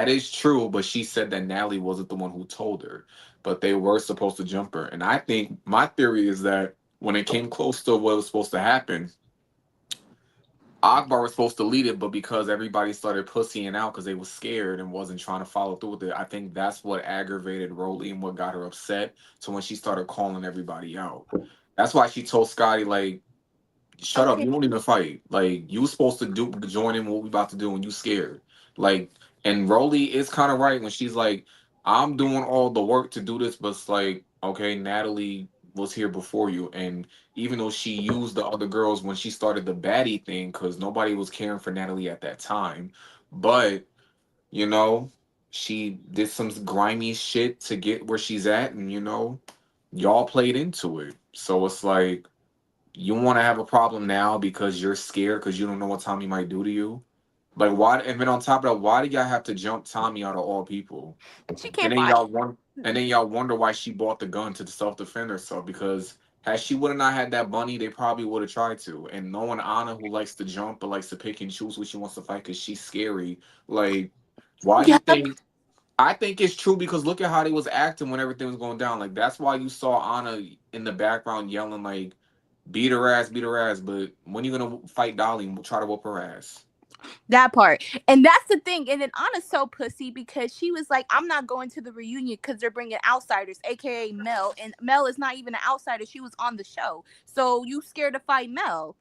is true, but she said that Natalie wasn't the one who told her, but they were supposed to jump her. And I think my theory is that when it came close to what was supposed to happen, Akbar was supposed to lead it, but because everybody started pussying out because they were scared and wasn't trying to follow through with it, I think that's what aggravated Rolly and what got her upset. So when she started calling everybody out, that's why she told Scotty, like, shut up, you don't even fight. Like, you were supposed to join in what we about to do, and you scared. Like, and Rolly is kind of right when she's like, I'm doing all the work to do this, but it's like, okay, Natalie was here before you, and even though she used the other girls when she started the baddie thing, because nobody was caring for Natalie at that time, but you know, she did some grimy shit to get where she's at, and you know, y'all played into it. So it's like, you want to have a problem now because you're scared because you don't know what Tommy might do to you. Like, why? And then on top of that, why do y'all have to jump Tommy out of all people? She can't and then y'all wonder why she bought the gun to self-defend herself, because had she would have not had that money, they probably would have tried to. And knowing Anna, who likes to jump but likes to pick and choose who she wants to fight because she's scary, like, why do you think? I think it's true, because look at how they was acting when everything was going down. Like, that's why you saw Anna in the background yelling, like, beat her ass. But when you gonna fight Dolly and try to whoop her ass? That part. And that's the thing. And then Anna's so pussy because she was like, I'm not going to the reunion because they're bringing outsiders, aka Mel. And Mel is not even an outsider. She was on the show. So you scared to fight Mel.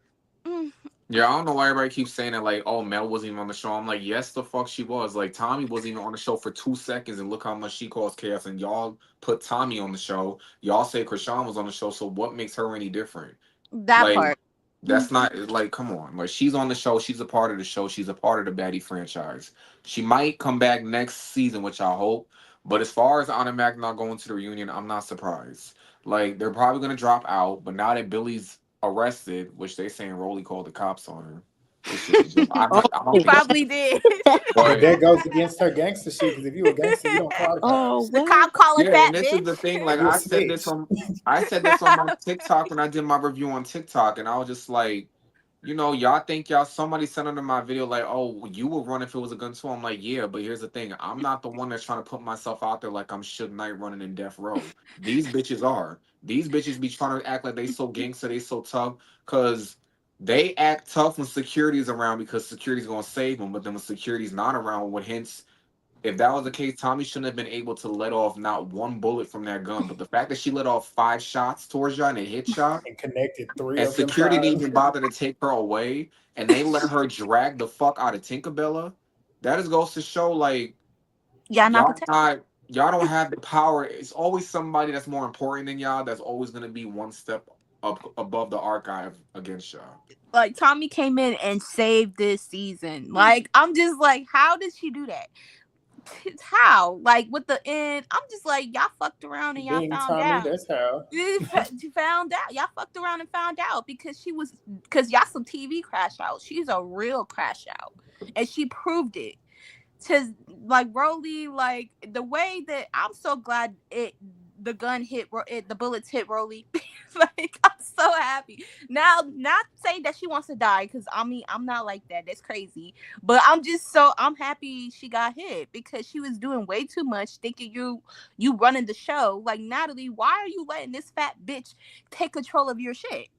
Mm. Yeah, I don't know why everybody keeps saying that, like, oh, Mel wasn't even on the show. I'm like, yes, the fuck she was. Like, Tommy wasn't even on the show for 2 seconds, and look how much she caused chaos. And y'all put Tommy on the show. Y'all say Krishan was on the show, so what makes her any different? That Like, part. that's not, like, come on. Like, she's on the show. She's a part of the show. She's a part of the Baddie franchise. She might come back next season, which I hope. But as far as Anna Mac not going to the reunion, I'm not surprised. Like, they're probably going to drop out, but now that Billy's arrested, which they saying Rolly called the cops on her. It's just, I don't He think probably did. But but that goes against her gangster shit. Because if you a gangster, you don't call the cops. The cop calling yeah, fat and this is the bitch. thing. Like You a I said this snitch. on my TikTok when I did my review on TikTok, and I was just like, y'all think y'all somebody sent under my video like, oh, you would run if it was a gun too. I'm like, yeah, but here's the thing. I'm not the one that's trying to put myself out there like I'm Suge Knight running in death row. These bitches are. These bitches be trying to act like they so gangster, they so tough, cause they act tough when security's around because security's gonna save them. But then when security's not around, what hence if that was the case, Tommy shouldn't have been able to let off not one bullet from that gun. But the fact that she let off 5 shots towards y'all and a hit shot, And connected 3 and of them security didn't times. even bother to take her away, and they let her drag the fuck out of Tinkerbella, that just goes to show like Yeah, not y'all protect. not y'all don't have the power. It's always somebody that's more important than y'all that's always gonna be one step up above the archive against y'all. Like Tommy came in and saved this season. Like I'm just like, how did she do that? How? Like with the end, I'm just like, y'all fucked around and y'all Being found Tommy, out. that's how. You found out. Y'all fucked around and found out because y'all some TV crash out. She's a real crash out, and she proved it. To like Rolly, like the way that I'm so glad the gun hit the bullets hit Rolly. Like I'm so happy now. Not saying that she wants to die because I mean I'm not like that. That's crazy. But I'm happy she got hit because she was doing way too much, thinking you running the show. Like Natalie, why are you letting this fat bitch take control of your shit?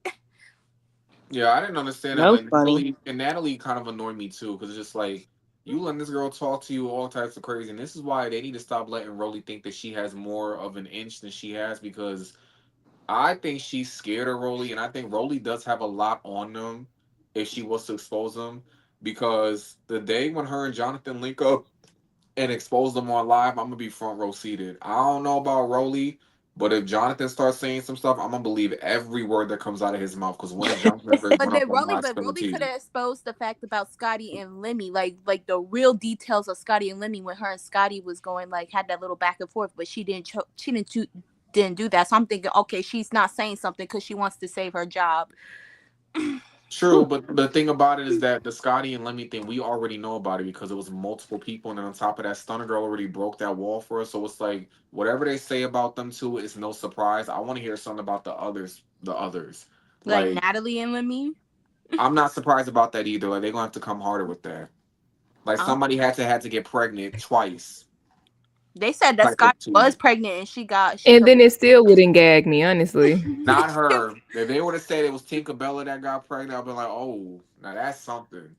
Yeah, I didn't understand that. No Like funny. Natalie kind of annoyed me too, because it's just like you letting this girl talk to you all types of crazy, and this is why they need to stop letting Rolly think that she has more of an inch than she has, because I think she's scared of Rolly, and I think Rolly does have a lot on them if she was to expose them, because the day when her and Jonathan link up and expose them on live, I'm gonna be front row seated. I don't know about Rolly, but if Jonathan starts saying some stuff, I'm gonna believe every word that comes out of his mouth. Because when has Jonathan ever But went up then on live Rolly could TV? have exposed the fact about Scotty and Lemmy, like the real details of Scotty and Lemmy when her and Scotty was going like had that little back and forth, but she didn't do that. So I'm thinking, okay, she's not saying something because she wants to save her job. True, but the thing about it is that the Scotty and Lemmy thing, we already know about it because it was multiple people, and then on top of that, Stunner Girl already broke that wall for us. So it's like whatever they say about them two is no surprise. I want to hear something about the others. The others, Like like Natalie and Lemmy. I'm not surprised about that either. Like they're gonna have to come harder with that. Like somebody had to get pregnant twice. They said that Type of Scotty two. was pregnant and And then it still wouldn't gag me, honestly. Not her. If they would have said it was Tinkerbella that got pregnant, I'd be like, oh, now that's something.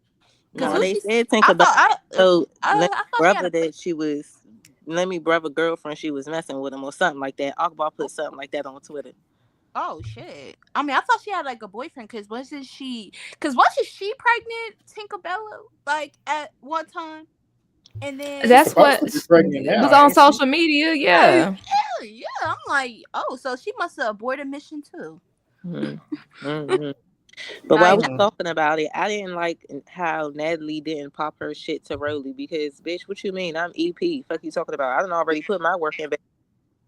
Because No, they said I Tinkerbell thought told I Lemmy thought she brother had a that she was Lemmy brother girlfriend. She was messing with him or something like that. Akbar put something like that on Twitter. Oh shit! I mean, I thought she had like a boyfriend because wasn't she pregnant, Tinkerbella, like at one time, and then That's what Supposed to be pregnant now, was on ain't she? social media. Yeah. yeah, I'm like, oh, so she must have aborted mission too. Mm-hmm. But while Like, we're talking about it, I didn't like how Natalie didn't pop her shit to Rolly because, bitch, what you mean? I'm EP. Fuck you talking about? I done already put my work in.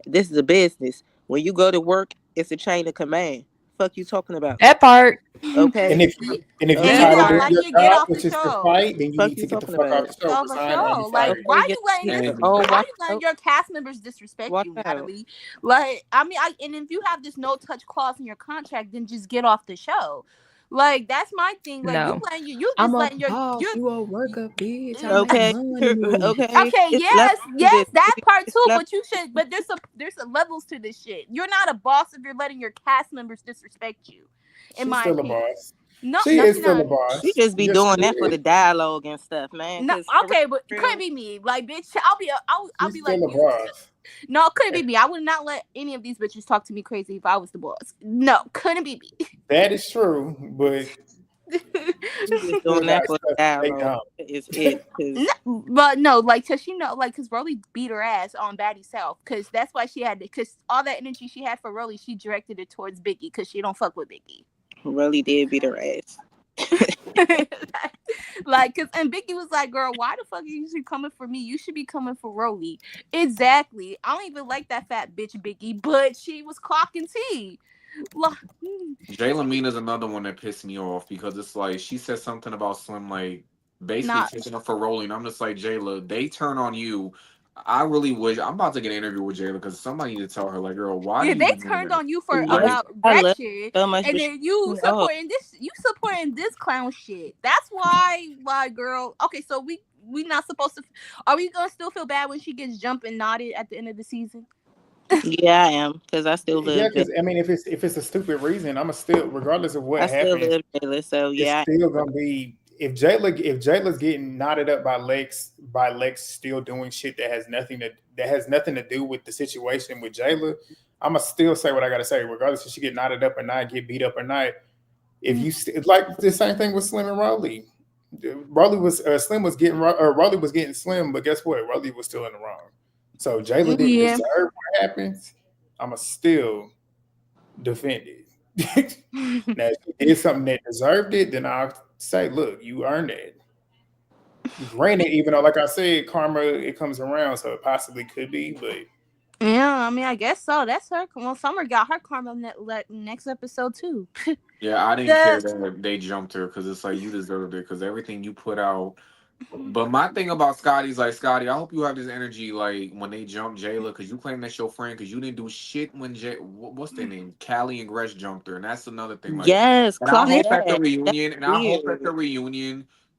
This is a business. When you go to work, it's a chain of command. Fuck you talking about? That part. Okay. And if you and you tired of don't doing like your it, get job, off the which is to show. fight, then you Fuck need you to get the talking fuck about? off the show. Off the Resign or be show. Like, fired. why Okay, you letting oh, why watch you letting out. your cast members disrespect Watch you, out. Natalie? Like, I mean, and if you have this no touch clause in your contract, then just get off the show. Like, that's my thing. Like, No. you I'm just a letting your boss. You a worker, bitch. I make Okay, money move. okay. Okay, It's levels to yes, this. that part It's too. levels. But there's some levels to this shit. You're not a boss if you're letting your cast members disrespect you, in She's my still a opinion. boss. No, She no, is she still a not. boss. She just be Yes, doing she that for is. the dialogue and stuff, man. No, Cause for okay, but it real, couldn't be me. Like, bitch, I'll She's be like still a you. boss. No, couldn't be me. I would not let any of these bitches talk to me crazy if I was the boss. No, couldn't be me. That is true, but she just still doing got that for the stuff to take dialogue. down. Is it? Cause No, but no, like, cause she know, like, cause Rolly beat her ass on Baddie South, cause that's why she had to, cause all that energy she had for Rolly, she directed it towards Biggie, cause she don't fuck with Biggie. really did beat her ass. Like, cause and Biggie was like, "Girl, why the fuck are you coming for me? You should be coming for Rolly." Exactly. I don't even like that fat bitch Biggie, but she was clocking tea. Jayla Mean is another one that pissed me off because it's like she said something about Slim, like basically Not taking up for Rolling. I'm just like, Jayla, they turn on you. I really wish I'm about to get an interview with Jayla because somebody need to tell her, like, girl, why yeah, do you they be doing turned that? on you for Yes, about I love Gretchen, her so much, and but she then you oh, supporting this clown shit. That's why, girl. Okay, so we not supposed to. Are we gonna still feel bad when she gets jumped and knotted at the end of the season? yeah, I am because I still Yeah, love Jay. because I mean, if it's a stupid reason, I'm still, regardless of what I still happens, love Jayla. So it's yeah, still gonna be if Jayla's getting knotted up by Lex still doing shit that has nothing to do with the situation with Jayla. I'ma still say what I gotta say, regardless if she get knotted up or not, get beat up or not. If you it's like the same thing with Slim and Rolly. Rolly was Slim was getting or Rolly was getting Slim, but guess what? Rolly was still in the wrong. So Jayla didn't Yeah. deserve what happens. I'ma still defend it. Now, if you did something that deserved it, then I'll say, look, you earned it. Granted, even though, like I said, karma it comes around, so it possibly could be, but Yeah, I mean, I guess so. That's her. Well, Summer got her karma next episode too. Yeah, I didn't care that they jumped her because it's like you deserved it because everything you put out. But my thing about Scotty's like, Scotty, I hope you have this energy like when they jump Jayla because you claim that's your friend because you didn't do shit when what's their name? Callie and Gresh jumped her, and that's another thing. Like, yes, and I clock hope at the that. That's reunion, weird.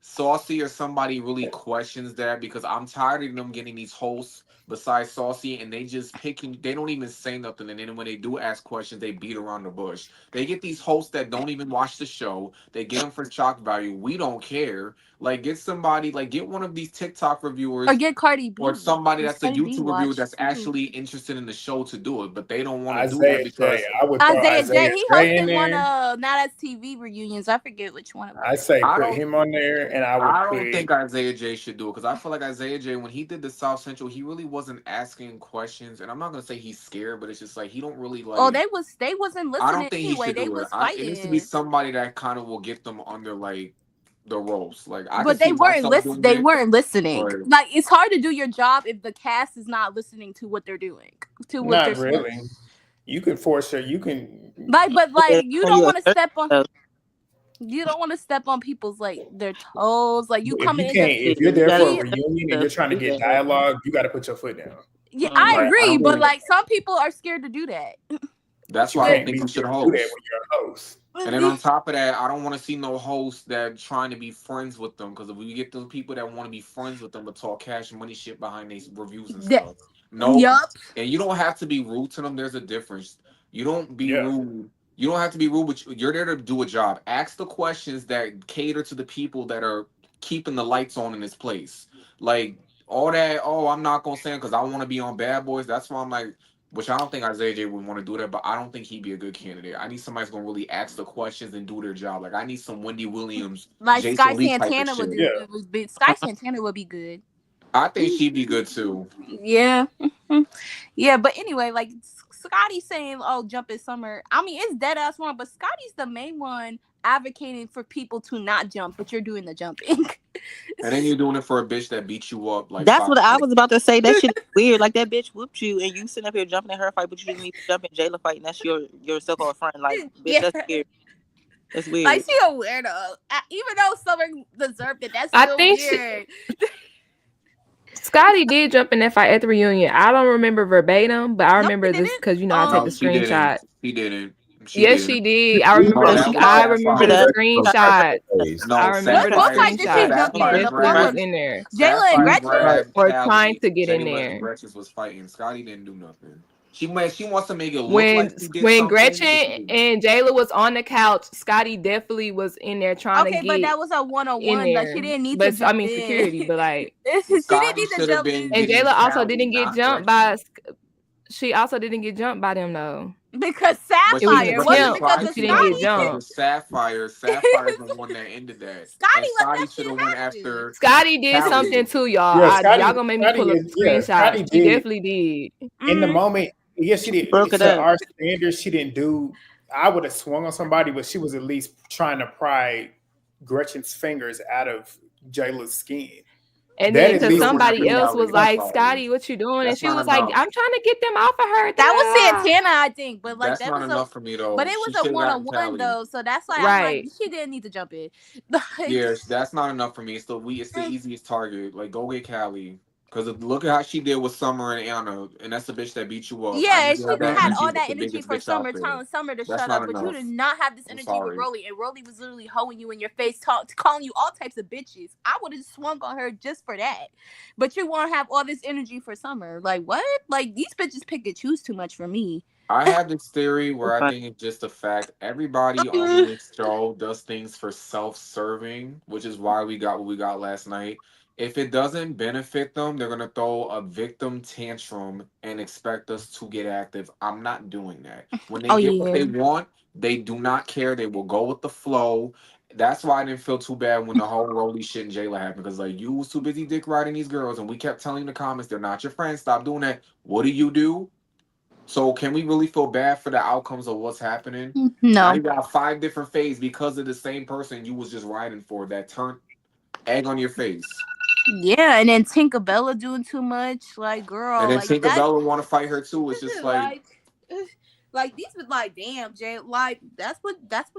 Saucy or somebody really questions that because I'm tired of them getting these hosts besides Saucy and they just picking. They don't even say nothing, and then when they do ask questions, they beat around the bush. They get these hosts that don't even watch the show. They get them for shock value. We don't care. Like, get somebody, like, get one of these TikTok Or reviewers get Cardi B. or somebody Because that's a Cardi B YouTube reviewer watched that's too. actually interested in the show to do it, but they don't want to do that Isaiah J, because I would throw Isaiah J. Isaiah He J in hosted one there. of Now That's TV reunions. I forget which one it I was. say I put don't. him on there, and I would I don't put think Isaiah J should do it because I feel like Isaiah J when he did the South Central, he really wasn't asking questions, and I'm not gonna say he's scared, but it's just like he don't really Oh, like. they wasn't I listening don't think he anyway. should They do it. was It needs to be fighting. somebody that kind of will get them under like the ropes. Like I can But they see weren't myself doing they it, weren't listening. but Like, it's hard to do your job if the cast is not listening to what they're doing. To what they're not saying. really. You can force her. You can. But Yeah, you when don't you want to assert step on yourself, people's like their toes. Like, you If you coming in can't, just if you're you there gotta for a yeah, assert reunion and yourself you're trying to to get do that. dialogue, you got to put your foot down. yeah, I Mhm. Like I agree. don't But really. like, some people are scared to do that. But that's you why I don't can't think be you should scared to do that when host. you're a host. And then on top of that, I don't want to see no hosts that trying to be friends with them because if we get those people that want to be friends with them but talk cash money shit behind these reviews and That, stuff. Nope. yup. And you don't have to be rude to them. There's a difference. You don't be Yeah, rude. You don't have to be rude, but you're there to do a job. Ask the questions that cater to the people that are keeping the lights on in this place. Like all that, oh, I'm not gonna say because I want to be on Bad Boys. That's why I'm like, which I don't think Isaiah J would want to do that, but I don't think he'd be a good candidate. I need somebody who's gonna really ask the questions and do their job. Like I need some Wendy Williams, Like Jason Sky Lee type of Santana would shit. do. yeah. Would be, Sky Santana would be good. I think she'd be good too. Yeah. Yeah, but anyway, like Scotty saying, "Oh, jump in summer." I mean, it's dead ass wrong, but Scotty's the main one advocating for people to not jump, but you're doing the jumping. And then you're doing it for a bitch that beat you up like That's what 5 I times. was about to say. That shit is weird. Like that bitch whooped you, and you sitting up here jumping in her fight, but you didn't even jump in Jayla fight, and that's your so-called friend. Like, bitch, Yeah. that's weird. That's weird. Like, she a weirdo. Even though Summer deserved it, that's I still think weird. Scotty did jump in that fight at the reunion. I don't remember verbatim, but I No, remember he this didn't. because I take No, the she didn't. screenshot. She didn't. She Yes, didn't. she did. I You remember No, know, that was I that remember fight. the that. screenshot. No, I remember the What fight did she screenshot. jump in? The She one was with in there Jayla and Sapphire Gretchen? grabbed or Callie. trying to get in Jayla and there. Gretchen was fighting. Scotty didn't do nothing. She wants to make it look when like she did when something. Gretchen but she didn't. and Jayla was on the couch, Scotty definitely was in there trying Okay, to but get that was a in one-on-one. Like she there. didn't need to But I jump mean in. security, but like, She didn't Scotty need to should have jump been in and getting Jayla also Callie, didn't get not jumped by Gretchen. she also didn't get jumped by them though. because But It was an she Sapphire. It but they wasn't attempt, because tried but of she to didn't though get because Scotty. jumped. of Sapphire. Sapphire's the one that ended that. And Scotty let Scotty that should shit have went happen. after Scotty did Callie. something too, y'all. Yeah, Y'all gonna make me pull up the screenshot. Scotty She did definitely did. in the Mhm. moment. Yes, she did. Broke it To up. our standards, she didn't do. I would have swung on somebody, but she was at least trying to pry Gretchen's fingers out of Jayla's skin. And That then at She because should least have is went somebody after else Callie. was I'm like, sorry. Scotty, what you doing? And That's she not was like, enough. I'm trying to get them off of her. That was Da-da-da. Santana, I think, but like That's that not was enough for me but though. it She was a should have gotten one-on-one Callie. though. So that's why I'm like, Right. she didn't need to jump in. Like, Yeah, that's not enough for me. It's the easiest target. Like, go get Callie. Because look at how she did with Summer and Anna, and that's the bitch that beat you up. I yeah, need and to she have that had energy all with that the energy biggest for bitch out Summer, there. telling Summer to That's shut not up, but you did enough. not have this I'm energy with sorry. Rolly, and Rolly was literally hoeing you in your face, calling you all types of bitches. I would have swung on her just for that, but you want to have all this energy for Summer. Like what? Like these bitches pick and choose too much for me. I have this theory where I think it's just a fact. Everybody on this show does things for self-serving, which is why we got what we got last night. If it doesn't benefit them, they're gonna throw a victim tantrum and expect us to get active. I'm not doing that. When they Oh get what yeah. they want, they do not care. They will go with the flow. That's why I didn't feel too bad when the whole Rolly shit and Jayla happened. Because like you was too busy dick riding these girls, and we kept telling you in the comments they're not your friends. Stop doing that. What do? So can we really feel bad for the outcomes of what's happening? Now No. you got 5 different faves because of the same person you was just riding for that turned egg on your face. Yeah, and then Tinkerbella doing too much. Like, girl, And then like that. Tinkerbella want to fight her too. It's just like like these was like, damn, Jay. Like that's when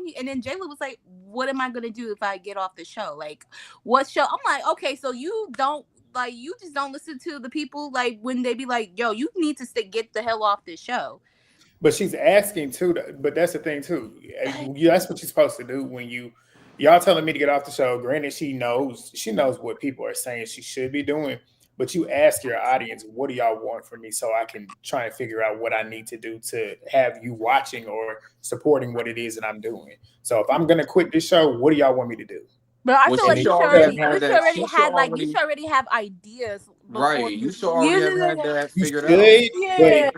you. And then Jayla was like, "What am I gonna do if I get off the show? Like, what show?" I'm like, okay, so you don't like you just don't listen to the people like when they be like, "Yo, you need to get the hell off this show." But she's asking too. But that's the thing too. That's what you're supposed to do when y'all telling me to get off the show. Granted, she knows what people are saying she should be doing. But you ask your audience, what do y'all want from me, so I can try and figure out what I need to do to have you watching or supporting what it is that I'm doing. So if I'm gonna quit this show, what do y'all want me to do? But I well, feel she like should you should already already, have that. She should you should already have ideas before right. You should already have you. had that You figured out. should, Yeah.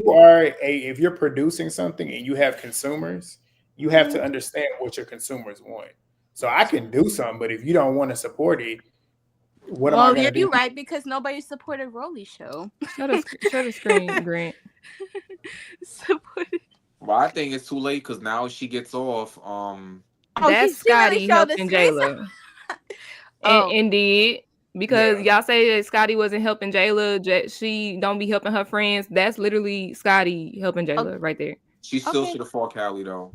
but if you're producing something and you have consumers, you have to understand what your consumers want. So I can do something, but if you don't want to support it, what am I Well, going yeah, to do? you're right because nobody supported Rolly show. Shut the screen, Grant. Supported. Well, I think it's too late because now she gets off. Oh, That's she really Scotty showed the helping screenshot. Jayla. Oh, Indeed. Because Yeah. y'all say that Scotty wasn't helping Jayla, she don't be helping her friends. That's literally Scotty helping Jayla right there. She still okay. should have fought Callie though.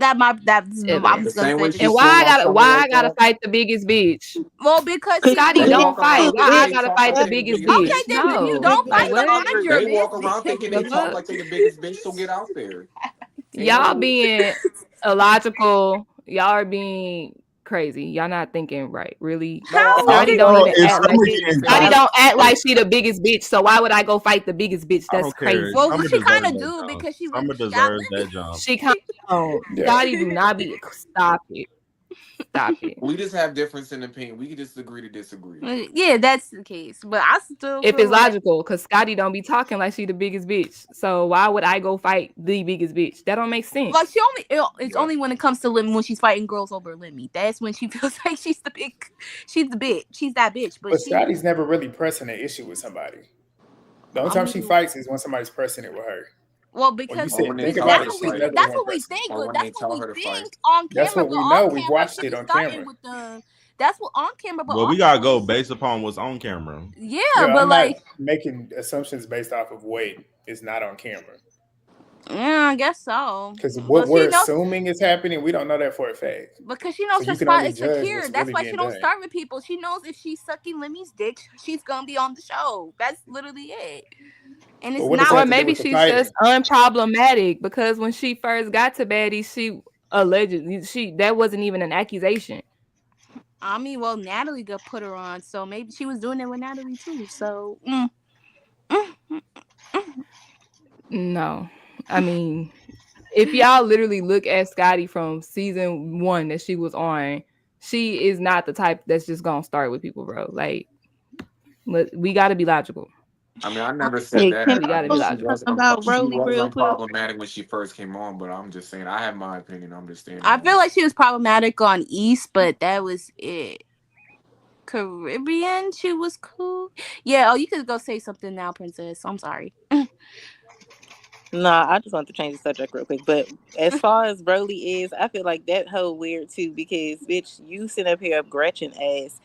I'm Ever. just The gonna same say way this. she And swung on Summer why I like gotta that. fight the biggest bitch? Well, because Cause she Scotty They you don't walk fight. around too Why thinking I they big. gotta talk fight like the they the biggest biggest okay, bitch? bitch. then if you No. don't Like fight, then what? mind your They walk business. around thinking The they talk fuck? like they the biggest bitch, so get out there. Y'all being illogical. Y'all are being crazy. Y'all not thinking right. Really. No, I'm How? If Scotty not. don't even if act like Summer she getting Scotty jumped, don't act like she the biggest bitch. So why would I go fight the biggest bitch? I That's don't care. crazy. Well, Summer she kind deserves of that do jump. because she Summer got deserves that jump. She kind of Yeah. Scotty do not be stop it. Stop it. We just have difference in opinion. We can just agree to disagree. Yeah, that's the case. But I still If feel it's like logical, because Scotty don't be talking like she the biggest bitch. So why would I go fight the biggest bitch? That don't make sense. like it's only when it comes to Lemmy when she's fighting girls over Lemmy. That's when she feels like she's the bitch. She's that bitch. But But Scotty's never really pressing an issue with somebody. The only I time she mean, fights is when somebody's pressing it with her. well, When you because Or when they think tell her about to it, that's what she's we fight. never the that's one what we pressing. think. Or when they That's what tell we her to fight. think on That's camera. what But we off know. We've camera, watched she it be on starting camera. with the. That's what on camera, but Well, off we gotta camera, go based upon what's on camera. yeah, Yeah, but I'm not like, making assumptions based off of what is not on camera. yeah, I guess so. Because Well, what she we're knows assuming is happening, we don't know that for a fact. because she So knows her you can spot only is judge secure. what's That's really why she being don't done. start with people. She knows if she's sucking Lemmy's dick, she's gonna be on the show. That's literally it. And But it's what does not. that Or have to do maybe with the she's fighting? just unproblematic because when she first got to Baddies, she allegedly that wasn't even an accusation. I mean, well, Natalie got put her on, so maybe she was doing it with Natalie too. So, No, I mean, if y'all literally look at Scotty from season 1 that she was on, she is not the type that's just gonna start with people, bro. Like, we got to be logical. I mean, I never said Hey, can that. We I I got to think be post she logical. something wasn't about she Broly real wasn't quick? problematic when she first came on, but I'm just saying I have my opinion. I'm just standing I on feel it. like she was problematic on East, but that was it. Caribbean, she was cool. Yeah. Oh, you could go say something now, Princess. I'm sorry. Nah, I just want to change the subject real quick. But as far as Broly is, I feel like that whole weird too because bitch, you sit up here up Gretchen ass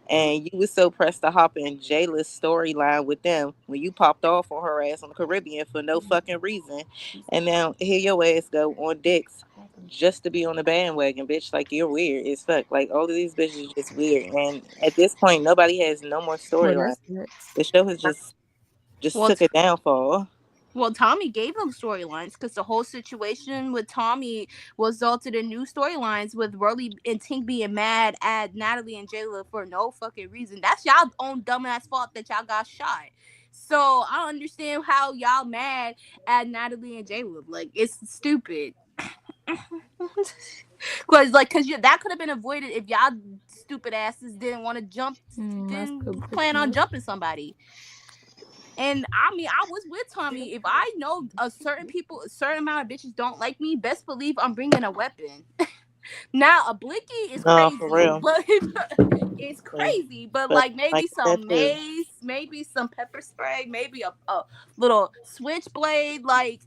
and you was so pressed to hop in Jayla's storyline with them when you popped off on her ass on the Caribbean for no fucking reason. And now here your ass go on dicks just to be on the bandwagon, bitch. Like you're weird as fuck. Like all of these bitches just weird. And at this point nobody has no more Well, storyline. that's next. The show has just Well, took a downfall. Well, Tommy gave them storylines because the whole situation with Tommy resulted in new storylines with Rolly and Tink being mad at Natalie and Jayla for no fucking reason. That's y'all own dumbass fault that y'all got shot. So I don't understand how y'all mad at Natalie and Jayla. Like it's stupid. Cause that could have been avoided if y'all stupid asses didn't want to jump, That's didn't good. plan on jumping somebody. And I mean, I was with Tommy. If I know a certain amount of bitches don't like me, best believe I'm bringing a weapon. Now, a blicky is No, for crazy, real. but it's crazy. But But like like maybe that some too. mace, maybe some pepper spray, maybe a little switchblade. Like,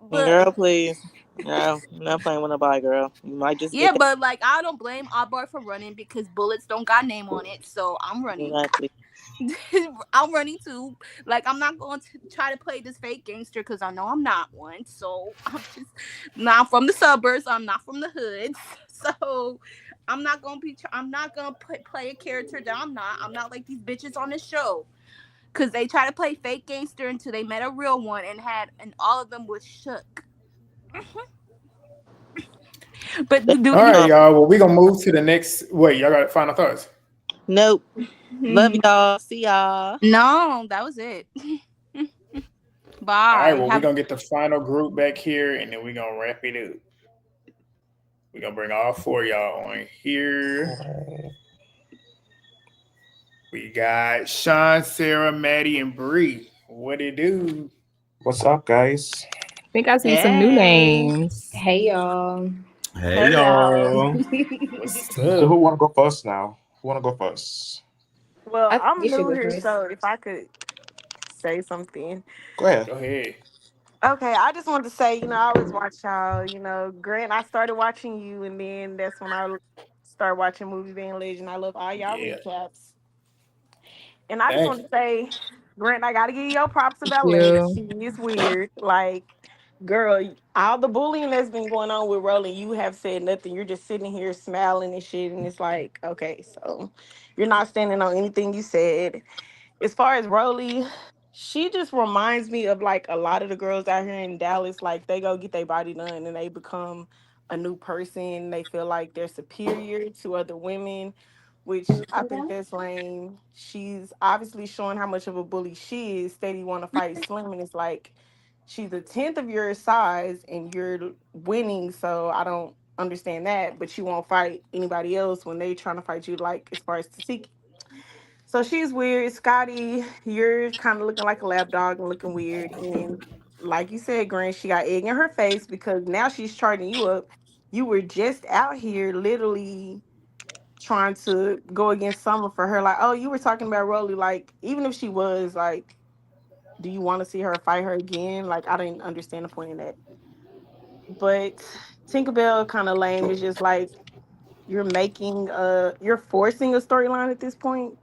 but Girl, please. No, I'm not playing with nobody, girl. You might just yeah, get that. but like I don't blame Oddboy for running because bullets don't got name on it. So I'm running. Exactly. I'm running too. Like I'm not going to try to play this fake gangster because I know I'm not one. So I'm just not from the suburbs. I'm not from the hood. So I'm not gonna be. I'm not gonna play a character that I'm not. I'm not like these bitches on this show because they try to play fake gangster until they met a real one and all of them was shook. But That's do All right, all. y'all. Well, we're gonna move to the next. Wait, y'all got final thoughts? Nope. Love y'all. See y'all. no, that was it. All right. Bye. Well, we're Have gonna get the final group back here, and then we're gonna wrap it up. We're gonna bring all four of y'all on here. We got Sean, Sarah, Maddie, and Bree. What it do? What's up, guys? I think I see some new Hey. names. Hey y'all. Hey Hey y'all. y'all. What's So who up? wanna go first now? Who wanna go first? I Well, think you I'm should new go here, first. so if I could say something. Go ahead. Go ahead. Okay, I just wanted to say, I always watch y'all. Grant, I started watching you, and then that's when I started watching Movie Being Legend. I love all y'all Yeah. recaps. And I just Thank want you. to say, Grant, I got to give you your props Thank about Lex. you. She is weird. Like, girl, all the bullying that's been going on with Roland, you have said nothing. You're just sitting here smiling and shit. And it's like, okay, so you're not standing on anything you said. As far as Roly, she just reminds me of like a lot of the girls out here in Dallas. Like they go get their body done and they become a new person. They feel like they're superior to other women, which I think that's lame. She's obviously showing how much of a bully she is. Steady want to fight Slim, and it's like she's a tenth of your size and you're winning. So I don't understand that. But you won't fight anybody else when they trying to fight you. Like as far as Tasiki, so she's weird. Scotty, you're kind of looking like a lap dog and looking weird. And like you said, Grant, she got egg in her face because now she's charting you up. You were just out here literally trying to go against Summer for her. Like, oh, you were talking about Rolly. Like, even if she was, like, do you want to see her fight her again? Like, I didn't understand the point in that. But Tinkerbell kind of lame. It's just like you're forcing a storyline at this point,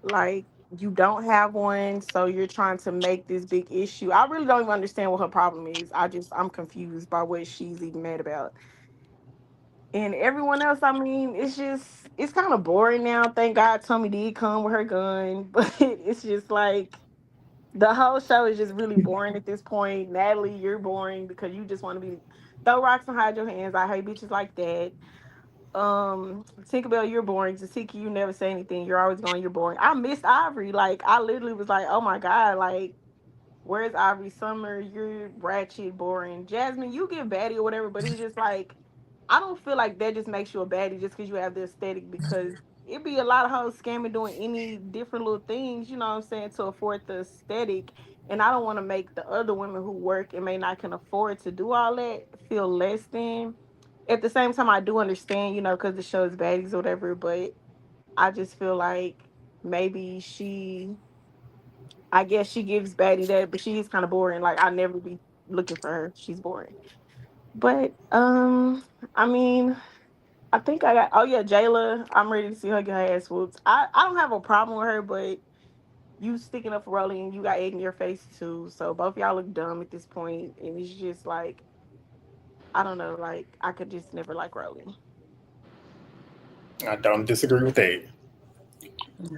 like you don't have one, so you're trying to make this big issue. I really don't even understand what her problem is. I'm confused by what she's even mad about. And everyone else, I mean, it's kind of boring now. Thank God Tommy did come with her gun, but it's just like the whole show is just really boring at this point. Natalie, you're boring because you just want to be throw rocks and hide your hands. I hate bitches like that. Tinkerbell, you're boring. Tasiki, you never say anything. You're always going, you're boring. I missed Ivory. Like, I literally was like, oh my God, like, Whereas Ivory Summer, you're ratchet, boring. Jasmine, you get baddie or whatever, but it's just like I don't feel like that just makes you a baddie just because you have the aesthetic. Because it be a lot of hoes scamming doing any different little things, you know what I'm saying, to afford the aesthetic. And I don't want to make the other women who work and may not can afford to do all that feel less than. At the same time, I do understand, because the show is baddies or whatever, but I just feel like maybe I guess she gives baddie that, but she is kind of boring. Like I never be looking for her. She's boring. But I mean, I think I got. Oh yeah, Jayla. I'm ready to see her get her ass whooped. I don't have a problem with her, but you sticking up for Rolly and you got egg in your face too. So both of y'all look dumb at this point, and it's just like I don't know. Like I could just never like Rolly. I don't disagree with that.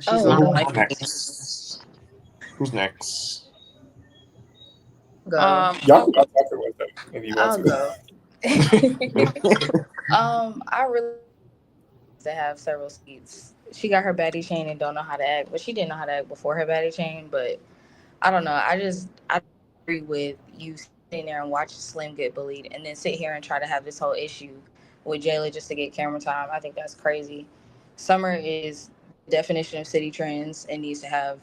She's Oh, not Who's like me. next? Who's next? go. Y'all can go afterwards though, if you want I'll to. go. I really to have several seats. She got her baddie chain and don't know how to act, but she didn't know how to act before her baddie chain. But I don't know. I agree with you sitting there and watching Slim get bullied, and then sit here and try to have this whole issue with Jayla just to get camera time. I think that's crazy. Summer is the definition of city trends and needs to have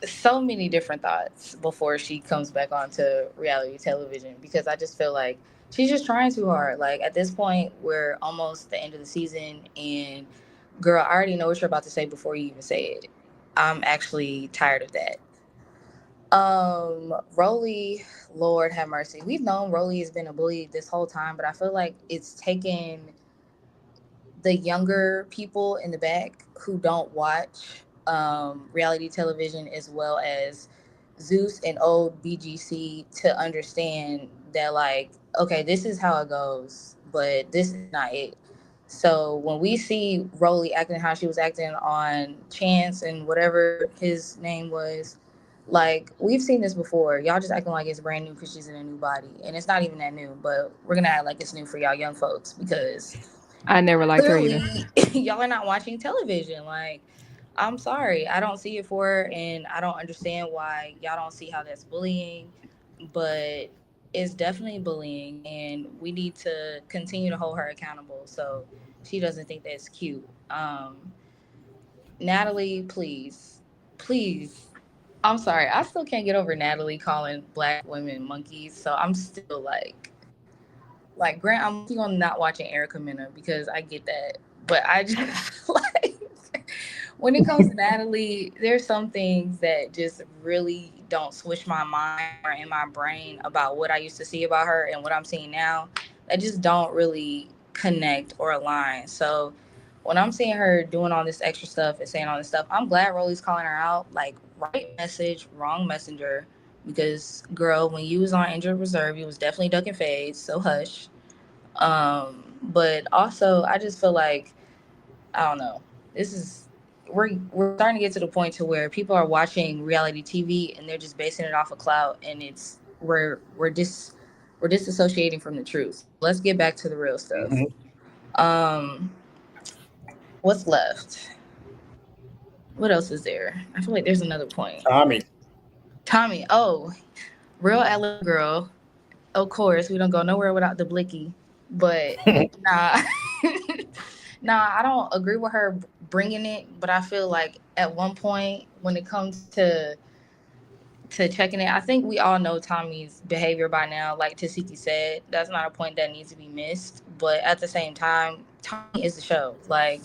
so many different thoughts before she comes back onto reality television because I just feel like she's just trying too hard. Like at this point, we're almost the end of the season, and girl, I already know what you're about to say before you even say it. I'm actually tired of that. Rolly, Lord have mercy. We've known Rolly has been a bully this whole time, but I feel like it's taken the younger people in the back who don't watch reality television as well as Zeus and old BGC to understand that, like, okay, this is how it goes, but this is not it. So when we see Rolly acting how she was acting on Chance and whatever his name was, like, we've seen this before. Y'all just acting like it's brand new because she's in a new body. And it's not even that new, but we're going to act like it's new for y'all young folks because I never liked her either. clearly y'all are not watching television. Like, I'm sorry, I don't see it for her, and I don't understand why y'all don't see how that's bullying, but it's definitely bullying, and we need to continue to hold her accountable so she doesn't think that's cute. Natalie, please, please. I'm sorry, I still can't get over Natalie calling black women monkeys, so I'm still like Grant, I'm with you on not watching Erica Mena because I get that. But I just like when it comes to Natalie, there's some things that just really don't switch my mind or in my brain about what I used to see about her and what I'm seeing now. That just don't really connect or align. So when I'm seeing her doing all this extra stuff and saying all this stuff, I'm glad Rolly's calling her out. Like, right message, wrong messenger. Because girl, when you was on injured reserve, you was definitely ducking fades. So hush. But also, I just feel like I don't know. This is we're starting to get to the point to where people are watching reality TV and they're just basing it off of clout, and it's we're disassociating from the truth. So let's get back to the real stuff. Mhm. Um, what's left? What else is there? I feel like there's another point. Tommy. Tommy. Oh, real Atlanta girl. Of course, we don't go nowhere without the blicky. But nah, nah, I don't agree with her bringing it. But I feel like at one point, when it comes to checking it, I think we all know Tommy's behavior by now. Like Tasiki said, that's not a point that needs to be missed. But at the same time, Tommy is the show. Like,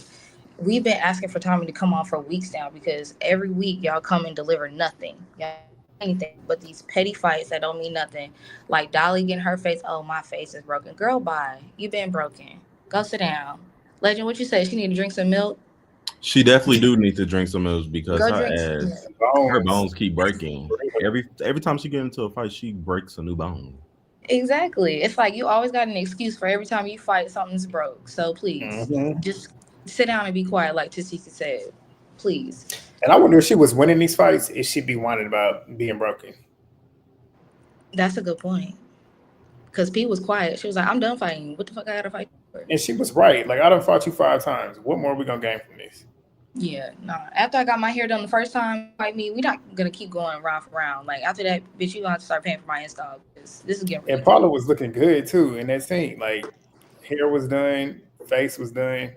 we've been asking for Tommy to come on for weeks now because every week y'all come and deliver nothing. Y'all don't do anything but these petty fights that don't mean nothing. Like Dolly getting her face. Oh, my face is broken. Girl, bye. You been broken. Go sit down. Legend, what you say? She need to drink some milk. She definitely do need to drink some milk because Go drink some milk. her Bones. bones keep breaking. Every time she get into a fight, she breaks a new bone. Exactly. It's like you always got an excuse for every time you fight, something's broke. So please, Hmm. just sit down and be quiet, like Tasika said. Please. And I wonder if she was winning these fights, if she'd be whining about being broken. That's a good point. Because P was quiet. She was like, I'm done fighting. What the fuck I gotta fight for? And she was right. Like, I done fought you 5 times. What more are we gonna gain from this? Yeah, nah. After I got my hair done the first time, like me, we not gonna keep going round for round. Like after that, bitch, you gonna have to start paying for my install because this is getting And ridiculous. Paula was looking good too in that scene. Like hair was done, face was done.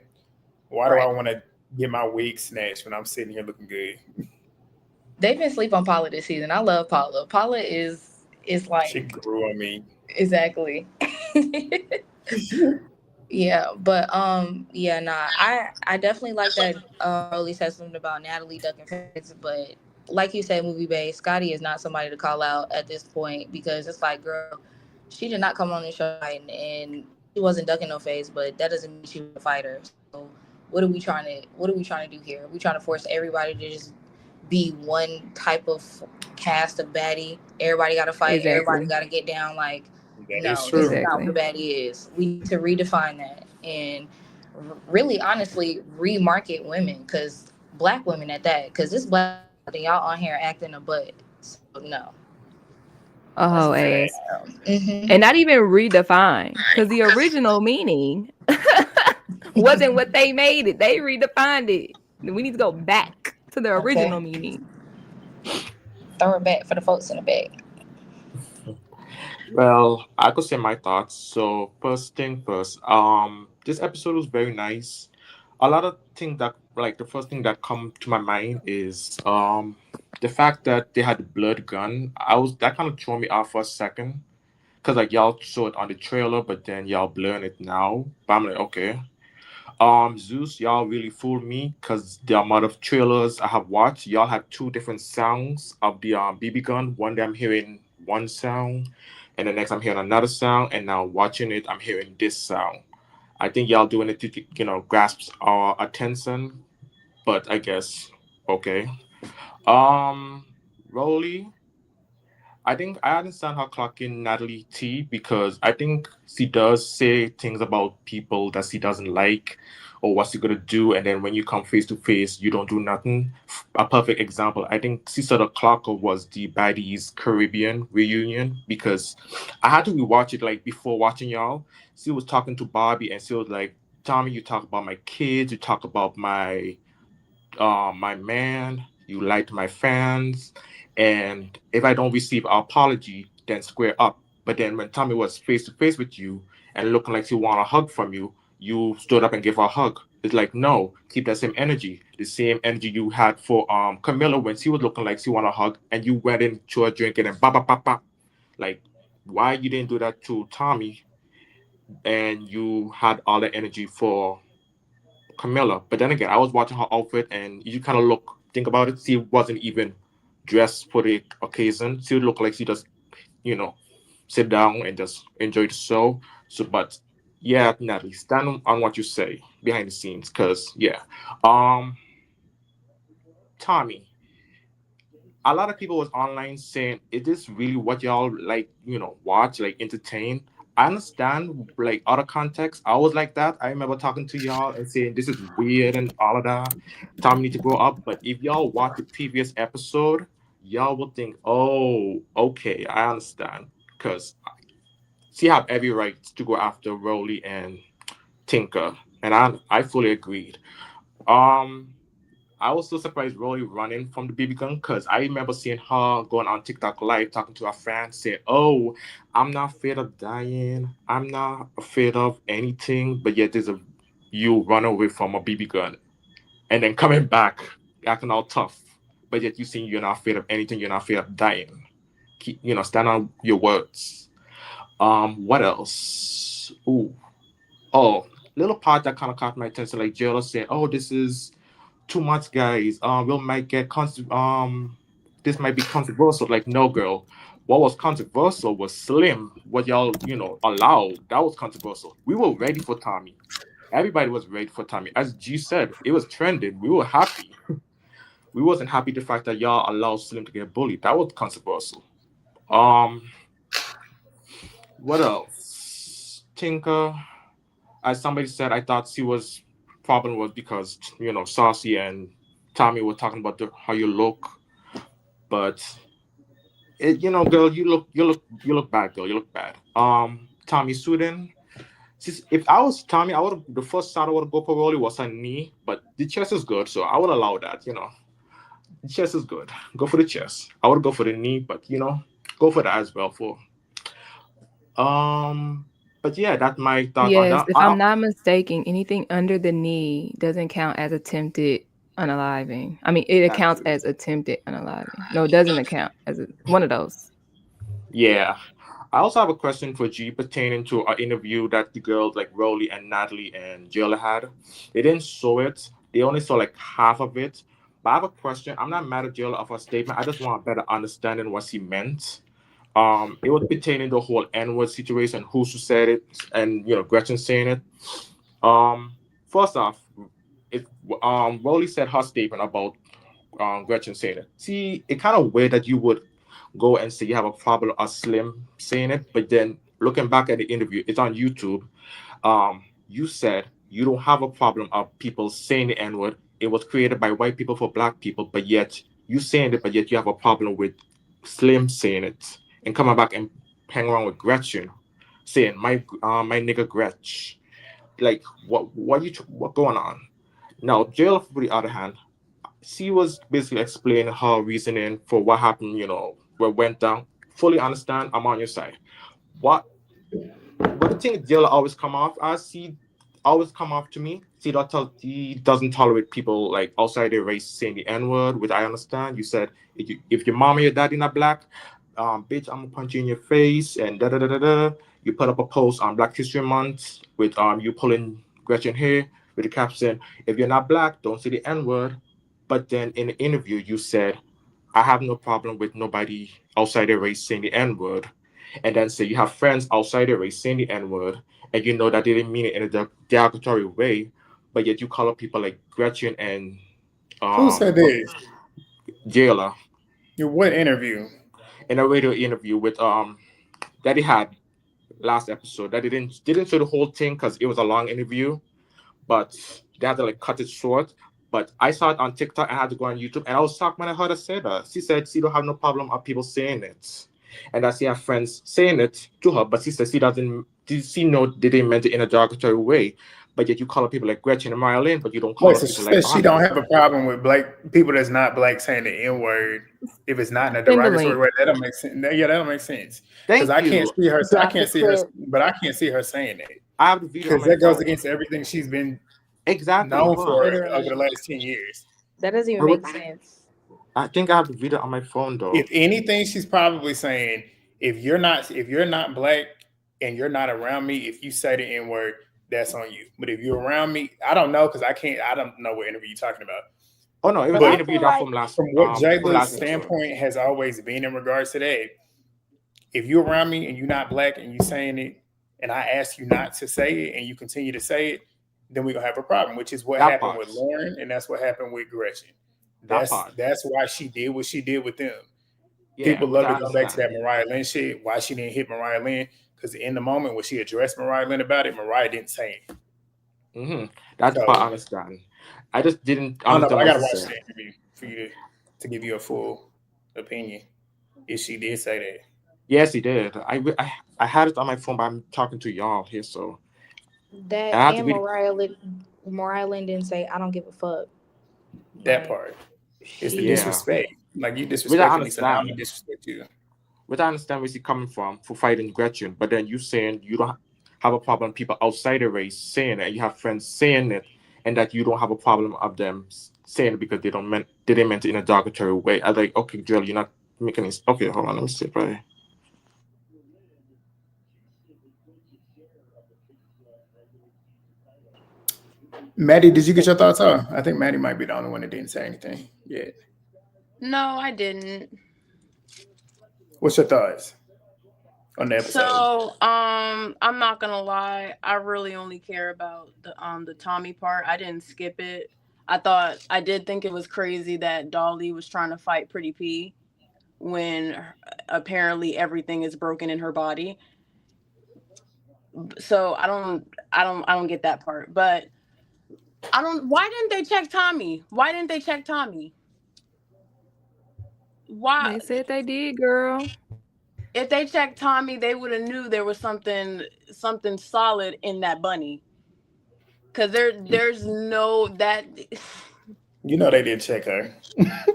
Why do I Right. want to get my wig snatched when I'm sitting here looking good? They've been sleep on Paula this season. I love Paula. Paula is She like grew on me. exactly. Yeah, but yeah, nah. I definitely like that Rolly said something about Natalie ducking feds, but like you said, movie base, Scotty is not somebody to call out at this point because it's like, girl, she did not come on the show fighting and she wasn't ducking no fades, but that doesn't mean she was a fighter. So what are we trying to do here? We trying to force everybody to just be one type of cast of baddie. Everybody got to fight. Everybody Exactly. got to get down. Like, That is no, this is true. not what Exactly. a baddie is. We need to redefine that and really, honestly, remarket women because black women at that. Because this black and y'all on here acting a butt. So no, A that's whole my ass. hmm. And not even redefine. Because the original meaning wasn't what they made it. They redefined it. We need to go back to the original Okay, meaning. throw it back for the folks in the back. Well, I could say my thoughts. So first thing first, this episode was very nice. A lot of things that like the first thing that come to my mind is the fact that they had the blood gun. I was that kind of threw me off for a second because like y'all saw it on the trailer, but then y'all blurring it now. But I'm like, okay. Zeus, y'all really fooled me because the amount of trailers I have watched, y'all have two different sounds of the BB gun. One day I'm hearing one sound, and the next I'm hearing another sound, and now watching it, I'm hearing this sound. I think y'all doing it to grasp our attention, but I guess okay. Um, Rolly, I think I understand how clocking Natalie T because I think she does say things about people that she doesn't like or what she gonna do, and then when you come face to face, you don't do nothing. A perfect example, I think she said a clocker was the Baddies Caribbean reunion because I had to rewatch it like before watching y'all. She was talking to Bobby and she was like, "Tommy, you talk about my kids, you talk about my man, you lied to my fans, and if I don't receive an apology, then square up." But then when Tommy was face to face with you and looking like she want a hug from you, you stood up and gave her a hug. It's like no, keep that same energy, the same energy you had for Camilla when she was looking like she want a hug, and you went into a drink and then ba ba ba ba. Like, why you didn't do that to Tommy, and you had all the energy for Camilla. But then again, I was watching her outfit, and you kind of think about it. She wasn't even dressed for the occasion. She looked like she just, you know, sit down and just enjoy the show. So, but yeah, Natalie, stand on what you say behind the scenes, cause yeah, um, Tommy, a lot of people was online saying, "Is this really what y'all like? Watch like entertain?" I understand like other contexts. I was like that. I remember talking to y'all and saying this is weird and all of that. Tommy need to grow up. But if y'all watch the previous episode, y'all will think, "Oh, okay, I understand." Because she have every right to go after Rowley and Tinker, and I fully agreed. Um, I was so surprised Roy running from the BB gun because I remember seeing her going on TikTok live talking to her fans saying, "Oh, I'm not afraid of dying. I'm not afraid of anything." But yet there's a you run away from a BB gun and then coming back acting all tough. But yet you saying you're not afraid of anything. You're not afraid of dying. Keep stand on your words. What else? Ooh, oh, little part that kind of caught my attention. Like Jayla said, "Oh, this is." Too much, guys. We might get this might be controversial. Like, no, girl. What was controversial was Slim. What y'all, allowed. That was controversial. We were ready for Tommy. Everybody was ready for Tommy. As G said, it was trending. We were happy. We wasn't happy the fact that y'all allowed Slim to get bullied. That was controversial. Um, what else? Tinker, as somebody said, I thought she was problem was because Saucy and Tommy were talking about how you look, but girl, you look bad, girl. You look bad. Tommy Sweden. If I was Tommy, I would the first shot I would go for Rolly was her knee, but the chest is good, so I will allow that. The chest is good. Go for the chest. I would go for the knee, but go for that as well. Um, but yeah, that's my thought on Yes, that. if I'm not mistaken, anything under the knee doesn't count as attempted unaliving. I mean, it That's accounts true. as attempted unaliving. No, it doesn't account as one of those. Yeah. I also have a question for G pertaining to our interview that the girls like Rolly and Natalie and Jayla had. They didn't show it. They only saw like half of it. But I have a question. I'm not mad at Jayla of her statement. I just want a better understanding what she meant. It was pertaining to the whole N-word situation, who said it, and Gretchen saying it. First off, it Rolly said her statement about Gretchen saying it. See, it kind of weird that you would go and say you have a problem with Slim saying it, but then looking back at the interview, it's on YouTube. You said you don't have a problem of people saying the N-word. It was created by white people for black people, but yet you saying it, but yet you have a problem with Slim saying it and coming back and hang around with Gretchen saying my nigga Gretch. Like what going on? Now, Jail, for the other hand, she was basically explaining her reasoning for what happened, what went down. Fully understand, I'm on your side. What the thing Jayla always come off as, he always come off to me. He doesn't tolerate people like outside their race saying the N-word, which I understand. You said if your mom or your daddy not black, bitch, I'm gonna punch you in your face and da da da da da. You put up a post on Black History Month with you pulling Gretchen hair with the caption, if you're not black, don't say the N-word. But then in the interview you said, I have no problem with nobody outside their race saying the N-word. And then say you have friends outside their race saying the N-word, and you know that they didn't mean it in a derogatory way, but yet you call up people like Gretchen and Who said this? Jayla Your what interview? in a radio interview with that he had last episode. That didn't show the whole thing because it was a long interview, but they had to like cut it short. But I saw it on TikTok and I had to go on YouTube, and I was shocked when I heard her say that. She said she don't have no problem of people saying it, and that she have friends saying it to her, but she said she doesn't. She know they didn't meant it in a derogatory way, but yet you call up people like Gretchen and Marilyn, but you don't call Wait, up so she people like says she Andre. don't have a problem with black people that's not black saying the N word if it's not in a Send the derogatory link. way. That don't make sense. Yeah, that don't make sense. Because Thank I can't you. see her. I Drop the can't see her, clip. but I can't see her saying it I have the video on because my that goes phone. against everything she's been Exactly, known but for over Literally. the last 10 years. That doesn't even but make sense. I think I have the video on my phone though. If anything, she's probably saying if you're not black and you're not around me, if you say the N word, that's on you. But if you're around me, I don't know because I don't know what interview you're talking about. Oh no, it was But the I But interview feel that like from what from Jayla's last episode. standpoint has always been in regards to that, if you're around me and you're not black and you saying it, and I ask you not to say it and you continue to say it, then we're gonna have a problem, which is what That happened part. with Lauren and that's what happened with Gretchen. That That's part. that's why she did what she did with them. Yeah, People which love I to go back to understand. that Mariah Lynn shit. Why she didn't hit Mariah Lynn? Because in the moment when she addressed Mariah Lynn about it, Mariah didn't say it. hmm That's the part I So understand. I just didn't I don't know, but understand I what gotta she watch said. the interview for you to give you a full opinion. If she did say that. Yes, he did. I had it on my phone, but I'm talking to y'all here, so That I have to and be. Mariah Lynn didn't say I don't give a fuck. That Like part. It's the Yeah, she disrespect. Like you which I disrespected me, so now I'm understand. gonna disrespect you. Which I understand where she's coming from for fighting Gretchen, but then you saying you don't have a problem people outside the race saying it, you have friends saying it, and that you don't have a problem of them saying it because they didn't meant it in a derogatory way. I like, okay, Jill, you're not making it. Okay, hold on, let me see, right? Maddie, did you get your thoughts on? I think Maddie might be the only one that didn't say anything yet. No, I didn't. What's your thoughts on the episode? So, I'm not gonna lie. I really only care about the Tommy part. I didn't skip it. I did think it was crazy that Dolly was trying to fight Pretty P when apparently everything is broken in her body. So I don't get that part. But I don't. Why didn't they check Tommy? Why didn't they check Tommy? Why? They said they did, girl. If they checked Tommy, they would have knew there was something solid in that bunny. Because there's no that You know they didn't check her.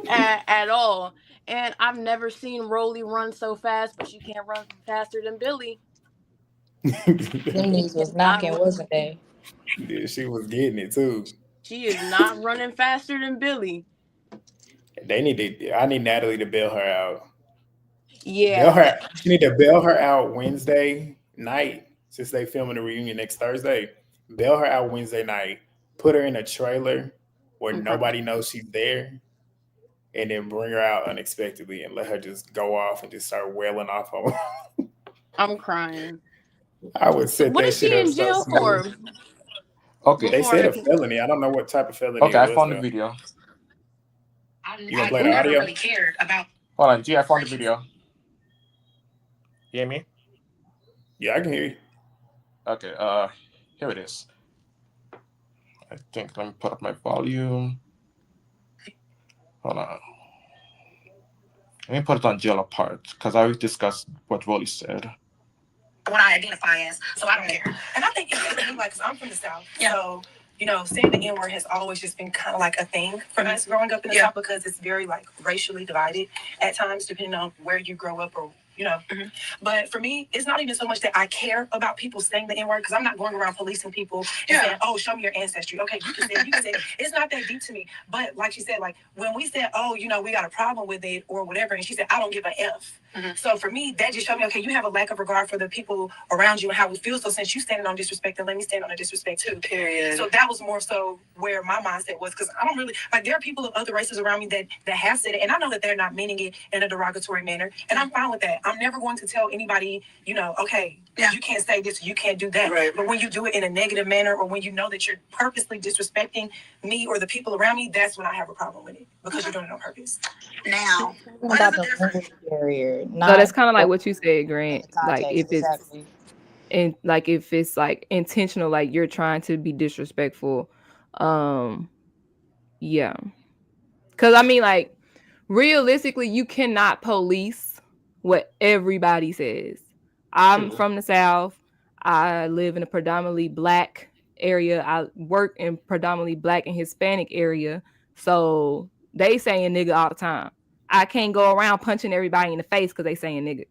at all. And I've never seen Rolly run so fast, but she can't run faster than Billy. Them knees was I, knocking, wasn't they? Yeah, she was getting it too. she is not running faster than Billy. They need to. I need Natalie to bail her out. Bail Yeah. her. She need to bail her out Wednesday night since they filming the reunion next Thursday. Bail her out Wednesday night. Put her in a trailer where I'm crying. nobody knows she's there, and then bring her out unexpectedly and let her just go off and just start wailing off on. I'm crying. I would set What that is shit she up in so jail for? smooth. Okay. They Before said a felony. I don't know what type of felony Okay, it I was found the though. video. You gonna play the audio? Hold on, G, I found the video. You hear me? Yeah, I can hear you. Okay, here it is. I think let me put up my volume. Hold on. Let me put it on jail apart because I already discussed what Rolly said. What I identify as, so I don't care. And I think it's good to me, like, because I'm from the South. Yeah. So, you know, saying the N word has always just been kind of like a thing for us growing up in the South because it's very, like, racially divided at times, depending on where you grow up or, you know. Mm-hmm. But for me, it's not even so much that I care about people saying the N word because I'm not going around policing people and saying, oh, show me your ancestry. Okay, you can say it, you can say it. It's not that deep to me. But like she said, like, when we said, oh, you know, we got a problem with it or whatever, and she said, I don't give a F. Mm-hmm. So for me, that just showed me, okay, you have a lack of regard for the people around you and how we feel. So since you standing on disrespect, then let me stand on the disrespect too. Period. So that was more so where my mindset was because I don't really like there are people of other races around me that have said it, and I know that they're not meaning it in a derogatory manner, and I'm fine with that. I'm never going to tell anybody, you know, okay, you can't say this, you can't do that. Right. But when you do it in a negative manner, or when you know that you're purposely disrespecting me or the people around me, that's when I have a problem with it because you're doing it on purpose. Now, what is the difference? Barrier, So that's not kind of like what you said, Grant. the Like context, if it's exactly. if it's like intentional, like you're trying to be disrespectful. Yeah. Cause I mean, like realistically, you cannot police what everybody says. I'm from the South. I live in a predominantly Black area. I work in predominantly Black and Hispanic area. So they saying nigga all the time. I can't go around punching everybody in the face because they saying nigga.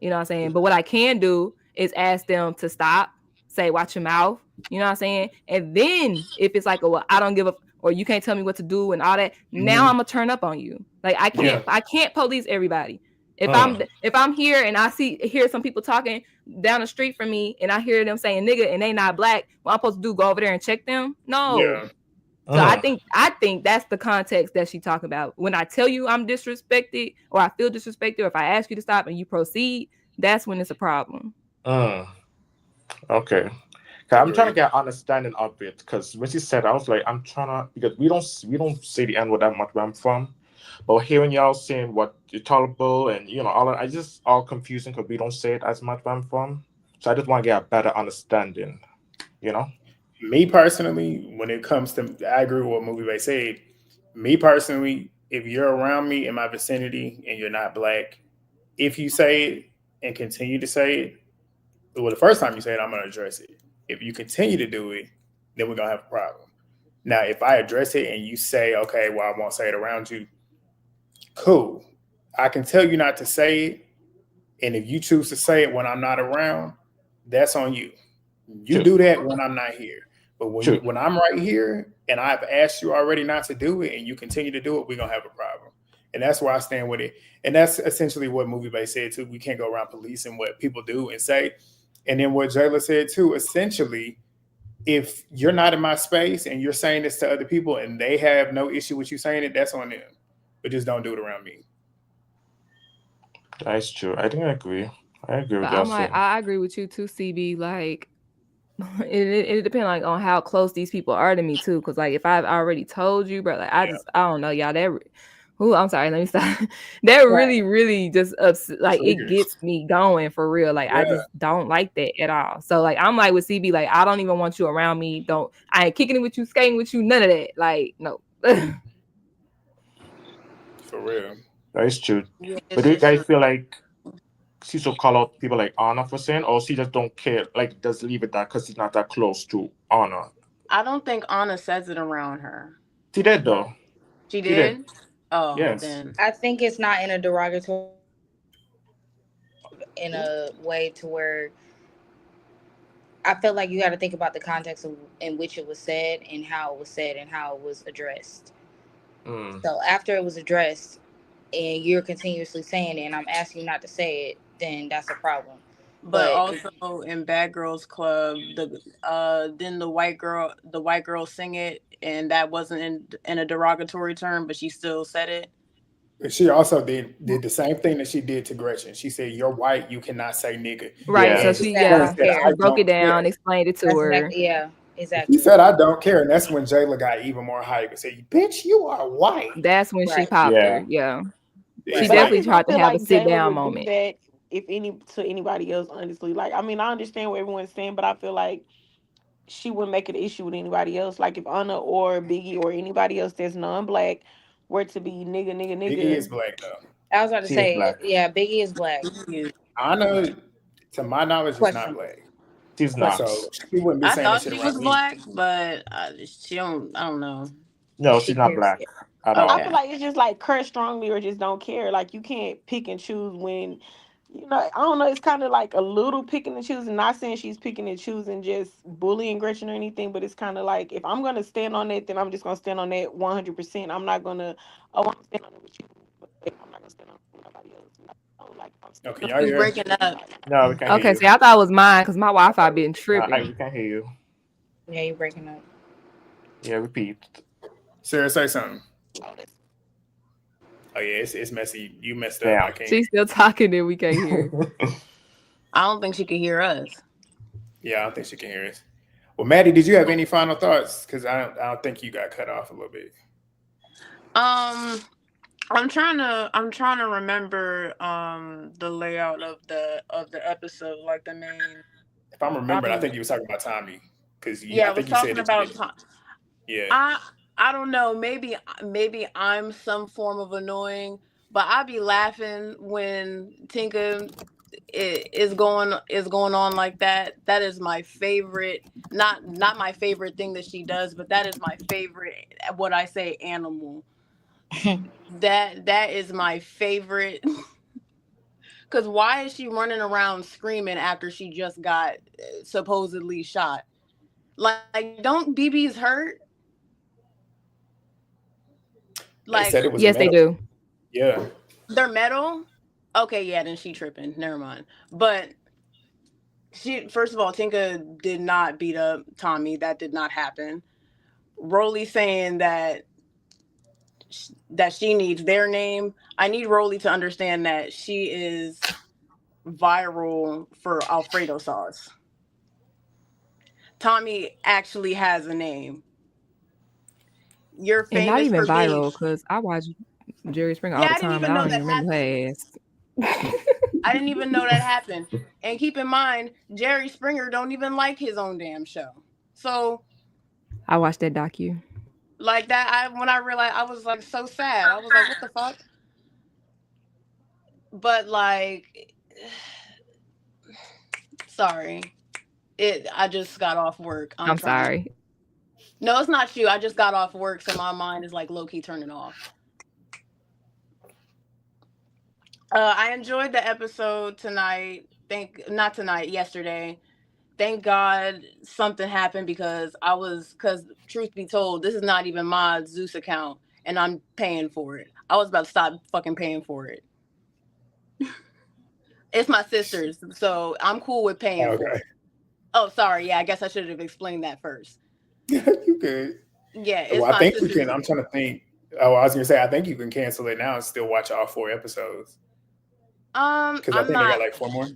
You know what I'm saying? But what I can do is ask them to stop, say, watch your mouth. You know what I'm saying? And then if it's like, oh, well, I don't give a, or you can't tell me what to do and all that, now I'm gonna turn up on you. Like I can't police everybody. If I'm here and I hear some people talking down the street from me and I hear them saying nigga and they not Black, what I'm supposed to do? Go over there and check them? No. Yeah. So I think that's the context that she talking about. When I tell you I'm disrespected or I feel disrespected, or if I ask you to stop and you proceed, that's when it's a problem. Okay. I'm trying to get an understanding of it because when she said, I was like, I'm trying to, because we don't say the N word that much where I'm from, but hearing y'all saying what is tolerable and you know all that, I just all confusing because we don't say it as much where I'm from. So I just want to get a better understanding, you know. Me personally, when it comes to, I agree with what Movie Bay said. Me personally, if you're around me in my vicinity and you're not Black, if you say it and continue to say it, well, the first time you say it, I'm going to address it. If you continue to do it, then we're going to have a problem. Now, if I address it and you say, okay, well, I won't say it around you, cool. I can tell you not to say it. And if you choose to say it when I'm not around, that's on you. You do that when I'm not here. But when I'm right here and I've asked you already not to do it and you continue to do it, we're going to have a problem. And that's where I stand with it. And that's essentially what Movie Bay said too. We can't go around policing what people do and say. And then what Jayla said too, essentially, if you're not in my space and you're saying this to other people and they have no issue with you saying it, that's on them. But just don't do it around me. That's true. I think I agree. I agree with But y'all. I'm like, I agree with you too, CB. Like, it depends like on how close these people are to me too. Cause like if I've already told you, bro, like I don't know, y'all. I'm sorry, let me stop. That really just like it gets me going for real. Like I just don't like that at all. So like I'm like with CB, like I don't even want you around me. I ain't kicking it with you, skating with you, none of that. Like no. For real. That's true. But do you guys feel like she should call out people like Anna for saying, or she just don't care, like just leave it that because she's not that close to Anna I don't think Anna says it around her. She did though. She She did. did? Oh, Yes. then. I think it's not in a derogatory in a way to where I feel like you got to think about the context in which it was said and how it was said and how it was addressed. So after it was addressed and you're continuously saying it and I'm asking you not to say it, then that's a problem. But also in Bad Girls Club, then the white girl sing it, and that wasn't in a derogatory term, but she still said it. She also did the same thing that she did to Gretchen. She said, "You're white, you cannot say nigga." Right. So And she, Gretchen said, "I broke it don't care." down, explained it to That's her. exactly. He said, "I don't care," and that's when Jayla got even more hype and said, "Bitch, you are white." That's when she popped her. Yeah. She It's But I definitely just tried don't to feel have a like sit Jayla down would do moment. that if any to anybody else, honestly. Like, I mean, I understand what everyone's saying, but I feel like she wouldn't make it an issue with anybody else. Like if Anna or Biggie or anybody else that's non-black were to be nigga, Biggie is black though. I was about to She is say, black. yeah, Biggie is black. Anna, to my knowledge, is not Questionable. black. She's not. So she wouldn't be I saying that thought shit she was around me. black, but she don't. I don't know. No, she's not black at I all. feel like it's just like curse strongly or just don't care. Like you can't pick and choose when, I don't know. It's kind of like a little picking and choosing. Not saying she's picking and choosing, just bullying Gretchen or anything, but it's kind of like if I'm gonna stand on it, then I'm just gonna stand on that 100%. I'm not gonna. Oh, I'm stand on it with you, but I'm not gonna stand on it with nobody else. Like I'm Okay, standing y'all You hear? breaking up? No, we can't hear Okay, you. see, I thought it was mine because my Wi-Fi been We tripping. can't hear you. Yeah, you're breaking up. Yeah, repeat. Sarah, say something. Oh yeah, it's messy. You messed up. I Damn. can't. She's still talking and we can't hear. I don't think she could hear us. Yeah, I don't think she can hear us. Well, Maddie, did you have any final thoughts? Because I don't think you got cut off a little bit. I'm trying to remember the layout of the episode, like the main. If I'm remembering, I think you were talking about Tommy. Because Yeah, I I was think you said talking that you about. did. Yeah. I don't know. Maybe I'm some form of annoying, but I be laughing when Tinka is going on like that. That is my favorite. Not my favorite thing that she does, but that is my favorite. What I say, animal. That is my favorite. Because why is she running around screaming after she just got supposedly shot? Like, don't BBs hurt? They Like, said it was Yes, they metal. do. Yeah. they're metal? Okay, yeah, then she tripping. Never mind. But she, first of all, Tinka did not beat up Tommy. That did not happen. Rolly saying that she needs their name. I need Rolly to understand that she is viral for Alfredo sauce. Tommy actually has a name. You're And not famous even for being. viral because I watch Jerry Springer all Yeah, the I didn't time and even I know don't that even remember happened. her ass. I didn't even know that happened. And keep in mind, Jerry Springer don't even like his own damn show. So I watched that docu. like that, when I realized, I was like so sad. I was like, what the fuck? But like, sorry. I just got off work. I'm sorry. No, it's not you. I just got off work, so my mind is like low key turning off. I enjoyed the episode tonight. Not tonight, yesterday. Thank God something happened because truth be told, this is not even my Zeus account and I'm paying for it. I was about to stop fucking paying for it. It's my sister's, so I'm cool with paying for Okay. it. Oh, sorry. Yeah, I guess I should have explained that first. You good. Yeah, it's Well, I my think you sister's. can. I'm trying to think. Oh, I was gonna say I think you can cancel it now and still watch all 4 episodes. Because I I'm think they got not. like 4 more.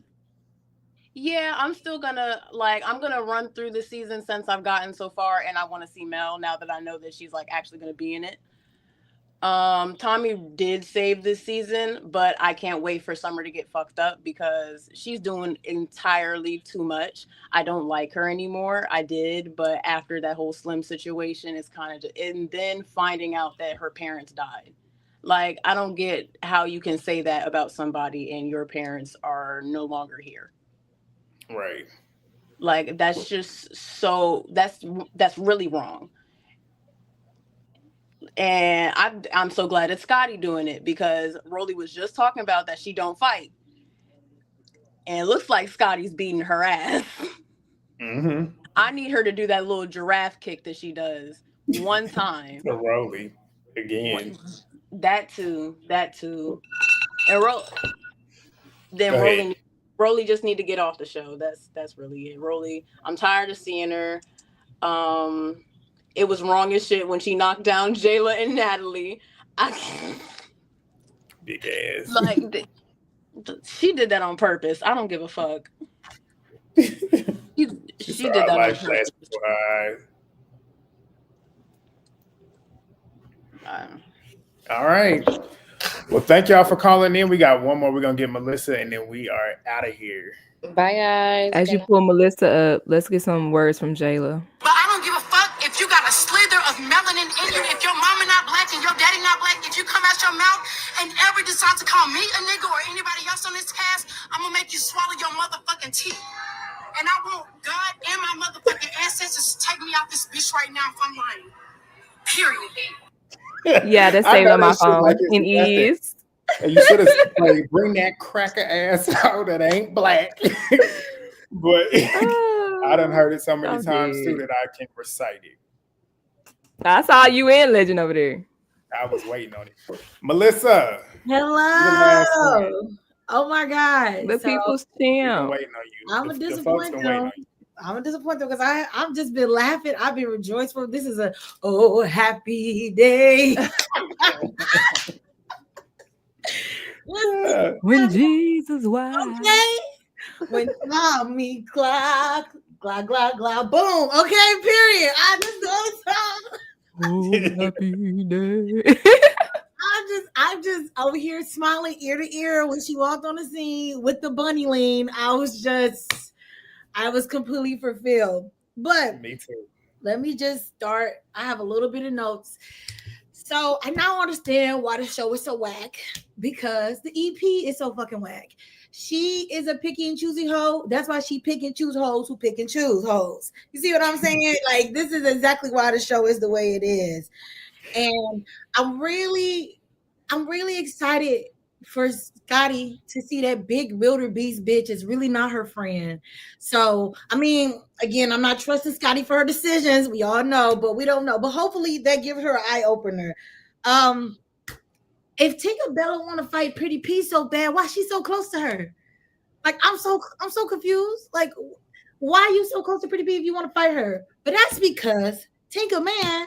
Yeah, I'm still gonna I'm gonna run through the season since I've gotten so far, and I want to see Mel now that I know that she's like actually gonna be in it. Tommy did save this season, but I can't wait for Summer to get fucked up because she's doing entirely too much. I don't like her anymore. I did, but after that whole Slim situation, it's kind of, and then finding out that her parents died. Like, I don't get how you can say that about somebody and your parents are no longer here. Right. Like that's just so that's really wrong. And I'm so glad it's Scotty doing it because Rolly was just talking about that she don't fight. And it looks like Scotty's beating her ass. Mm-hmm. I need her to do that little giraffe kick that she does one time. To Rolly again. That too. And then Go ahead. Rolly just need to get off the show. That's really it. Rolly, I'm tired of seeing her. It was wrong as shit when she knocked down Jayla and Natalie. Big ass. Like she did that on purpose. I don't give a fuck. She did that on purpose. All right. Well, thank y'all for calling in. We got one more. We're gonna get Melissa, and then we are out of here. Bye, guys. As you pull Melissa up, let's get some words from Jayla. But I don't give a fuck if you got a slither of melanin in you. If your mama not black and your daddy not black, if you come out your mouth and ever decide to call me a nigga or anybody else on this cast, I'm gonna make you swallow your motherfucking teeth. And I want God and my motherfucking ancestors to take me out this bitch right now if I'm lying. Period. Yeah, that's saved on my phone. It is. And you should have like bring that cracker ass out that ain't black. But I done heard it so many times too that I can recite it. I saw you in Legend over there. I was waiting on it. Melissa. Hello. Oh my God. The people's champ. Waiting on you. I'm a disappointment. Because I've just been laughing. I've been rejoiceful. This is a happy day. When Jesus was. Okay. When mommy clock, glad, boom. Okay, period. I just know Oh, happy day. I'm just over here smiling ear to ear when she walked on the scene with the bunny lean. I was completely fulfilled. But me too. Let me just start. I have a little bit of notes. So I now understand why the show is so whack, because the EP is so fucking whack. She is a picky and choosy hoe. That's why she pick and choose hoes who pick and choose hoes. You see what I'm saying? Like, this is exactly why the show is the way it is. And I'm really excited for Scotty to see that big wildebeest bitch is really not her friend. So, I mean, again, I'm not trusting Scotty for her decisions. We all know, but we don't know. But hopefully that gives her an eye opener. If Tinkerbella want to fight Pretty P so bad, why she so close to her? Like, I'm so confused. Like, why are you so close to Pretty P if you want to fight her? But that's because Tinker Man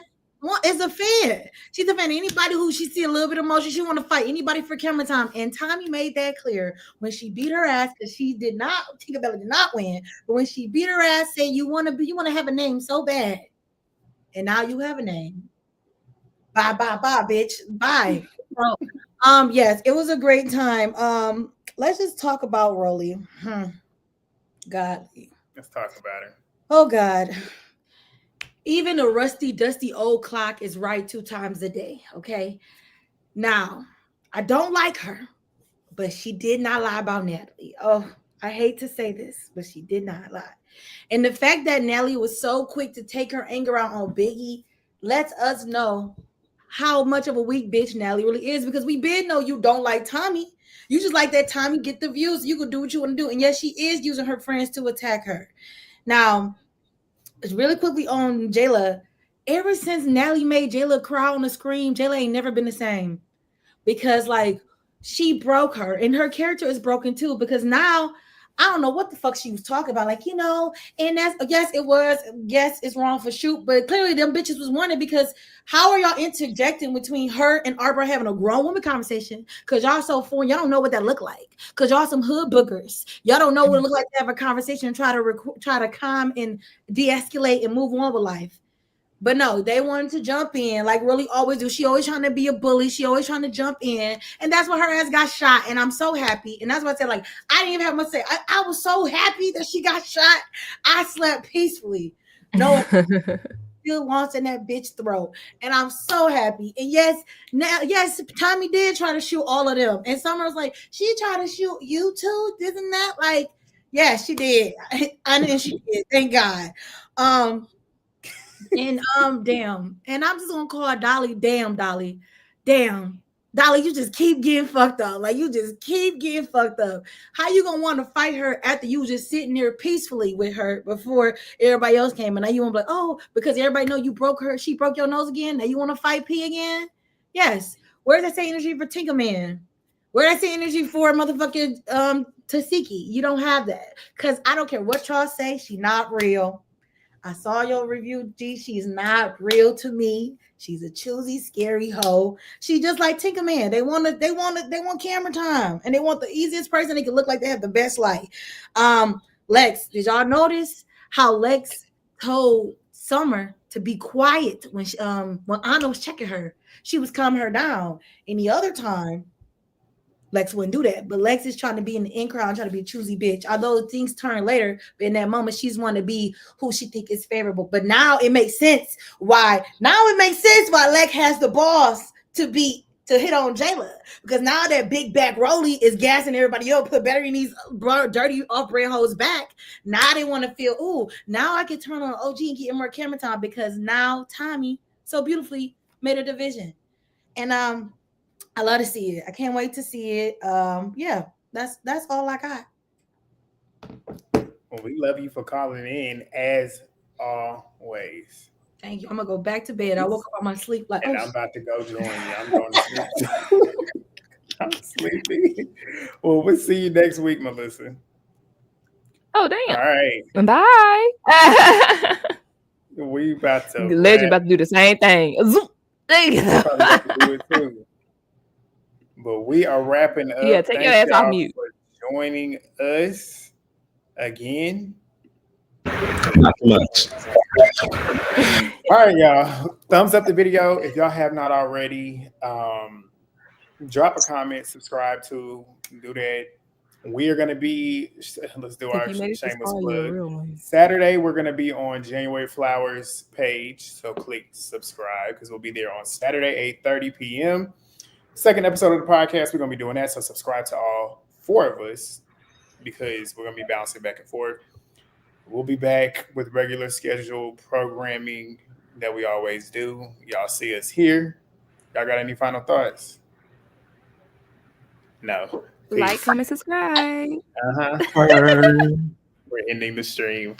is a fan. She's a fan of anybody who she see a little bit of emotion. She want to fight anybody for camera time. And Tommy made that clear when she beat her ass, because Tinkerbella did not win. But when she beat her ass, say you want to have a name so bad, and now you have a name. Bye, bitch. Bye. Yes, it was a great time. Let's just talk about Rolly. God. Let's talk about her. Oh God. Even a rusty, dusty old clock is right 2 times a day, okay? Now, I don't like her, but she did not lie about Natalie. Oh, I hate to say this, but she did not lie. And the fact that Natalie was so quick to take her anger out on Biggie lets us know how much of a weak bitch Natalie really is, because we did know you don't like Tommy. You just like that Tommy get the views. You could do what you want to do. And yes, she is using her friends to attack her. Now, really quickly on Jayla, ever since Natalie made Jayla cry on the screen, Jayla ain't never been the same, because like she broke her, and her character is broken too, because now I don't know what the fuck she was talking about, like, and that's, yes, it's wrong for shoot, but clearly them bitches was wanted, because how are y'all interjecting between her and Arbor having a grown woman conversation? Because y'all so foreign, y'all don't know what that look like, because y'all some hood boogers. Y'all don't know what it look like to have a conversation and try to calm and de-escalate and move on with life. But no, they wanted to jump in, like really always do. She always trying to be a bully. She always trying to jump in. And that's why her ass got shot. And I'm so happy. And that's why I said, like, I didn't even have much to say. I was so happy that she got shot. I slept peacefully. No, still launched in that bitch throat. And I'm so happy. And yes, Tommy did try to shoot all of them. And Summer was like, she tried to shoot you too? Isn't that like, Yeah, she did. I know she did. Thank God. And damn. And I'm just gonna call her Dolly. Damn, Dolly. Damn. Dolly, you just keep getting fucked up. Like you just keep getting fucked up. How you gonna want to fight her after you just sitting there peacefully with her before everybody else came? And now you want to be like, oh, because everybody know you broke her, she broke your nose again. Now you want to fight P again? Yes. Where's that same energy for Tinker Man? Where's that same energy for motherfucking Tasiki? You don't have that. Cause I don't care what y'all say, she not real. I saw your review, G. She's not real to me. She's a choosy, scary hoe. She just like Tinker Man. They want camera time, and they want the easiest person they can look like they have the best light. Lex, did y'all notice how Lex told Summer to be quiet when Anna was checking her? She was calming her down. Any other time, Lex wouldn't do that, but Lex is trying to be in the in crowd, trying to be a choosy bitch. Although things turn later, but in that moment, she's want to be who she think is favorable. But now it makes sense why. Now it makes sense why Lex has the balls to hit on Jayla, because now that big back Rolly is gassing everybody up, put better in these dirty off-brand hoes back. Now they want to feel, ooh, now I can turn on OG and get more camera time because now Tommy so beautifully made a division, and I love to see it. I can't wait to see it. Yeah, that's all I got. Well, we love you for calling in as always. Thank you. I'm gonna go back to bed. I woke up on my sleep like, and I'm about to go join you. I'm going to sleep. I'm sleepy. Well, we'll see you next week, Melissa. Oh damn! All right. Bye. We about to. The legend about to do the same thing. Probably about to do it too. But we are wrapping up. Yeah, take your ass off mute. For joining us again. Not too much. All right, y'all. Thumbs up the video if y'all have not already. Drop a comment, subscribe to, do that. We are going to be, let's do our shameless plug. Saturday, we're going to be on January Flowers page. So click subscribe because we'll be there on Saturday, 8:30 p.m. Second episode of the podcast, we're going to be doing that. So subscribe to all four of us because we're going to be bouncing back and forth. We'll be back with regular scheduled programming that we always do. Y'all see us here. Y'all got any final thoughts? No. Peace. Like, comment, subscribe. We're ending the stream.